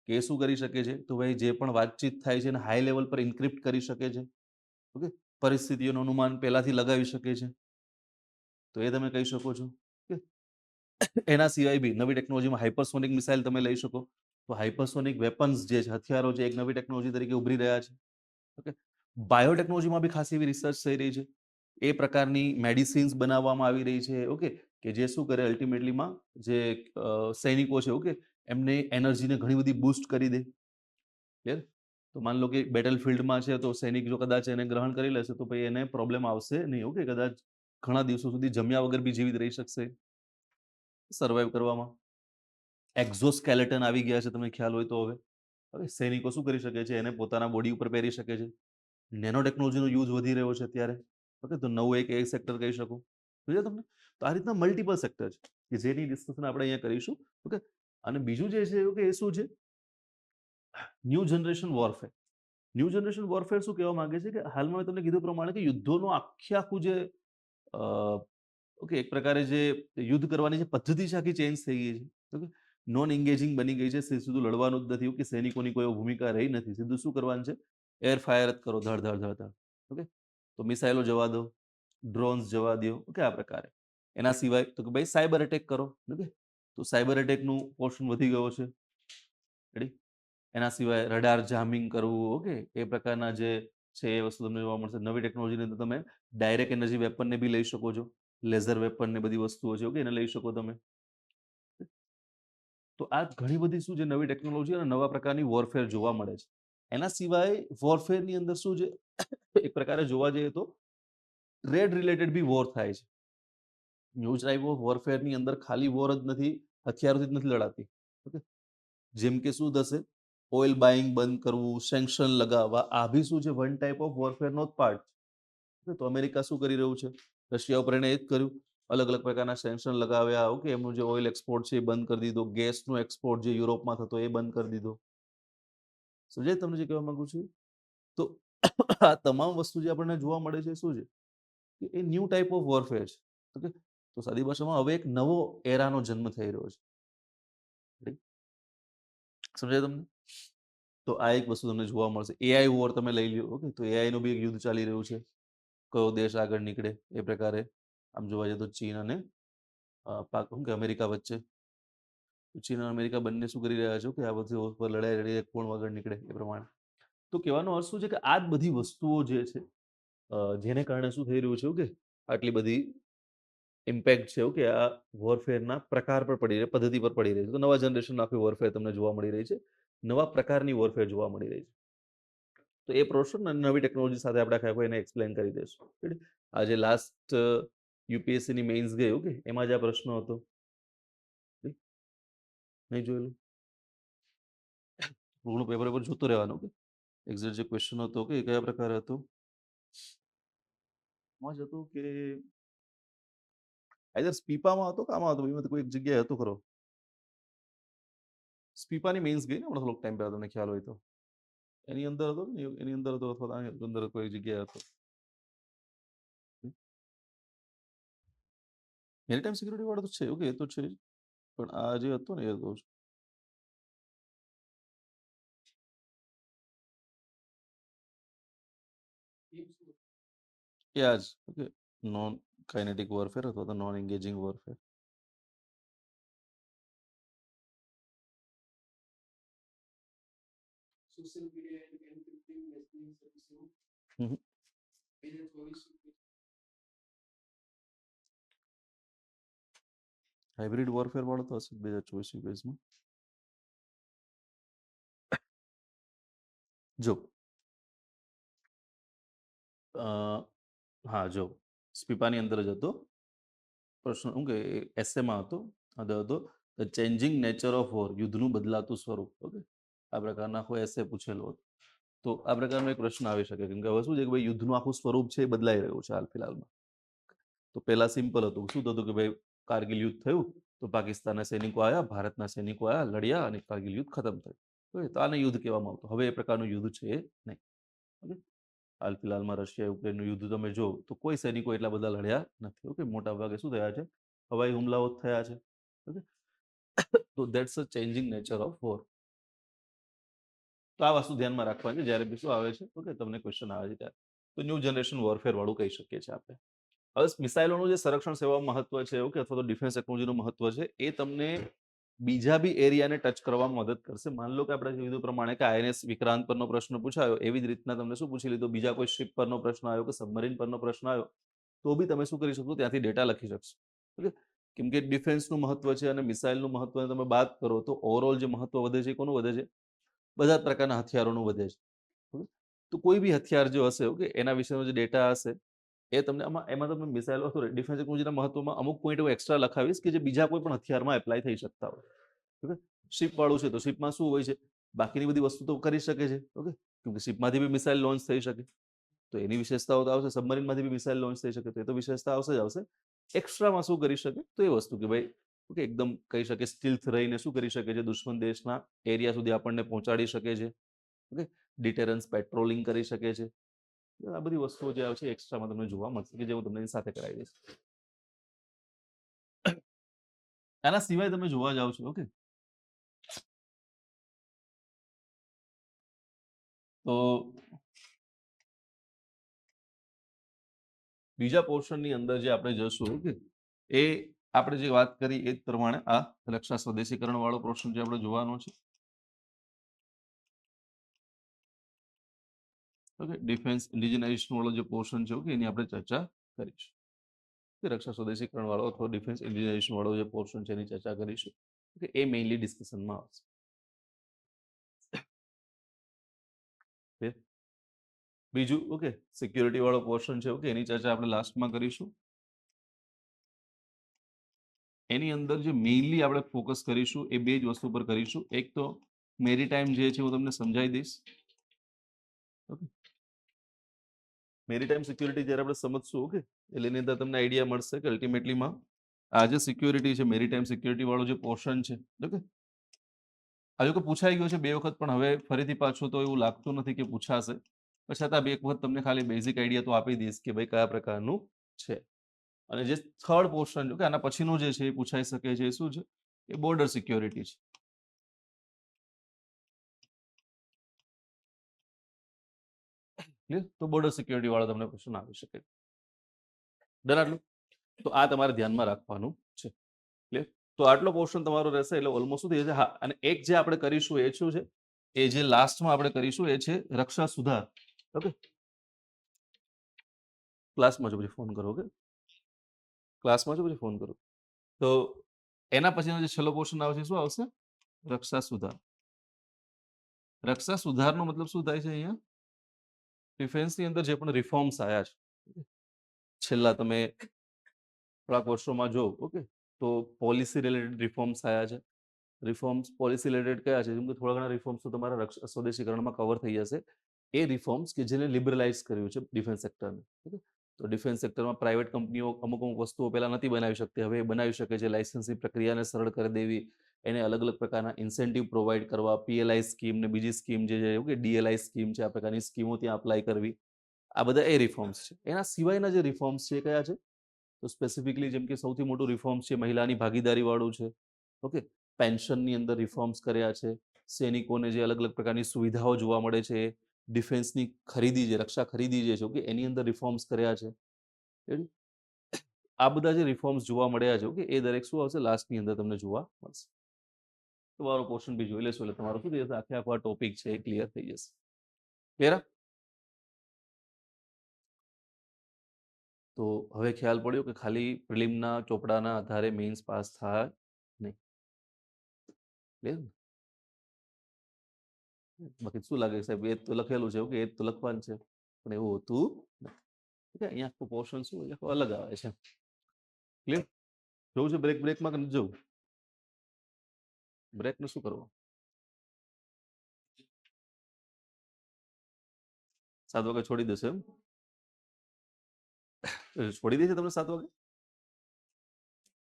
કે એ શું કરી શકે છે, તો ભાઈ જે પણ વાતચીત થાય છે એને હાઈ લેવલ પર ઇન્ક્રિપ્ટ કરી શકે છે, ઓકે, પરિસ્થિતિઓનું અનુમાન પહેલાથી લગાવી શકે છે, તો એ તમે કહી શકો છો. એના સિવાય બી નવી ટેકનોલોજીમાં હાઇપરસોનિક મિસાઇલ તમે લઈ શકો, તો હાઇપરસોનિક વેપન્સ જે છે, હથિયારો છે, એક નવી ટેકનોલોજી તરીકે ઉભરી રહ્યા છે, ઓકે. બાયોટેકનોલોજીમાં બી ખાસી એવી રિસર્ચ થઈ રહી છે. એ પ્રકારની મેડિસિન્સ બનાવવામાં આવી રહી છે, ઓકે, કે જે શું કરે અલ્ટિમેટલીમાં જે સૈનિકો છે, ઓકે, એમને એનર્જીને ઘણી બધી બૂસ્ટ કરી દે. ક્લિયર? તો માન લો કે બેટલ ફિલ્ડમાં છે તો સૈનિક જો કદાચ એને ગ્રહણ કરી લેશે તો પછી એને પ્રોબ્લેમ આવશે નહીં, ઓકે, કદાચ ઘણા દિવસો સુધી જમ્યા વગર બી જીવિત રહી શકશે સર્વાઈવ કરવામાં. એક્ઝોસ્કેલેટન આવી ગયા છે, તમને ખ્યાલ હોય તો હવે સૈનિકો શું કરી શકે છે, એને પોતાના બોડી ઉપર પહેરી શકે છે. નેનો ટેકનોલોજીનો યુઝ વધી રહ્યો છે અત્યારે, ઓકે, તો નવું એક સેક્ટર કહી શકું. સમજ્યા તમને? તો આ રીતના મલ્ટિપલ સેક્ટર છે કે જેની ડિસ્કશન આપણે અહીંયા કરીશું, ઓકે. અને બીજું જે છે કે એ શું છે, new generation warfare. New generation warfare શું કહેવા માંગે છે કે હાલમાં મેં તમને કીધું પ્રમાણે કે યુદ્ધોનું આખું જે ઓકે એક પ્રકારે જે યુદ્ધ કરવાની જે પદ્ધતિ છે આખી ચેન્જ થઈ ગઈ છે, ઓકે, નોન એન્ગેજિંગ બની ગઈ છે. સીધું લડવાનું જ નથી, ઓકે, સૈનિકોની કોઈ ભૂમિકા રહી નથી, સીધું શું કરવાનું છે, એર ફાયર જ કરો, ધડ ધડ ધડ ધડ, ઓકે. તો મિસાઇલો જવા દો, ડ્રોન્સ જવા દો, ઓકે, આ પ્રકારે. એના સિવાય તો કે ભાઈ સાયબર અટેક કરો, ઓકે, તો સાયબર અટેકનું પોર્શન વધી ગયો છે. રેડી? એના સિવાય રડાર જામિંગ કરવું, ઓકે, એ પ્રકારના જે છે એ વસ્તુ તમને જોવા મળશે. નવી ટેકનોલોજીની અંદર તમે ડાયરેક્ટ એનર્જી વેપનને બી લઈ શકો છો. લેઝર વેપન ને બધી વસ્તુઓ છે, ઓકે, એને લઈ શકો તમે. તો આ ઘણી બધી શું છે નવી ટેકનોલોજી અને નવા પ્રકારની વોરફેર જોવા મળે છે. એના સિવાય વોરફેરની અંદર શું છે એક પ્રકારે જોવા જઈએ તો ટ્રેડ રિલેટેડ બી વોર થાય છે. ન્યૂઝ ટાઈપ ઓફ વોરફેરની અંદર ખાલી વોર જ નથી, હથિયારોથી જ નથી લડાતી. ઓકે, જેમ કે શું થશે, ઓઇલ બાઇંગ બંધ કરવું, સેન્કશન લગાવવા, આ બી શું છે વન ટાઈપ ઓફ વોરફેરનો જ પાર્ટ. તો અમેરિકા શું કરી રહ્યું છે, રશિયા ઉપર એને એ જ કર્યું, અલગ અલગ પ્રકારના સેન્કશન લગાવ્યા. ઓકે, એમનું જે ઓઇલ એક્સપોર્ટ છે એ બંધ કરી દીધો, ગેસનો એક્સપોર્ટ જે યુરોપમાં થતો એ બંધ કરી દીધો. સમજાય તમને જે કહેવા માંગુ છું? તો આ તમામ વસ્તુ જે આપણને જોવા મળે છે શું છે કે એ ન્યૂ ટાઈપ ઓફ વોરફેર છે. ઓકે, તો સાદી ભાષામાં હવે એક નવો એરાનો જન્મ થઈ રહ્યો છે. Right? સમજાય તમને? તો આ એક વસ્તુ તમને જોવા મળશે. એઆઈ વોર તમે લઈ લ્યો. ઓકે, તો એઆઈ નું બી એક યુદ્ધ ચાલી રહ્યું છે. કયો દેશ આગળ નીકળે એ પ્રકારે આમ જોવા જઈએ તો ચીન અને શું કે અમેરિકા વચ્ચે. ચીન અને અમેરિકા બંને શું કરી રહ્યા છે કે આ બધી ઉપર લડાઈ લડી કોણ આગળ નીકળે એ પ્રમાણે. તો કહેવાનો અર્થ શું છે કે આ જ બધી વસ્તુઓ જે છે જેને કારણે શું થઈ રહ્યું છે કે આટલી બધી ઇમ્પેક્ટ છે કે આ વોરફેરના પ્રકાર પર પડી રહી, પદ્ધતિ પર પડી રહી છે. તો નવા જનરેશન આખી વોરફેર તમને જોવા મળી રહી છે, નવા પ્રકારની વોરફેર જોવા મળી રહી છે. તો એ પ્રોસેસ અને નવી ટેકનોલોજી સાથે આપણે આખા એને એક્સપ્લેન કરી દઈશું. આજે લાસ્ટ યુપીએસસી ની મેઇન્સ ગઈ, ઓકે, એમાં જ આ પ્રશ્ન હતો, નહીં જોયેલું? પૂર્ણ પેપર પર જોતો રહેવાનું કે એક્ઝેક્ટ જે ક્વેશ્ચન હતો કે એ કયા પ્રકારે હતો. એમાં જ હતું કે આઈધર સ્પીપામાં હતો કે આમાં હતો, એમાં કોઈ એક જગ્યાએ હતો ખરો. સ્પીપાની મેઇન્સ ગઈ ને હમણાં થોડોક ટાઈમ પહેલા, તમને ખ્યાલ હોય તો એની અંદર હતો ને, એની અંદર હતો અથવા અંદર કોઈ જગ્યાએ હતો. મેરીટાઈમ સિક્યુરિટી વાળો તો છે, ઓકે, એ તો છે જ, પણ આ જે હતો ને એ હતો એ આ જ, ઓકે, નોન કાઇનેટિક વોરફેર અથવા તો non engaging warfare. Hybrid warfare વાળો તો હશે 2024 બેઝમાં. જો હા, જો સ્પીપાની અંદર જ હતો પ્રશ્ન, શું કે એસેમાં હતો, હતો the changing nature of war, યુદ્ધનું બદલાતું સ્વરૂપ. ઓકે, આ પ્રકારના કોઈ એસે પૂછેલો હતો. તો આ પ્રકારનો એક પ્રશ્ન આવી શકે, કેમ કે હવે શું છે કે ભાઈ યુદ્ધનું આખું સ્વરૂપ છે એ બદલાઈ રહ્યું છે હાલ ફિલહાલમાં. તો પહેલા સિમ્પલ હતું, શું થતું કે ભાઈ કારગિલ યુદ્ધ થયું તો પાકિસ્તાનના સૈનિકો આવ્યા, ભારતના સૈનિકો આવ્યા, લડ્યા અને કારગિલ યુદ્ધ ખતમ થયું. તો આને યુદ્ધ કહેવામાં આવતું. હવે એ પ્રકારનું યુદ્ધ છે નહીં. ઓકે, હાલ ફિલહાલમાં રશિયા યુક્રેનનું યુદ્ધ તમે જો તો કોઈ સૈનિકો એટલા બધા લડ્યા નથી. ઓકે, મોટા ભાગે શું થયા છે, હવાઈ હુમલાઓ થયા છે. ઓકે, તો that's a changing nature of war. તો આ વસ્તુ ધ્યાનમાં રાખવાની જ્યારે બી શું આવે છે, ઓકે, તમને ક્વેશ્ચન આવે છે ત્યારે. તો ન્યૂ જનરેશન વોરફેર વાળું કહી શકીએ છીએ આપણે. હવે મિસાઇલોનું જે સંરક્ષણ સેવા મહત્વ છે, ઓકે, અથવા તો ડિફેન્સ ટેકનોલોજીનું મહત્વ છે, એ તમને બીજા બી એરિયાને ટચ કરવામાં મદદ કરશે. માન લો કે આપણે કીધું પ્રમાણે કે આઈએનએસ વિક્રાંત પરનો પ્રશ્ન પૂછાયો, એવી જ રીતના તમને શું પૂછી લીધો, બીજા કોઈ શિપ પરનો પ્રશ્ન આવ્યો કે સબમરીન પરનો પ્રશ્ન આવ્યો, તો બી તમે શું કરી શકશો, ત્યાંથી ડેટા લખી શકશો. ઓકે, કેમ કે ડિફેન્સનું મહત્વ છે અને મિસાઇલનું મહત્વ તમે બાદ કરો તો ઓવરઓલ જે મહત્વ વધે છે, કોનું વધે છે? બધા જ પ્રકારના હથિયારોનું વધે છે. તો કોઈ બી હથિયાર જો હશે, ઓકે, એના વિશેનો જે ડેટા હશે એ તમને એમાં તમે મિસાઇલ ડિફેન્સ ટેકનોલોજીના મહત્વમાં અમુક પોઈન્ટ હું એક્સ્ટ્રા લખાવીશ કે જે બીજા કોઈ પણ હથિયારમાં એપ્લાય થઈ શકતા હોય. ઓકે, શિપ વાળું છે તો શિપમાં શું હોય છે, બાકીની બધી વસ્તુ તો કરી શકે છે. ઓકે, કેમ કે શિપમાંથી બી મિસાઇલ લોન્ચ થઈ શકે, તો એની વિશેષતાઓ તો આવશે. સબમરીનમાંથી બી મિસાઇલ લોન્ચ થઈ શકે, તો એ તો વિશેષતા આવશે જ આવશે. એક્સ્ટ્રામાં શું કરી શકે, તો એ વસ્તુ કે ભાઈ ઓકે એકદમ કહી શકે સ્ટીલ્થ રહીને શું કરી શકે છે, દુશ્મન દેશના એરિયા સુધી આપણને પહોંચાડી શકે છે. ઓકે, ડિટેરન્સ પેટ્રોલિંગ કરી શકે છે. આ બધી વસ્તુઓ જે આવે છે એક્સ્ટ્રામાં તમને જોવા મળશે, કે જે હું તમને એની સાથે કરાવી દઈશ. આના સિવાય તમે જોવા જાવ છો, ઓકે, તો બીજા પોર્શનની અંદર જે આપણે જશું, ઓકે, એ આપણે જે વાત કરી એ જ પ્રમાણે આ રક્ષા સ્વદેશીકરણ વાળો પોર્શન જે આપણે જોવાનો છે. ઓકે, ડિફેન્સ ઇન્ડિજિનાઇઝેશન વાળો જે પોર્શન છે ઓકે એની આપણે ચર્ચા કરીશું. રક્ષા સ્વદેશીકરણ વાળો અથવા ડિફેન્સ ઇન્ડિજિનાઇઝેશન વાળો જે પોર્શન છે એની ચર્ચા કરીશું. ઓકે, એ મેઇનલી ડિસ્કશનમાં આવશે. બીજું ઓકે, સિક્યોરિટી વાળો પોર્શન છે ઓકે એની ચર્ચા આપણે લાસ્ટમાં કરીશું. એની અંદર જે મેઇનલી આપણે ફોકસ કરીશું એ બે જ વસ્તુ પર કરીશું. એક તો મેરીટાઈમ જે છે હું તમને સમજાવી દઈશ. ઓકે, મેરીટાઈમ સિક્યોરિટી જ્યારે આપણે સમજશું ઓકે એટલે એની અંદર તમને આઈડિયા મળશે કે અલ્ટિમેટલીમાં આ જે સિક્યોરિટી છે મેરીટાઈમ સિક્યોરિટી વાળો જે પોર્શન છે ઓકે આ જો કે પૂછાઈ ગયો છે 2 વખત પણ હવે ફરીથી પાછું તો એવું લાગતું નથી કે પૂછાશે. પણ છતાં 2 વખત તમને ખાલી બેઝિક આઈડિયા તો આપી દઈશ કે ભાઈ કયા પ્રકારનું છે. અને જે થર્ડ પોર્શન જો કે આના પછીનું જે છે એ પૂછાઈ શકે છે એ શું છે એ બોર્ડર સિક્યોરિટી છે. ક્લિયર? તો બોર્ડર સિક્યોરિટી વાળો તમને ક્વેશ્ચન આવી શકે. ડન આટલું? તો આ તમારે ધ્યાનમાં રાખવાનું છે. ક્લિયર? તો આટલો પોર્શન તમારો રહેશે એટલે ઓલમોસ્ટ શું થઈ જશે. હા, અને એક જે આપણે કરીશું એ શું છે એ જે લાસ્ટમાં આપણે કરીશું એ છે રક્ષા સુધાર. ઓકે, ક્લાસમાં છો પછી ફોન કરો. ઓકે, ક્લાસમાં છો પછી ફોન કરો. તો એના પછીનો જે છેલ્લો પોર્શન આવશે શું આવશે? રક્ષા સુધાર. રક્ષા સુધારનો મતલબ શું થાય છે અહીંયા? ડિફેન્સની અંદર જે પણ રિફોર્મ્સ આવ્યા છે છેલ્લા તમે થોડાક વર્ષોમાં જો ઓકે તો પોલિસી રિલેટેડ રિફોર્મ્સ આવ્યા છે. રિફોર્મ્સ પોલિસી રિલેટેડ કયા છે? જેમ કે થોડા ઘણા રિફોર્મ્સ તો તમારા સ્વદેશીકરણમાં કવર થઈ જશે. એ રિફોર્મ્સ કે જેને લિબરલાઇઝ કર્યું છે ડિફેન્સ સેક્ટરને. ઓકે, તો ડિફેન્સ સેક્ટરમાં પ્રાઇવેટ કંપનીઓ અમુક અમુક વસ્તુઓ પહેલા નથી બનાવી શકતી, હવે એ બનાવી શકે છે. લાઇસન્સની પ્રક્રિયાને સરળ કરી દેવી, એને અલગ અલગ પ્રકારના ઇન્સેન્ટિવ પ્રોવાઈડ કરવા, પીએલઆઈ સ્કીમ ને બીજી સ્કીમ જે છે કે ડીએલઆઈ સ્કીમ છે, આ પ્રકારની સ્કીમો ત્યાં અપ્લાય કરવી, આ બધા એ રિફોર્મ્સ છે. એના સિવાયના જે રિફોર્મ્સ છે એ કયા છે? તો સ્પેસિફિકલી જેમ કે સૌથી મોટું રિફોર્મ્સ છે મહિલાની ભાગીદારી વાળું છે. ઓકે, પેન્શનની અંદર રિફોર્મ્સ કર્યા છે. સૈનિકોને જે અલગ અલગ પ્રકારની સુવિધાઓ જોવા મળે છે, ડિફેન્સની ખરીદી જે રક્ષા ખરીદી જે છે ઓકે એની અંદર રિફોર્મ્સ કર્યા છે. આ બધા જે રિફોર્મ્સ જોવા મળ્યા છે ઓકે એ દરેક શું આવશે લાસ્ટની અંદર તમને જોવા મળશે. તમારો પોર્શન બી જોઈ લેશો એટલે તમારું શું થઈ જશે આખે આખો ટોપિક છે એ ક્લિયર થઈ જશે. ક્લિયર? તો હવે ખ્યાલ પડ્યો કે ખાલી પ્રિલિમના ચોપડાના આધારે મેઇન્સ પાસ થાય નહીં. ક્લિયર? બાકી શું લાગે સાહેબ એ તો લખેલું છે ઓકે એ તો લખવાનું છે પણ એવું હોતું નથી. અહીંયા આખું પોર્શન શું અલગ આવે છે. ક્લિયર? જોવું છે બ્રેકમાં કે નથી જવું? બ્રેકને શું કરવું? 7 વાગે છોડી દેશે એમ? છોડી દેશે તમને 7 વાગે?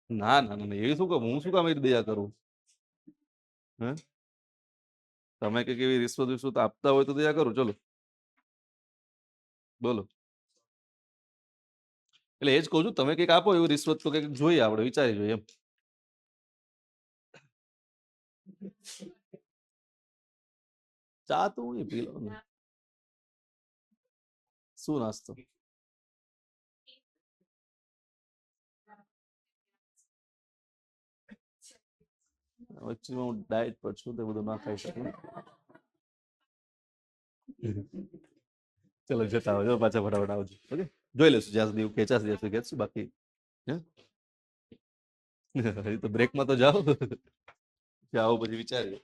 ના ના ના એવી શું કામ? હું શું કામ એવી દયા કરું? હે, તમે કે કેવી રિશ્વત આપતા હોય તો દયા કરું. ચલો બોલો. એટલે એ જ કહું છું તમે કંઈક આપો એવી રિશ્વત તો કંઈક જોઈએ આપણે વિચારી જોઈએ એમ. ચા તો હું પી લઉં ને. શું નાસ્તો? એકચ્યુઅલી હું ડાયટ પર છું તો બધું ના ખાઈ શકું. ચલો જતા આવજો પાછા ફટાફટ આવજો. ઓકે, જોઈ લેશું જ્યાં સુધી ખેંચાશે ત્યાં સુધી ખેંચશું બાકી હે તો બ્રેકમાં તો જાઓ. જાઓ પછી વિચારીએ.